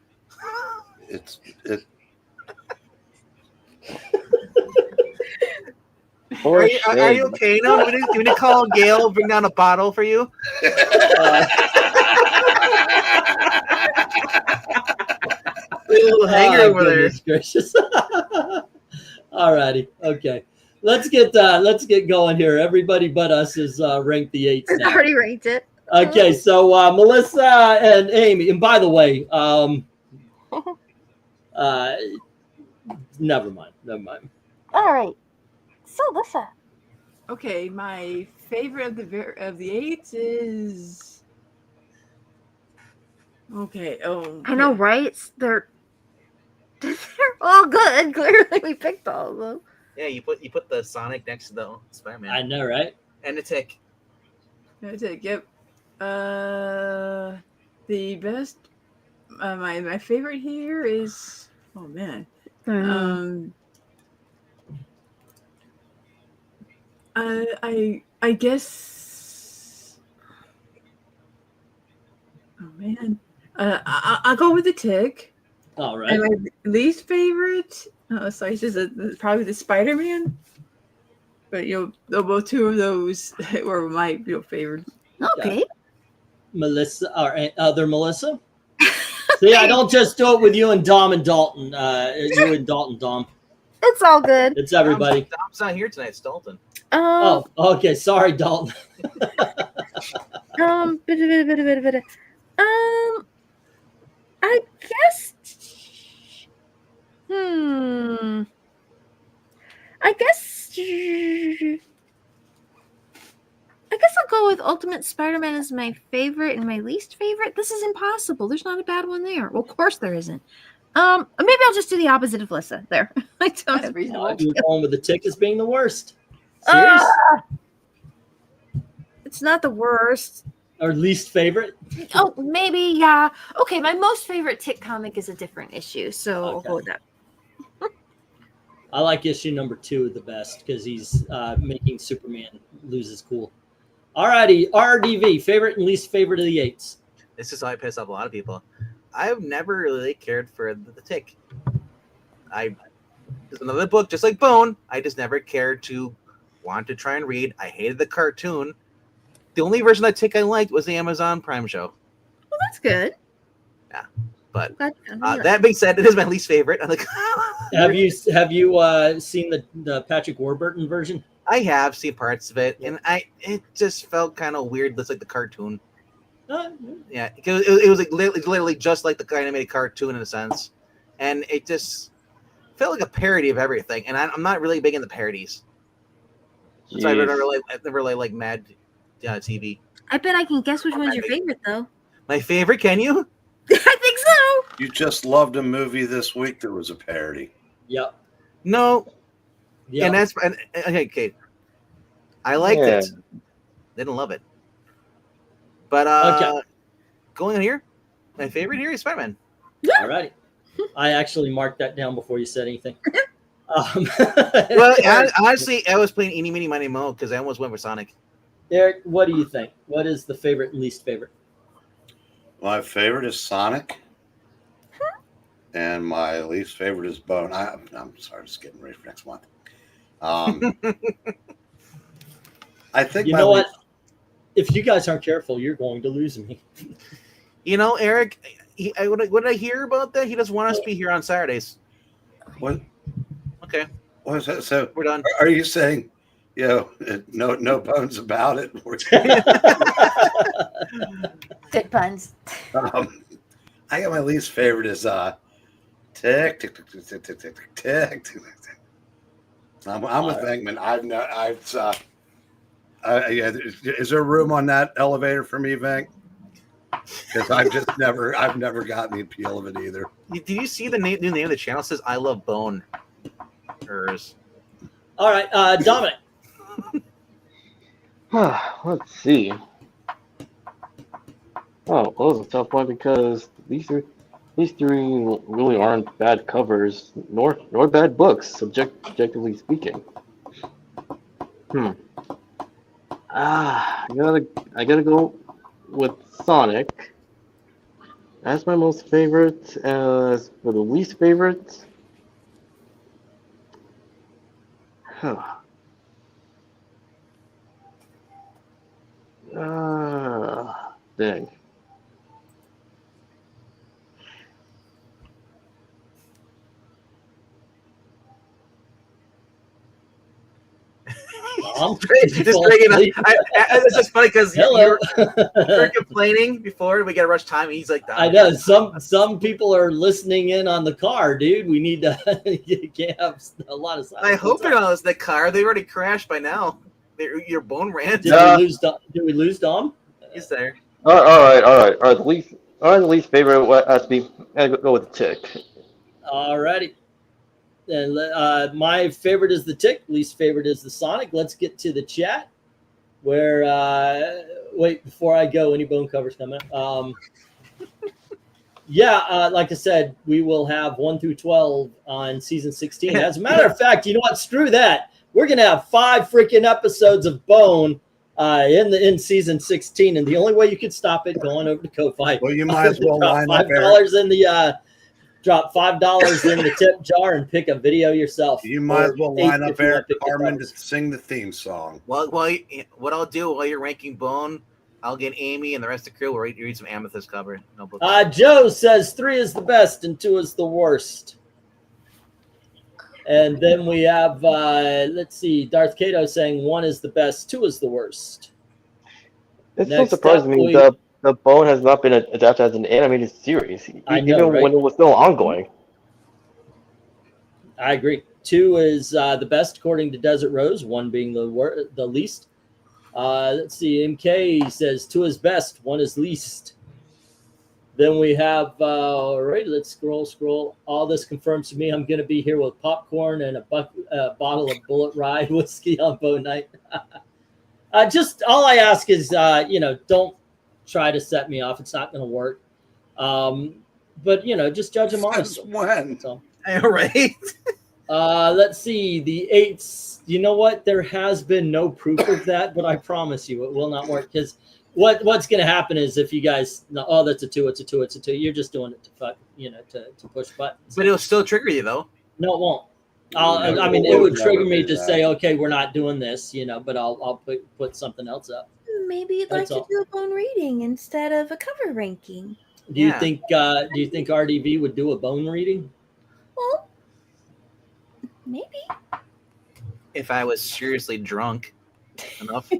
Are you okay now? Do we need to call Gail, bring down a bottle for you? A little hanger over there. Goodness gracious. All righty. Okay. Let's get going here. Everybody but us is ranked the 8s It's now. already ranked it. Okay, so Melissa and Amy, and by the way, never mind. All right. So, Lissa. Okay, my favorite of the 8 is. Okay. Oh, I know, right? They're all good. Clearly, we picked all of them. Yeah, you put the Sonic next to the Spider-Man. I know, right? And the Tick. That's it. Yep. The best. My favorite here is. Oh man. I guess. Oh man. I'll go with the Tick. All right. And my least favorite. So it's just probably the Spider-Man. But both two of those were my favorites. Okay. Melissa, or other Melissa. See, I don't just do it with you and Dom and Dalton. You and Dalton, Dom. It's all good. It's everybody. Dom's not here tonight. It's Dalton. Oh, okay. Sorry, Dalton. I guess. I guess I'll go with Ultimate Spider-Man as my favorite and my least favorite. This is impossible. There's not a bad one there. Well, of course there isn't. Maybe I'll just do the opposite of Lissa. There. I don't have reasonable. You're going with the Tick as being the worst. Serious? It's not the worst. Or least favorite? Oh, maybe, yeah. Okay, my most favorite Tick comic is a different issue, so I'll go with that. I like issue number 2 the best because he's making Superman lose his cool. Alrighty, RDV, favorite and least favorite of the 8s. This is how I piss off a lot of people. I've never really cared for the Tick. There's another book, just like Bone. I just never cared to want to try and read. I hated the cartoon. The only version of Tick I liked was the Amazon Prime show. Well, that's good. Yeah, but Glad- that being said, it is my least favorite. I'm like, Have you seen the Patrick Warburton version? I have seen parts of it, and it just felt kind of weird. Just like the cartoon. Yeah, it was like literally just like the animated cartoon in a sense, and it just felt like a parody of everything. And I'm not really big into parodies, so I never really like Mad TV. I bet I can guess which one's your favorite, though. My favorite? Can you? I think so. You just loved a movie this week that was a parody. Yep. No. Yep. And that's okay. I liked it. Didn't love it. But Okay. Going on here, my favorite here is Spider-Man. All righty. I actually marked that down before you said anything. Well, Eric, honestly, I was playing Eeny, Meeny, Miny, Mo because I almost went for Sonic. Eric, what do you think? What is the favorite and least favorite? My favorite is Sonic, and my least favorite is Bone. I'm sorry, just getting ready for next month. I think You my know what? least- If you guys aren't careful, you're going to lose me. You know, Eric, what did I hear about that? He doesn't want us to be here on Saturdays. What? Okay, What is that? So, we're done. are you saying, no bones about it? Good puns. I got my least favorite is tick tick tick tick tick tick tick tick tick. I'm a Venkman. Yeah. Is there room on that elevator for me, Venk? Because I've never gotten the appeal of it either. Did you see the new name of the channel? It says I Love Bone. All right, Dominic. Let's see. Oh, that was a tough one because these three really aren't bad covers nor bad books, objectively speaking. I gotta go with Sonic. That's my most favorite. As for the least favorite, dang. Just bringing up. It's just funny because Hello. you're complaining before we get rush time. And he's like, I know some people are listening in on the car, dude. We need to you have a lot of silence. I hope they're not listening to the car. They already crashed by now. Your bone ran. Did we lose Dom? He's there. All right. The least favorite has to be. I go with the Tick. Alrighty. And my favorite is the Tick. Least favorite is the Sonic. Let's get to the chat. Where wait, before I go, any bone covers coming? Like I said, we will have 1 through 12 on season 16. As a matter of fact, you know what? Screw that. We're gonna have 5 freaking episodes of Bone in season 16, and the only way you could stop it going over to Ko-Fi. Well, you might as well line up, $5 in the drop $5 in the tip jar and pick a video yourself. You might as well line up Eric $8.50 Carmen to sing the theme song. Well, what I'll do while you're ranking Bone, I'll get Amy and the rest of the crew. We'll read some Amethyst cover. No book. Joe says 3 is the best and 2 is the worst. And then we have, let's see, Darth Kato saying 1 is the best, 2 is the worst. It's still surprising me that the Bone has not been adapted as an animated series, even when it was still ongoing. I agree. 2 is the best according to Desert Rose, 1 being the least. Let's see, MK says 2 is best, 1 is least. Then we have, all right, let's scroll. All this confirms to me I'm going to be here with popcorn and a bottle of Bullet Rye whiskey on Bone Night. Just all I ask is, don't try to set me off. It's not going to work. But, just judge them honestly. When? So, Right. let's see, the 8s. You know what? There has been no proof of that, but I promise you it will not work because what's going to happen is if you guys know, oh, that's a 2, it's a 2, it's a 2, you're just doing it to fuck, to push buttons. But it'll still trigger you though. No, it won't. It would trigger me to say, okay, we're not doing this, but I'll put something else up. Maybe you'd like to do a bone reading instead of a cover ranking. Do you think RDV would do a bone reading? Well, maybe. If I was seriously drunk enough.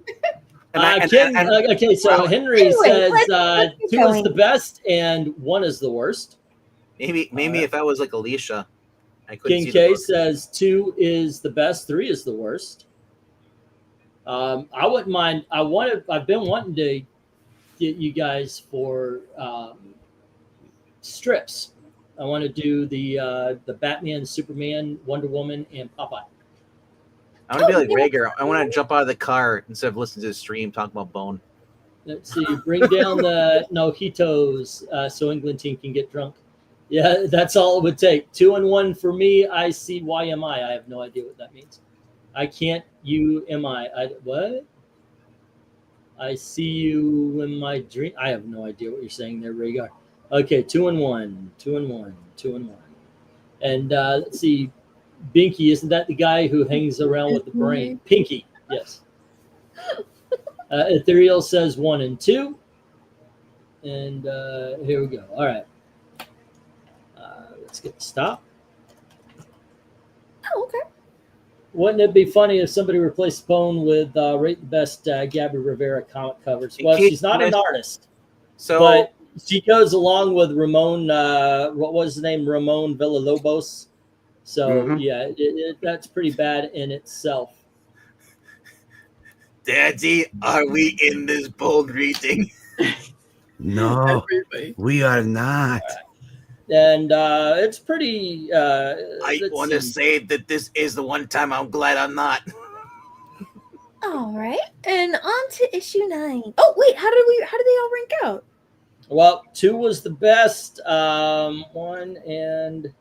Okay, so Henry Anyway, says let's 2 is the best and 1 is the worst. Maybe if I was like Alicia, I couldn't King see K the book. says 2 is the best, 3 is the worst. I wouldn't mind. I've been wanting to get you guys for strips. I want to do the Batman, Superman, Wonder Woman, and Popeye. I want to be like Rager. I want to jump out of the car instead of listening to the stream talking about Bone. Let's see. Bring down the mojitos so England team can get drunk. Yeah, that's all it would take. 2 and 1 for me. I see YMI. I have no idea what that means. I can't UMI. What? I see you in my dream. I have no idea what you're saying there, Rhaegar. Okay, 2 and 1. 2 and 1. 2 and 1. And let's see. Binky, isn't that the guy who hangs around with the brain? Pinky, yes. Ethereal says 1 and 2. And here we go. All right. Let's get the stop. Oh, okay. Wouldn't it be funny if somebody replaced Bone with rate the best Gabby Rivera comic covers? Well, she's not an artist, So but she goes along with Ramon. What was his name? Ramon Villalobos. So yeah, that's pretty bad in itself. Daddy, are we in this bold reading? No, we are not. And it's pretty. I want to say that this is the one time I'm glad I'm not. All right, and on to issue 9. Oh wait, how did they all rank out? Well, 2 was the best. 1 and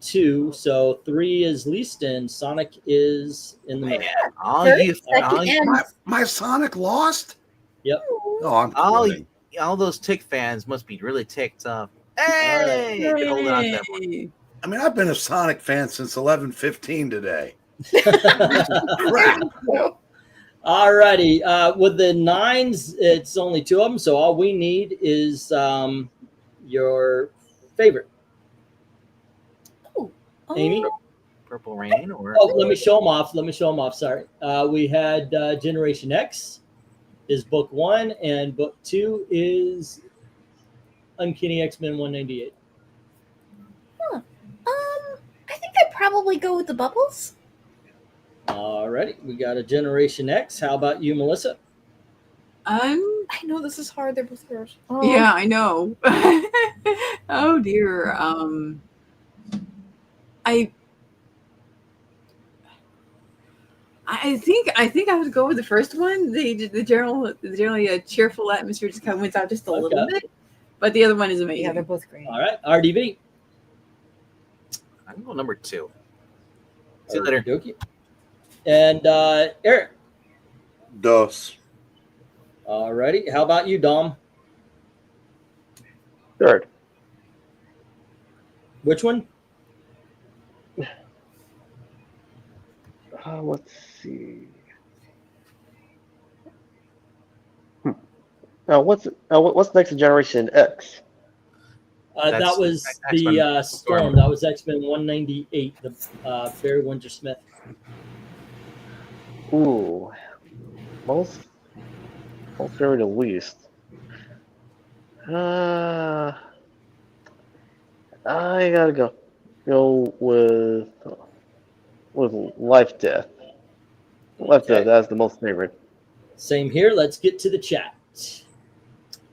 2. So 3 is least, and Sonic is in the middle. My Sonic lost? Yep. Oh, I'm quitting. all those Tick fans must be really ticked off. Hey, hold on to that one. I mean, I've been a Sonic fan since 11:15 today. All righty. With the 9s, it's only 2 of them, so all we need is your favorite. Oh, Amy? Purple Rain, or Oh, let me show them off. Sorry. We had Generation X is book 1, and book 2 is Uncanny X-Men 198. Huh. I think I'd probably go with the bubbles. All righty. We got a Generation X. How about you, Melissa? I know this is hard. They're both yours. Yeah, I know. Oh dear. I think I would go with the first one. The generally cheerful atmosphere just kind of wins out just a little bit, but the other one is amazing. Yeah, they're both great. All right. RDV. I'm going number 2. See you later. Okey-dokey. And Eric. Dos. All righty. How about you, Dom? 3rd. Which one? Let's see. Now, what's next to Generation X? That was X-Men the Storm. That was X-Men 198, the Barry Windsor Smith. Ooh, most favorite to least. I gotta go with Life Death. Life Death, that's the most favorite. Same here. Let's get to the chat.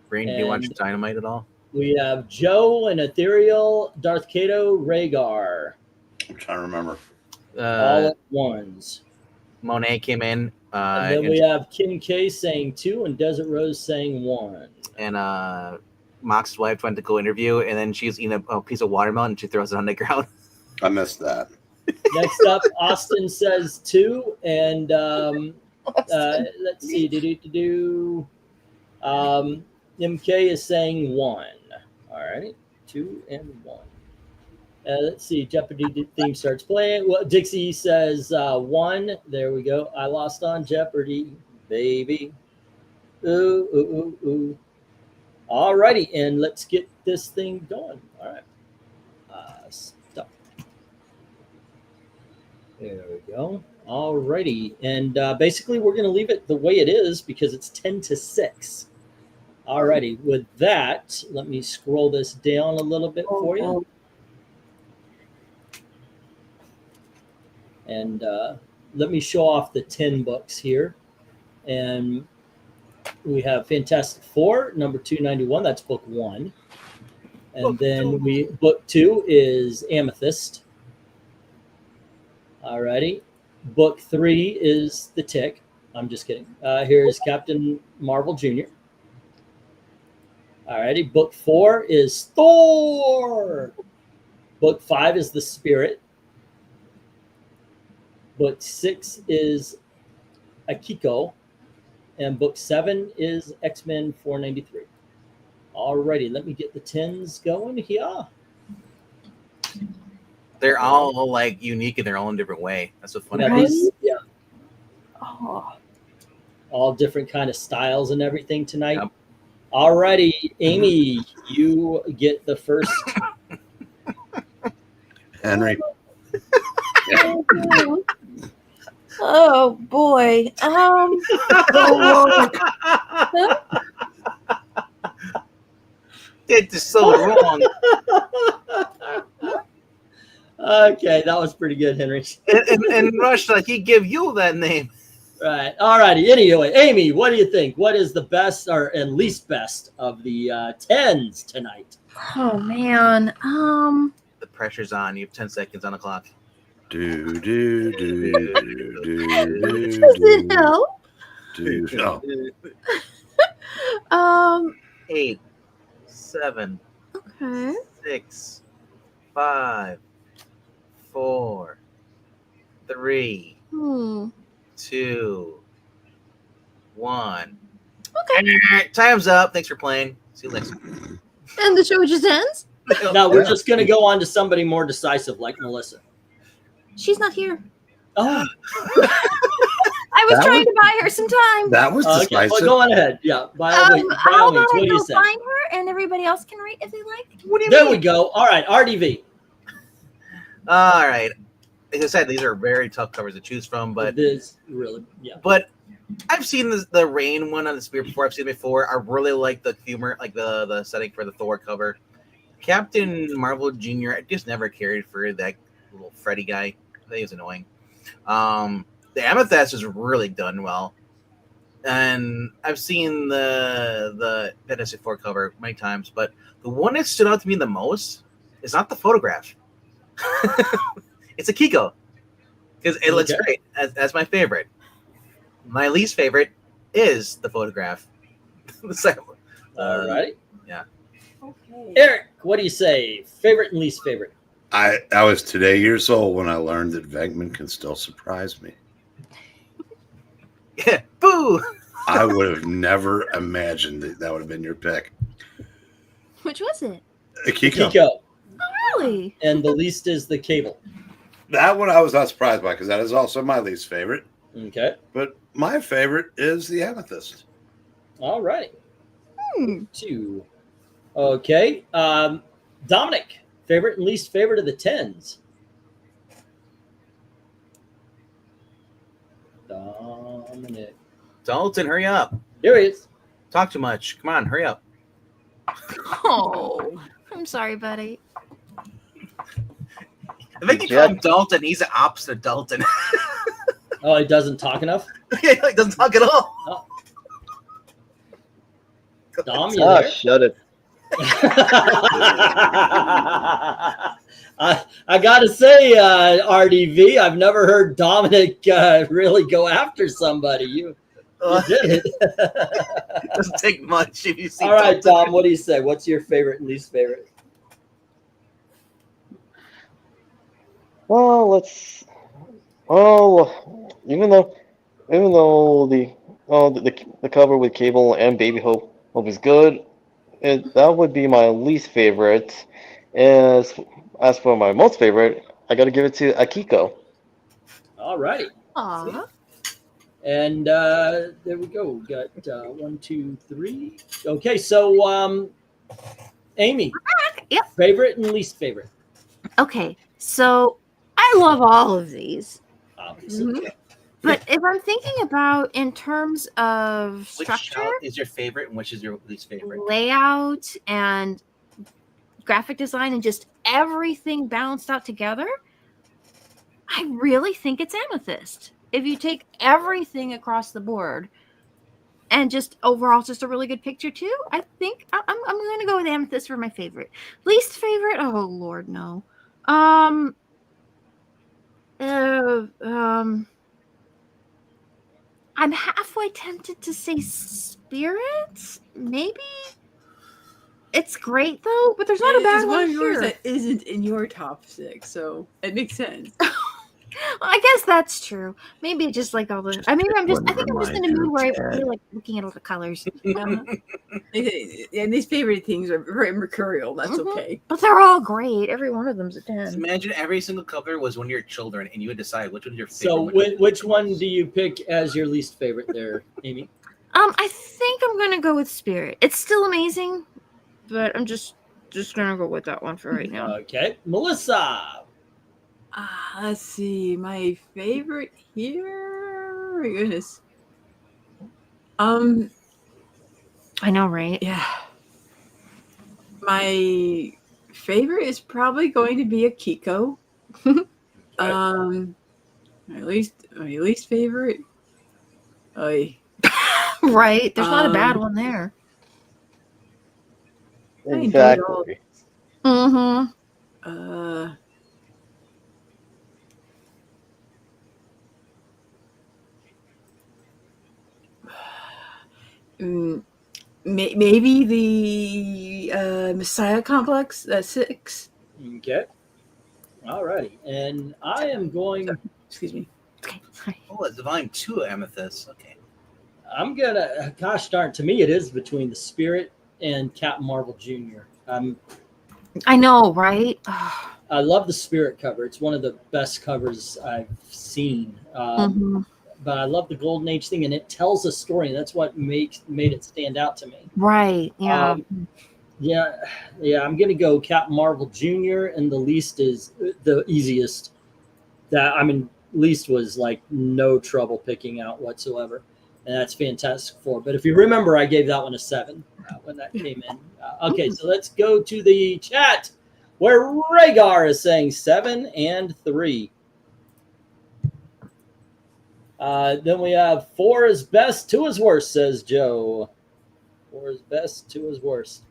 Brain, do you watch Dynamite at all? We have Joe and Ethereal, Darth Kato, Rhaegar. I'm trying to remember. All at ones. Monet came in. And then we have Kim K saying 2 and Desert Rose saying 1. And Mox's wife went to go interview, and then she's eating a piece of watermelon, and she throws it on the ground. I missed that. Next up, Austin says 2, and let's see, MK is saying 1. All right, 2 and 1. Let's see, Jeopardy theme starts playing. Well, Dixie says 1. There we go. I lost on Jeopardy, baby. Ooh, ooh, ooh, ooh. All righty, and let's get this thing going. All right. Stop. There we go. All righty. And basically, we're going to leave it the way it is because it's 10-6. All righty. With that, let me scroll this down a little bit for you. And let me show off the 10 books here. And we have Fantastic Four, number 291. That's book 1. And then book 2 is Amethyst. Alrighty. Book 3 is The Tick. I'm just kidding. Here's Captain Marvel Jr. Alrighty. Book 4 is Thor. Book 5 is the Spirit. Book 6 is Akiko. And book 7 is X-Men 493. Alrighty, let me get the 10s going here. They're all like unique in their own different way. That's what's funny. Yeah, these, yeah, Oh. all different kind of styles and everything tonight. Yep. Alrighty, Amy, you get the first. Henry. Oh boy. It's just so wrong. Okay, that was pretty good, Henry. In Russia, he give you that name. Right. Alrighty. Anyway, Amy, what do you think? What is the best and least best of the 10s tonight? Oh man. The pressure's on. You have 10 seconds on the clock. Do do do do do Does it help? do. No. 8, 7, Okay. 6, 5, 4, 3, Hmm. 2, 1. Okay. Time's up. Thanks for playing. See you next time. And the show just ends? Now we're just going to go on to somebody more decisive, like Melissa. She's not here. Oh, I was That trying was- to buy her some time. That was okay. Well, decisive. go on ahead. Yeah. By all means, How about what I do go you say? find her and everybody else can rate if they like? What do you There mean? we go. All right, RDV. All right. Like I said, these are very tough covers to choose from, but This really, yeah. I've seen the rain one on the Spirit before. I've seen it before. I really like the humor, like the setting for the Thor cover. Captain Marvel Jr. I just never cared for that little Freddy guy. I think he was annoying. The Amethyst is really done well, and I've seen the Fantastic Four cover many times. But the one that stood out to me the most is not the photograph. It's a Kiko because it looks Okay. great. That's my favorite. My least favorite is the photograph. The second one. All right. Okay. Eric, what do you say? Favorite and least favorite? I was today years old when I learned that Venkman can still surprise me. Yeah, boo! I would have never imagined that would have been your pick. Which was it? Akiko. Kiko. Really? And the least is the cable. That one I was not surprised by because that is also my least favorite. Okay. But my favorite is the Amethyst. All right. Hmm. 2. Okay. Dominic, favorite and least favorite of the 10s. Dominic. Dalton, hurry up. Here he is. Talk too much. Come on, hurry up. Oh. I'm sorry, buddy. I think you call him Dalton. He's the opposite of Dalton. Oh, he doesn't talk enough? He doesn't talk at all. Dom, you Ah, there? shut it. I gotta say, RDV, I've never heard Dominic really go after somebody. You did it. It doesn't take much if you see. All right, Dalton. Dom, what do you say? What's your favorite and least favorite? Well, let's. Oh, even though the cover with Cable and Baby Hope is good, that would be my least favorite. As for my most favorite, I got to give it to Akiko. All righty. Aw. And there we go. We got 1, 2, 3. Okay, so Amy, Yep. favorite and least favorite, Okay. So I love all of these. obviously. Mhm. But if I'm thinking about in terms of Which structure, shout is your favorite and which is your least favorite? layout, and graphic design, and just everything balanced out together, I really think it's Amethyst. If you take everything across the board and just overall just a really good picture too, I think I'm going to go with Amethyst for my favorite. Least favorite? Oh Lord, no. I'm halfway tempted to say Spirit, maybe. It's great though. But there's not a It's bad one one of of yours here. that isn't in your top 6, so it makes sense. I guess that's true. Maybe it's just like all the. I think I'm just in a mood where I feel like looking at all the colors. And these favorite things are very mercurial. That's Mhm. okay. But they're all great. Every one of them's a Just 10. imagine every single color was one of your children, and you would decide which one's your favorite. So which one do you pick as your least favorite there, Amy? I think I'm gonna go with Spirit. It's still amazing, but I'm just gonna go with that one for right now. Okay, Melissa. Let's see. My favorite here. Oh my goodness. I know, right? Yeah. My favorite is probably going to be a Kiko. My least favorite. Right. There's not a bad one there. I enjoyed all- Exactly. Mm-hmm. Maybe the Messiah complex. That's 6. Okay. All righty. And I am going. Excuse me. Okay. Sorry. Oh, it's Divine 2 Amethyst. Okay. I'm gonna. Gosh darn! To me, it is between the Spirit and Captain Marvel Jr. I know, right? I love the Spirit cover. It's one of the best covers I've seen. Mhm. But I love the Golden Age thing, and it tells a story, and that's what made it stand out to me. Right. Yeah. Yeah. I'm gonna go Captain Marvel Jr. and the least is the easiest. Least was like no trouble picking out whatsoever, and that's Fantastic Four. But if you remember, I gave that one a 7 when that came in. Okay, so let's go to the chat where Rhaegar is saying 7 and 3. Then we have 4 is best, 2 is worst, says Joe. 4 is best, 2 is worst.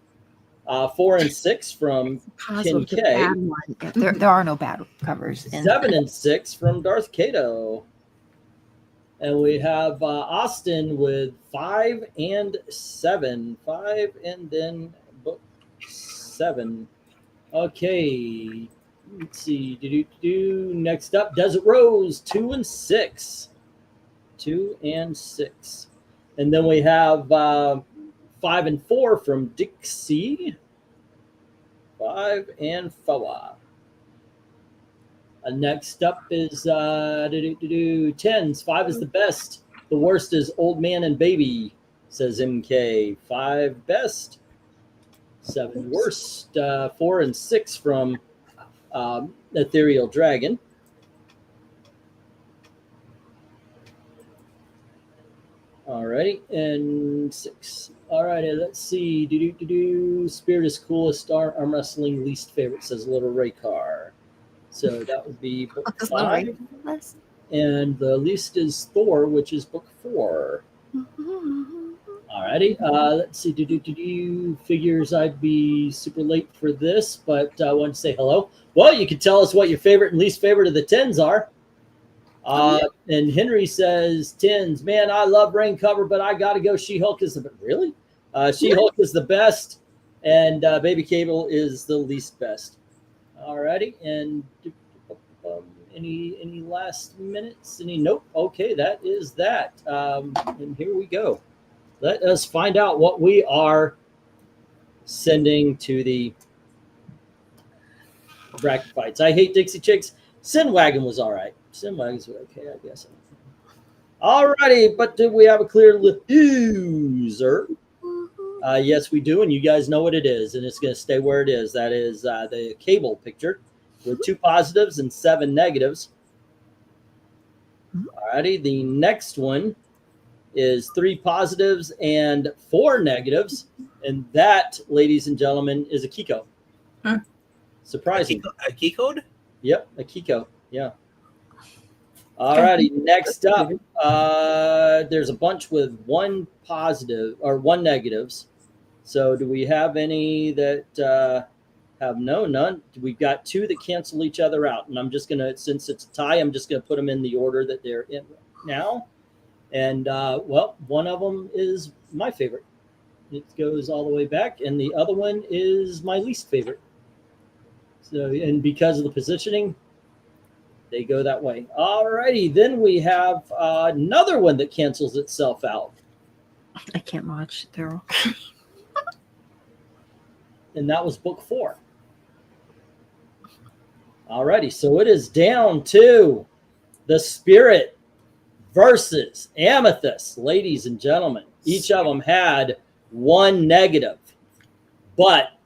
4 and 6 from Positive Ken the K. bad one. Yeah, there are no bad covers. 7 and 6 from Darth Cato. And we have Austin with 5 and 7. 5 and then book 7. Okay. Let's see. Next up, Desert Rose, 2 and 6. 2 and 6. And then we have 5 and 4 from Dixie. 5 and 4. Next up is 10s. 5 is the best. The worst is Old Man and Baby, says MK. 5 best. 7 worst. 4 and 6 from Ethereal Dragon. Alrighty, and 6. Alrighty, let's see. Spirit is coolest. Arm wrestling least favorite, says Little Rhaegar. So that would be book 5. And the least is Thor, which is book 4. Alrighty, let's see. Figures I'd be super late for this, but I want to say hello. Well, you can tell us what your favorite and least favorite of the 10s are. And Henry says 10s. Man, I love Rain Cover, but I got to go. She-Hulk is the really. She-Hulk is the best, and Baby Cable is the least best. Alrighty, and any last minutes? Nope. Okay, that is that. And here we go. Let us find out what we are sending to the bracket fights. I hate Dixie Chicks. Sin Wagon was all right. Sin Wagon's okay, I guess. All righty, but do we have a clear user? Yes, we do, and you guys know what it is, and it's going to stay where it is. That is the Cable picture with 2 positives and 7 negatives. All righty, the next one is 3 positives and 4 negatives, and that, ladies and gentlemen, is a Kiko. Huh? Surprising. A key code? Yep, a Kiko. Yeah. All righty. Next up, there's a bunch with 1 positive or 1 negatives. So do we have any that have none? We've got 2 that cancel each other out, and I'm just gonna, since it's a tie, I'm just gonna put them in the order that they're in now. And well, one of them is my favorite. it goes all the way back, and the other one is my least favorite. So, and because of the positioning, they go that way. Alrighty, then we have another one that cancels itself out, I can't watch Daryl. and that was book 4. Alrighty, so it is down to the Spirit versus Amethyst, ladies and gentlemen. Each of them had 1 negative, but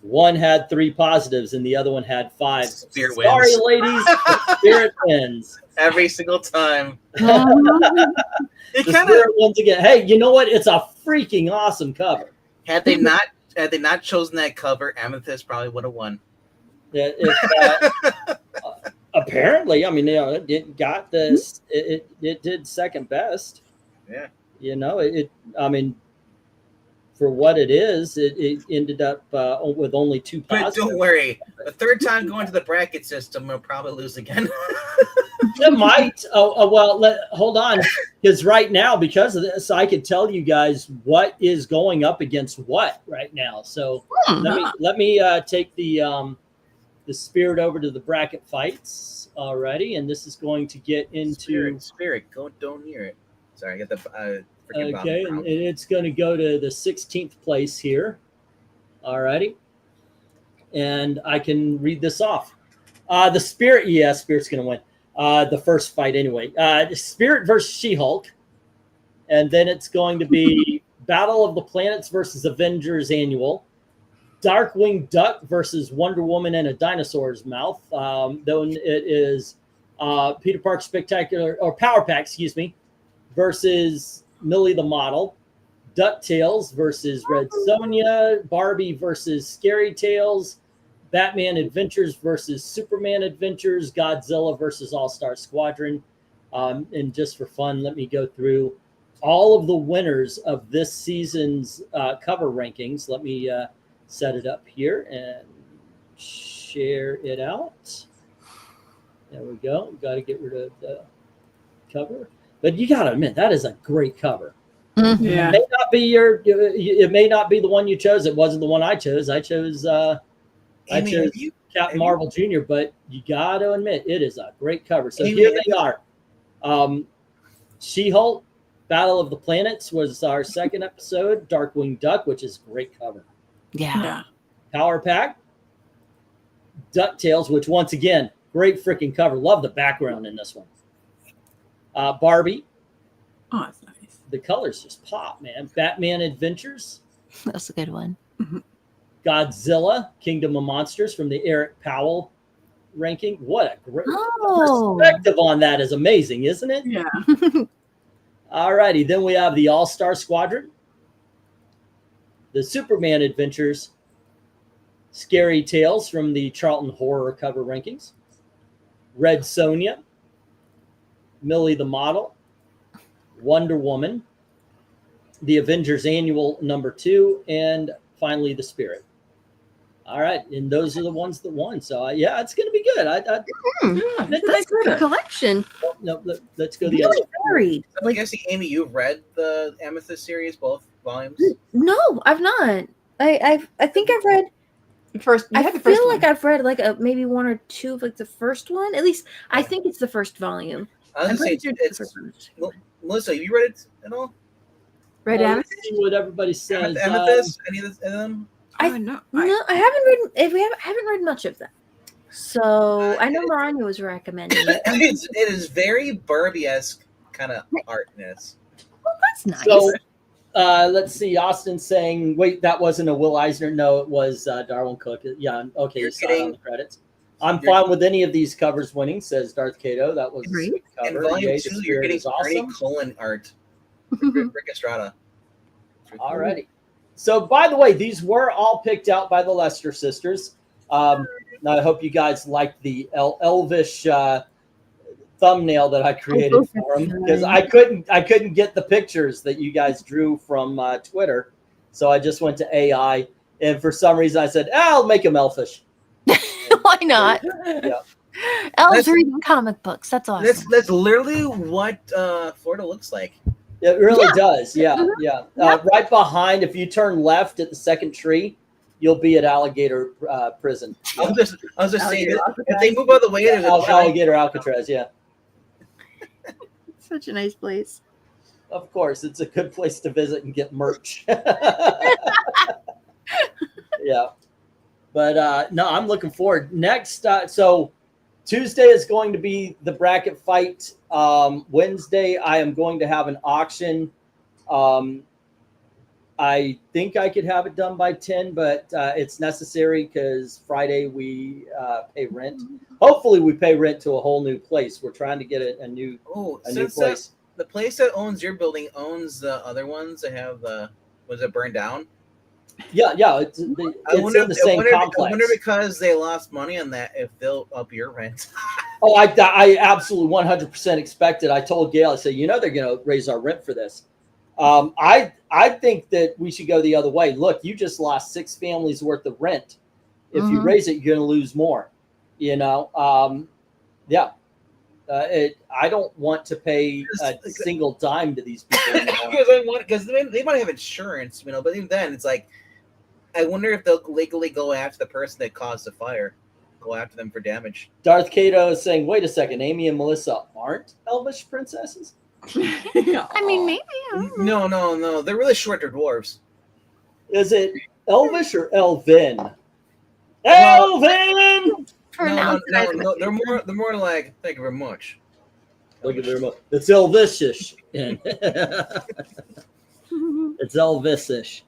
one had 3 positives and the other one had 5. Spirit Sorry, wins. ladies, the Spirit wins. Every single time. The It kind of Spirit wins again. Hey, you know what? It's a freaking awesome cover. had they not chosen that cover, Amethyst probably would have won. Apparently, I mean, you know, it got this. It did second best. Yeah. You know, I mean, for what it is, it ended up with only 2 But positives. don't worry, the third time going to the bracket system, we'll probably lose again. It might. Well, hold on, because right now, because of this, I could tell you guys what is going up against what right now. So let me take the Spirit over to the bracket fights already, and this is going to get into Spirit, don't hear it. Sorry, I got the freaking okay, and it's going to go to the 16th place here. Alrighty, and I can read this off. The Spirit, Spirit's going to win. The first fight anyway. The Spirit versus She-Hulk, and then it's going to be Battle of the Planets versus Avengers Annual. Darkwing Duck versus Wonder Woman in a Dinosaur's Mouth. Then it is Peter Park Spectacular or Power Pack, excuse me, versus Millie the Model. DuckTales versus Red Sonja. Barbie versus Scary Tales. Batman Adventures versus Superman Adventures. Godzilla versus All-Star Squadron. And just for fun, let me go through all of the winners of this season's cover rankings. Let me set it up here and share it out. There we go. Got to get rid of the cover. But you got to admit, that is a great cover. Mm-hmm. Yeah. It may not be the one you chose. It wasn't the one I chose. I chose Captain Marvel Jr., but you got to admit, it is a great cover. So here they are. She-Hulk, Battle of the Planets was our second episode. Darkwing Duck, which is a great cover. Yeah. Power Pack, DuckTales, which once again, great freaking cover. Love the background in this one. Barbie, Oh, that's nice. the colors just pop, man. Batman Adventures, That's a good one. Godzilla, Kingdom of Monsters from the Eric Powell ranking. What a great perspective on that is amazing, isn't it? Yeah. All righty, then we have the All-Star Squadron, the Superman Adventures, Scary Tales from the Charlton Horror cover rankings, Red Sonja, Millie the Model, Wonder Woman, the Avengers Annual #2, and finally the Spirit. All right, and those are the ones that won. So yeah, it's going to be good. That's a good collection. Let's go the other. Really varied. I'm Like, guessing, Amy, you've read the Amethyst series, both volumes? no, I've not. I think I've read. First, you I had the first feel one. like I've read like maybe 1 or 2 of like the first one. At least I think it's the first volume. I was I'm going pretty to say, sure it's the it's, first one. Melissa, have you read it at all? Red Let's Amethyst? see what everybody says. Amethyst? Any of them? I- Oh, no. No, I haven't read. If we haven't read much of them. So I know Maranya was recommending it. It is very Barbie-esque kind of artness. Well, that's nice. So let's see. Austin saying, "Wait, that wasn't a Will Eisner." No, it was Darwin Cook. Yeah, okay. You're You saw it on kidding. the credits. I'm fine with any of these covers winning, says Darth Cato. That was a Agreed. sweet In cover. volume Yay, 2, the you're Spirit getting is Artie awesome. Cullen art. Rick Estrada. Alrighty. So, by the way, these were all picked out by the Lester sisters. I hope you guys liked the elvish thumbnail that I created those for are them because fun. I couldn't get the pictures that you guys drew from Twitter, so I just went to AI, and for some reason I said, "I'll make them elfish." Why not? Yeah. Elves That's- reading comic books. That's awesome. That's literally what Florida looks like. It really Yeah. does. Yeah, yeah. Right behind, if you turn left at the second tree, you'll be at alligator prison. I was just saying, Alligator if they move out of the way, there's a giant. Alligator Alcatraz. Yeah, Such a nice place. of course, it's a good place to visit and get merch. Yeah, but no, I'm looking forward. Next, so Tuesday is going to be the bracket fight. Wednesday, I am going to have an auction. I think I could have it done by 10, but it's necessary because Friday we pay rent. Hopefully, we pay rent to a whole new place. We're trying to get a new new place. The place that owns your building owns the other ones that have was it burned down? Yeah, it's in the same complex. I wonder because they lost money on that if they'll up your rent. Oh, I absolutely 100% expected. I told Gail, I said, they're going to raise our rent for this. I think that we should go the other way. Look, you just lost 6 families worth of rent. If you raise it, you're going to lose more. Yeah. I don't want to pay a single dime to these people anymore. Because they might have insurance, but even then, it's like, I wonder if they'll legally go after the person that caused the fire, go after them for damage. Darth Cato is saying, wait a second, Amy and Melissa aren't elvish princesses? I mean, maybe. I don't know. No. They're really short. They're dwarves. Is it elvish or elven? Elven! Pronounce it. No. They're more like, thank you very much. Look at them. It's elvishish. It's elvisish.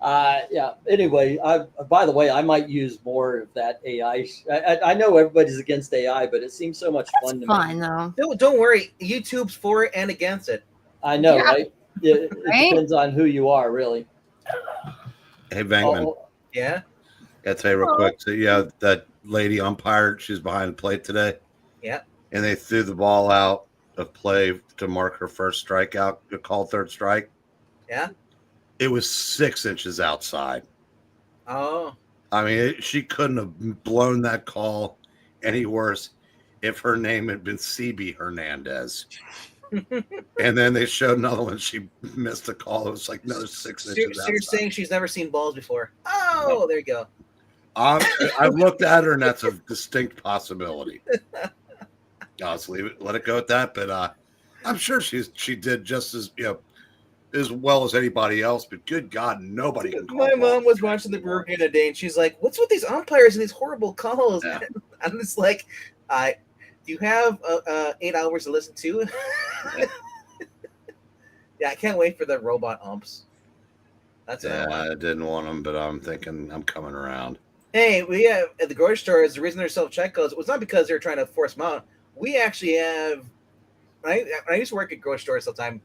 Yeah. Anyway, by the way, I might use more of that AI. I know everybody's against AI, but it seems so much fun to me. Fun though. Don't worry. YouTube's for it and against it. I know, Yeah. right? It Right? depends on who you are, really. Hey, Bankman. Oh, Yeah. Gotta tell you real quick. So, yeah, that lady umpire, she's behind the plate today. Yeah. And they threw the ball out of play to mark her first strikeout, called third strike. Yeah. It was 6 inches outside. Oh. I mean, she couldn't have blown that call any worse if her name had been CB Hernandez. And then they showed another one. She missed a call. It was like another 6 inches So you're outside. saying she's never seen balls before? Oh, there you go. I've looked at her, and that's a distinct possibility. I'll just leave it, let it go at that. But I'm sure she did just as as well as anybody else. But good God, nobody can call My mom balls. was watching the Brewer game today, and she's like, "What's with these umpires and these horrible calls?" Yeah. I'm just like, do you have 8 hours to listen to? Yeah, I can't wait for the robot umps. That's what I want. I didn't want them, but I'm thinking I'm coming around. Hey, we have at the grocery store. The reason there's self-checkouts was not because they're trying to force them out. We actually have. I used to work at grocery stores all the time.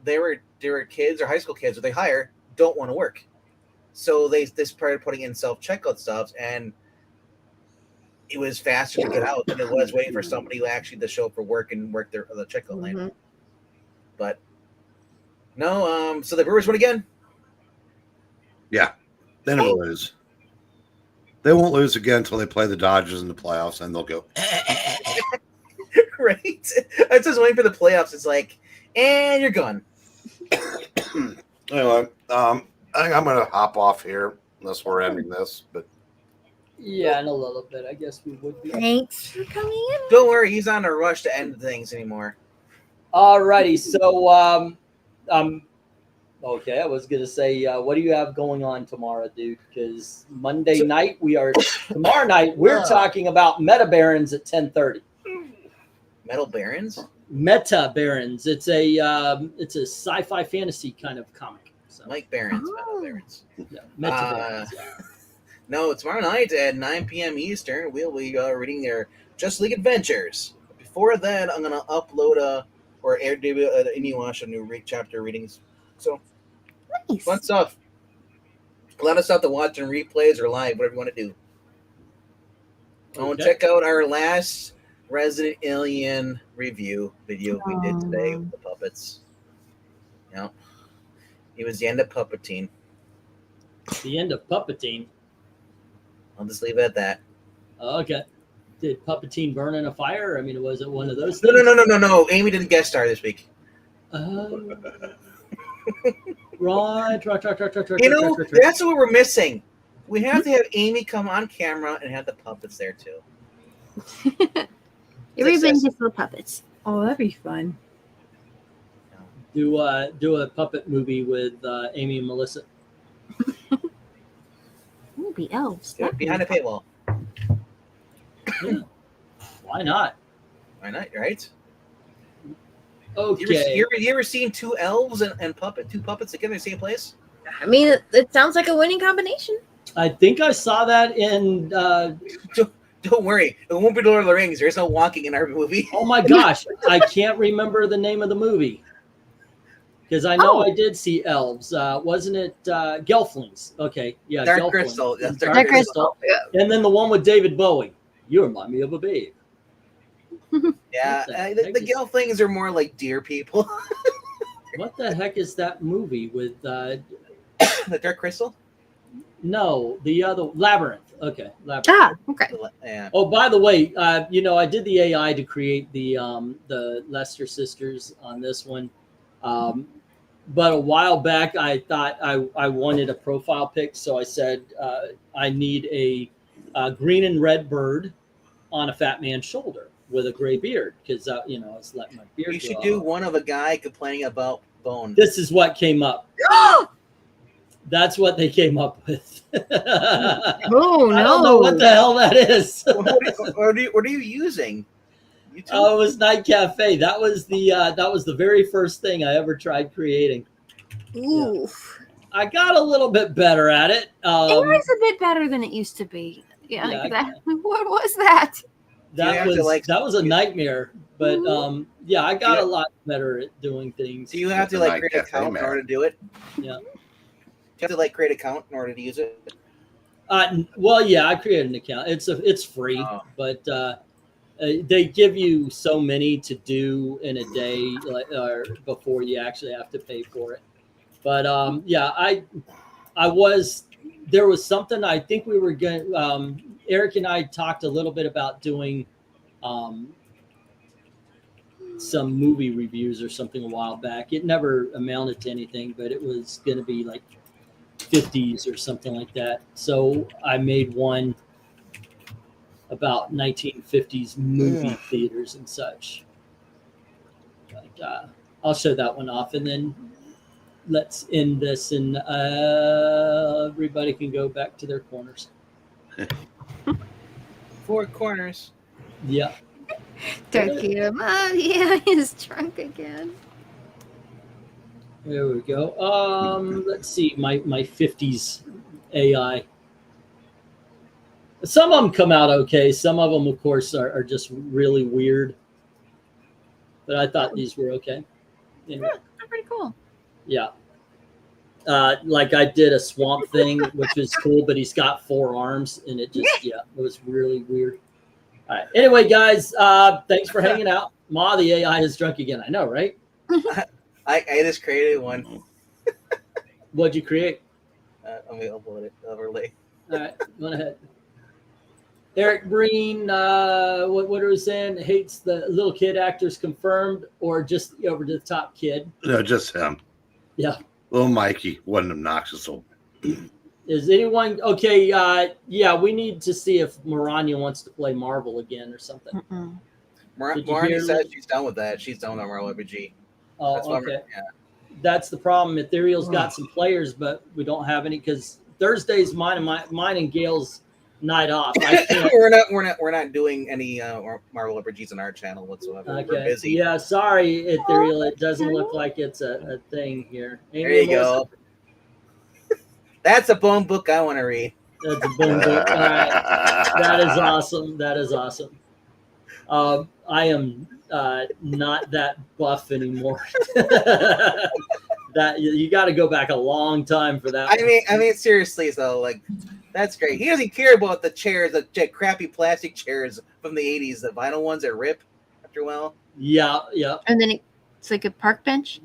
They were kids or high school kids, or they hire don't want to work, so they started putting in self-checkout stuff, and it was faster to get out than it was waiting for somebody actually to show up for work and work the checkout line. But no, so the Brewers win again. Yeah, they never lose. They won't lose again until they play the Dodgers in the playoffs, and they'll go. Right? I was just waiting for the playoffs. It's like, and you're gone. Anyway, I think I'm gonna hop off here unless we're ending this. But yeah, in a little bit, I guess we would be. Thanks for coming in. Don't worry, he's on a rush to end things anymore. Alrighty, so okay, I was gonna say, what do you have going on tomorrow, dude? Because tomorrow night we're talking about Meta Barons at 10:30. Metal Barons? Meta Barons. It's a sci-fi fantasy kind of comic. So Mike Barons, Oh. Metal Barons. yeah, Meta Barons. Yeah. No, tomorrow night at 9 p.m. Eastern, we'll be reading their Just League Adventures. Before that, I'm going to upload or air debut Inuyasha new chapter readings. So, Nice. fun stuff. A lot of stuff to watch in replays or live, whatever you want to do. Oh, and Okay. check out our last Resident Alien review video we did today with the puppets. Yeah. It was the end of Puppetine. The end of Puppetine. I'll just leave it at that. Okay. Did Puppetine burn in a fire? I mean, was it one of those No, things? no. Amy didn't guest star this week. Right. You know, that's what we're missing. We have to have Amy come on camera and have the puppets there too. Everybody gets little puppets. Oh, that'd be fun. Do a puppet movie with Amy and Melissa. Ooh, be elves. Do it behind a paywall. Yeah. Why not? Why not? Right? Okay. You ever seen two elves and two puppets together in the same place? I mean, it sounds like a winning combination. I think I saw that in. Don't worry, it won't be Lord of the Rings. There's no walking in our movie. Oh my gosh, I can't remember the name of the movie because I know I did see elves. Wasn't it Gelflings? Okay, yeah, Dark Gelflings. Crystal. Yes, Dark Crystal. And then the one with David Bowie. You remind me of a babe. Yeah, What the heck the is- Gelflings are more like deer people. What the heck is that movie with? The Dark Crystal. No, the other Labyrinth. Okay, Labyrinth. Ah, okay. Yeah. Oh, by the way, I did the AI to create the Lester sisters on this one, but a while back I thought I wanted a profile pic, so I said I need a green and red bird on a fat man's shoulder with a gray beard because I was letting my beard. You should grow do out. one of a guy complaining about bone. This is what came up. That's what they came up with. Oh, I don't know no. what the hell that is. What are you using? YouTube? Oh, it was Night Cafe. That was the very first thing I ever tried creating. Oof. I got a little bit better at it. AI is a bit better than it used to be. Yeah, Yeah, exactly. What was that? You have That to, was a nightmare. But Mhm. yeah, I got Yeah. a lot better at doing things. Do you have to Night create an Cafe, account in man. order to do it? Yeah. Do you have to create an account in order to use it? Well, yeah, I created an account. It's free, Oh. but they give you so many to do in a day, or before you actually have to pay for it. But yeah, there was something I think we were going. Eric and I talked a little bit about doing some movie reviews or something a while back. It never amounted to anything, but it was going to be like 50s or something like that. So I made one about 1950s movie theaters and such. But, I'll show that one off, and then let's end this, and everybody can go back to their corners. Four corners. Yeah. Turkey. Yeah, he's drunk again. There we go. Let's see my 50s AI. Some of them come out okay. Some of them, of course, are just really weird. But I thought these were okay. Anyway, They're pretty cool. yeah. Like I did a swamp thing, which was cool, but he's got 4 arms, and it was really weird. All right. Anyway, guys, thanks for hanging out. Ma, the AI is drunk again. I know, right? I just created one. What'd you create? Let me upload it. Overlay. All right, go ahead. Eric Breen, what are we saying? Hates the little kid actors confirmed, or just over to the top kid? No, just him. Yeah. Little Mikey wasn't obnoxious. Is anyone okay? Yeah, we need to see if Maranya wants to play Marvel again or something. Mm-mm. Did you Marnie hear said me? she's done with that. She's done with Marvel RPG. Oh, That's why okay. yeah. That's the problem. Ethereal's got some players, but we don't have any because Thursday's mine and Gail's night off. I can't. we're not doing any Marvel RPGs on our channel whatsoever. We're Okay. busy. Yeah, sorry, Ethereal. It doesn't look like it's a thing here. There you go. That's a bone book I want to read. That's a boom book. All right. That is awesome. That is awesome. I am not that buff anymore. That you got to go back a long time for that. I mean, seriously, though, that's great. He doesn't care about the chairs, the crappy plastic chairs from the '80s, the vinyl ones that rip after a while. Yeah. And then it's like a park bench.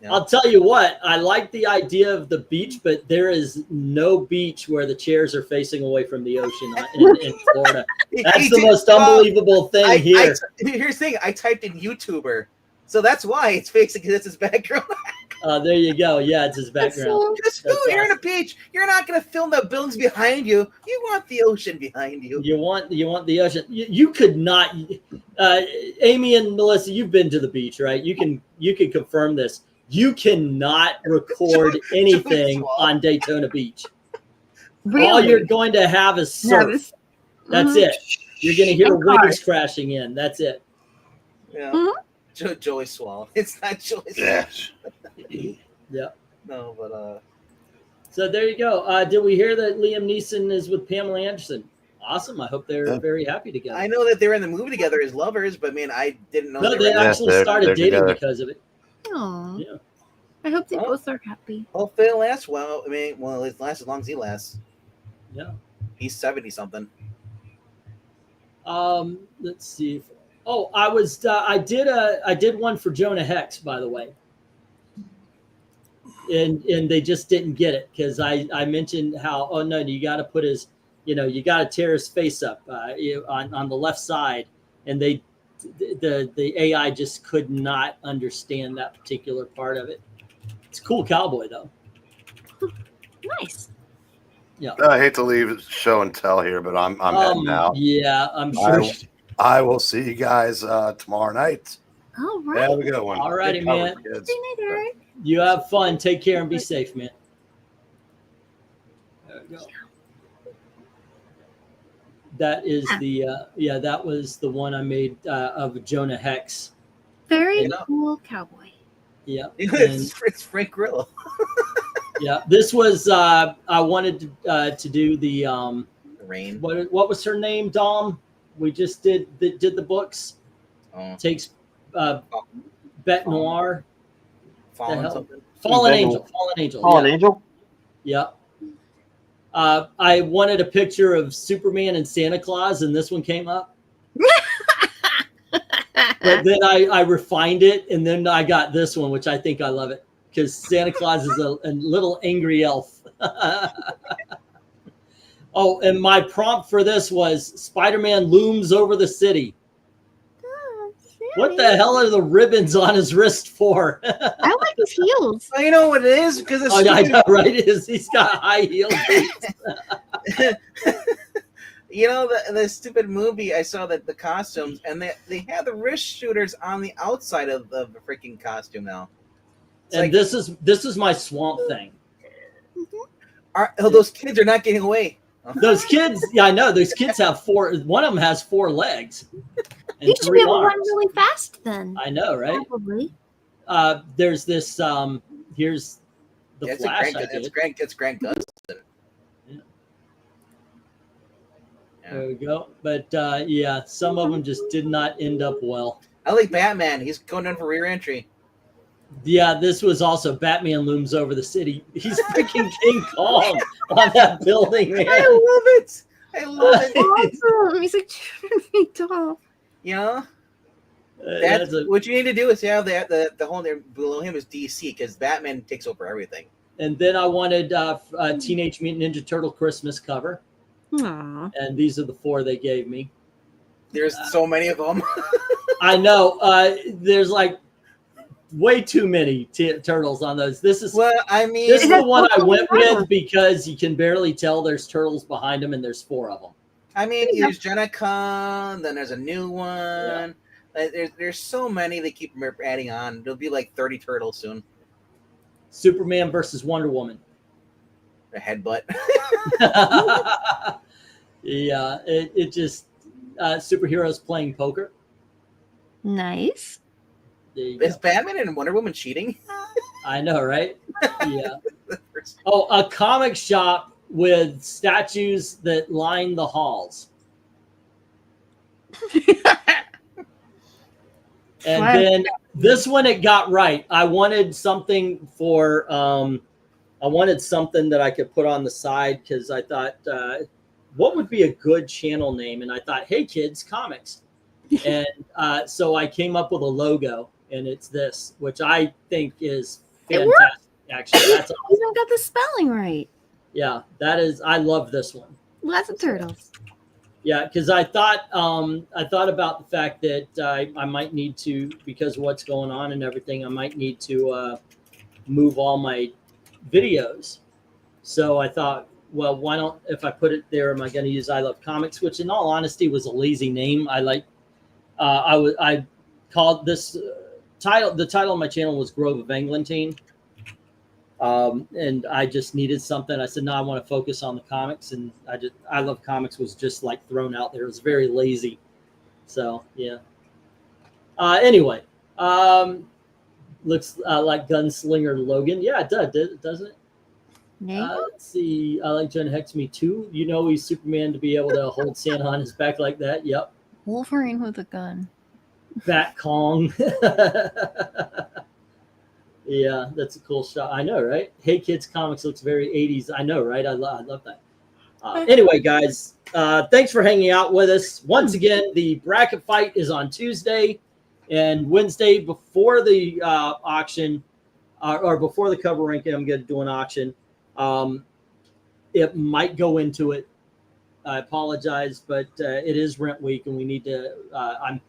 Yeah. I'll tell you what. I like the idea of the beach, but there is no beach where the chairs are facing away from the ocean in Florida. That's the most unbelievable thing here. Here's the thing. I typed in YouTuber, So that's why it's facing because it's his background. There you go. Yeah, it's his That's background. Just That's you're in a awesome. beach. You're not gonna film the buildings behind you. You want the ocean behind you. You want the ocean. You could not. Amy and Melissa, you've been to the beach, right? You can confirm this. You cannot record anything on Daytona Beach. All you're going to have is surf. That's it. You're going to hear And cars. waves crashing in. That's it. Yeah. Mhm. Joey Swallow. It's not Joey Swallow. Yes. Yeah. No, but So there you go. Did we hear that Liam Neeson is with Pamela Anderson? Awesome. I hope they're Yeah. very happy together. I know that they were in the movie together as lovers, but man, I didn't know No, they they were. actually they're started dating together. because of it. Aw. Yeah. I hope they Oh. both are happy. Hopefully it lasts well. I mean, well, it lasts as long as he lasts. Yeah. He's 70 something. Let's see. I did one for Jonah Hex, by the way. And they just didn't get it because I mentioned how, oh no, you got to put his, you got to tear his face up on the left side, and the AI just could not understand that particular part of it. It's a cool cowboy though. Nice. I hate to leave show and tell here, but I'm heading out. Yeah, I'm sure. I will see you guys tomorrow night. All right. Have a good one. All righty, Good cover, man. kids. Good night, Eric. You have fun. Take care and be safe, man. There we go. That is that was the one I made of Jonah Hex. Very And- cool cowboy. Yeah. It's Frank Grillo. Yeah. This was I wanted to do the Rain. what was her name, Dom? We just did the books. Oh, Takes Bet Noir. fallen hell? something. Fallen Ben- Angel. Fallen Angel. Fallen yeah. Angel? Yeah. I wanted a picture of Superman and Santa Claus, and this one came up. But then I refined it, and then I got this one, which I think I love it because Santa Claus is a little angry elf. Oh, and my prompt for this was Spider-Man looms over the city. Oh, What the hell are the ribbons on his wrist for? I like his heels. Well, you know what it is because it's Oh, I know, right? He's got high heel boots. you know the stupid movie. I saw that the costumes and they have the wrist shooters on the outside of the freaking costume now. It's And like, this is my swamp thing. those kids are not getting away. Those kids, yeah, I know. Those kids have four. One of them has 4 legs and You should 3 be able to run arms. really fast then. I know, right? Probably. There's this. Here's the Yeah, it's Flash. it's Grant Gustin. Yeah. Yeah. There we go. But yeah, some of them just did not end up well. I like Batman. He's going down for rear entry. Yeah, this was also Batman looms over the city. He's freaking King Kong on that building, man. I love it. I love it. Awesome. He's like 200 feet tall. You know, That's a- what you need to do is have the whole there below him is DC because Batman takes over everything. and then I wanted a Teenage Mutant Ninja Turtle Christmas cover, Aww. and these are the 4 they gave me. There's so many of them. I know. There's like way too many turtles on those. This is Well, I mean, this is the one I Turtles went forever. with because you can barely tell there's turtles behind them, and there's 4 of them. there's Jenna, then there's a new one. There's so many they keep adding on. There'll be like 30 turtles soon. Superman versus Wonder Woman. A headbutt. Yeah, it just superheroes playing poker. Nice. There you go. Is Batman and Wonder Woman cheating? I know, right? Yeah. Oh, a comic shop with statues that line the halls. And Wow. then this one it got right. I wanted something for I wanted something that I could put on the side because I thought what would be a good channel name? And I thought, hey kids, comics. And so I came up with a logo, and it's this, which I think is It worked. fantastic. Actually, that's You even got the spelling right. yeah, that is. I love this one. Lots of turtles. Yeah, because I thought about the fact that I might need to, because of what's going on and everything, I might need to move all my videos. So I thought, well, why don't, if I put it there, am I going to use I Love Comics, which in all honesty was a lazy name. I called this title, the title of my channel was Grove of Eglantine. And I just needed something. I said, no, I want to focus on the comics. And I Love Comics was just like thrown out there. It was very lazy. So, yeah. Anyway, looks like Gunslinger Logan. Yeah, it does, doesn't it? Let's see. I like Jen Hex Me too. You know, he's Superman to be able to hold Santa on his back like that. Yep. Wolverine with a gun. Bat Kong. Yeah, that's a cool shot. I know, right? Hey Kids Comics looks very 80s. I know, right? I love that. Anyway, guys, thanks for hanging out with us. Once again, the bracket fight is on Tuesday and Wednesday before the auction or before the cover ranking. I'm going to do an auction. It might go into it. I apologize, but it is rent week and we need to,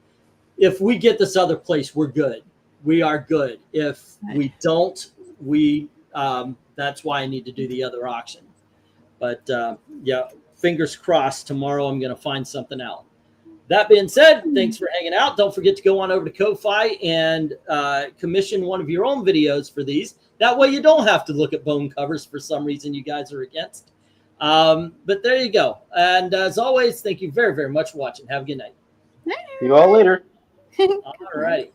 if we get this other place, we're good. We are good. If we don't, that's why I need to do the other auction. But yeah, fingers crossed. Tomorrow I'm going to find something out. That being said, thanks for hanging out. Don't forget to go on over to Ko-Fi and commission one of your own videos for these. That way you don't have to look at bone covers for some reason you guys are against. But there you go. And as always, thank you very, very much for watching. Have a good night. See you all later. All right.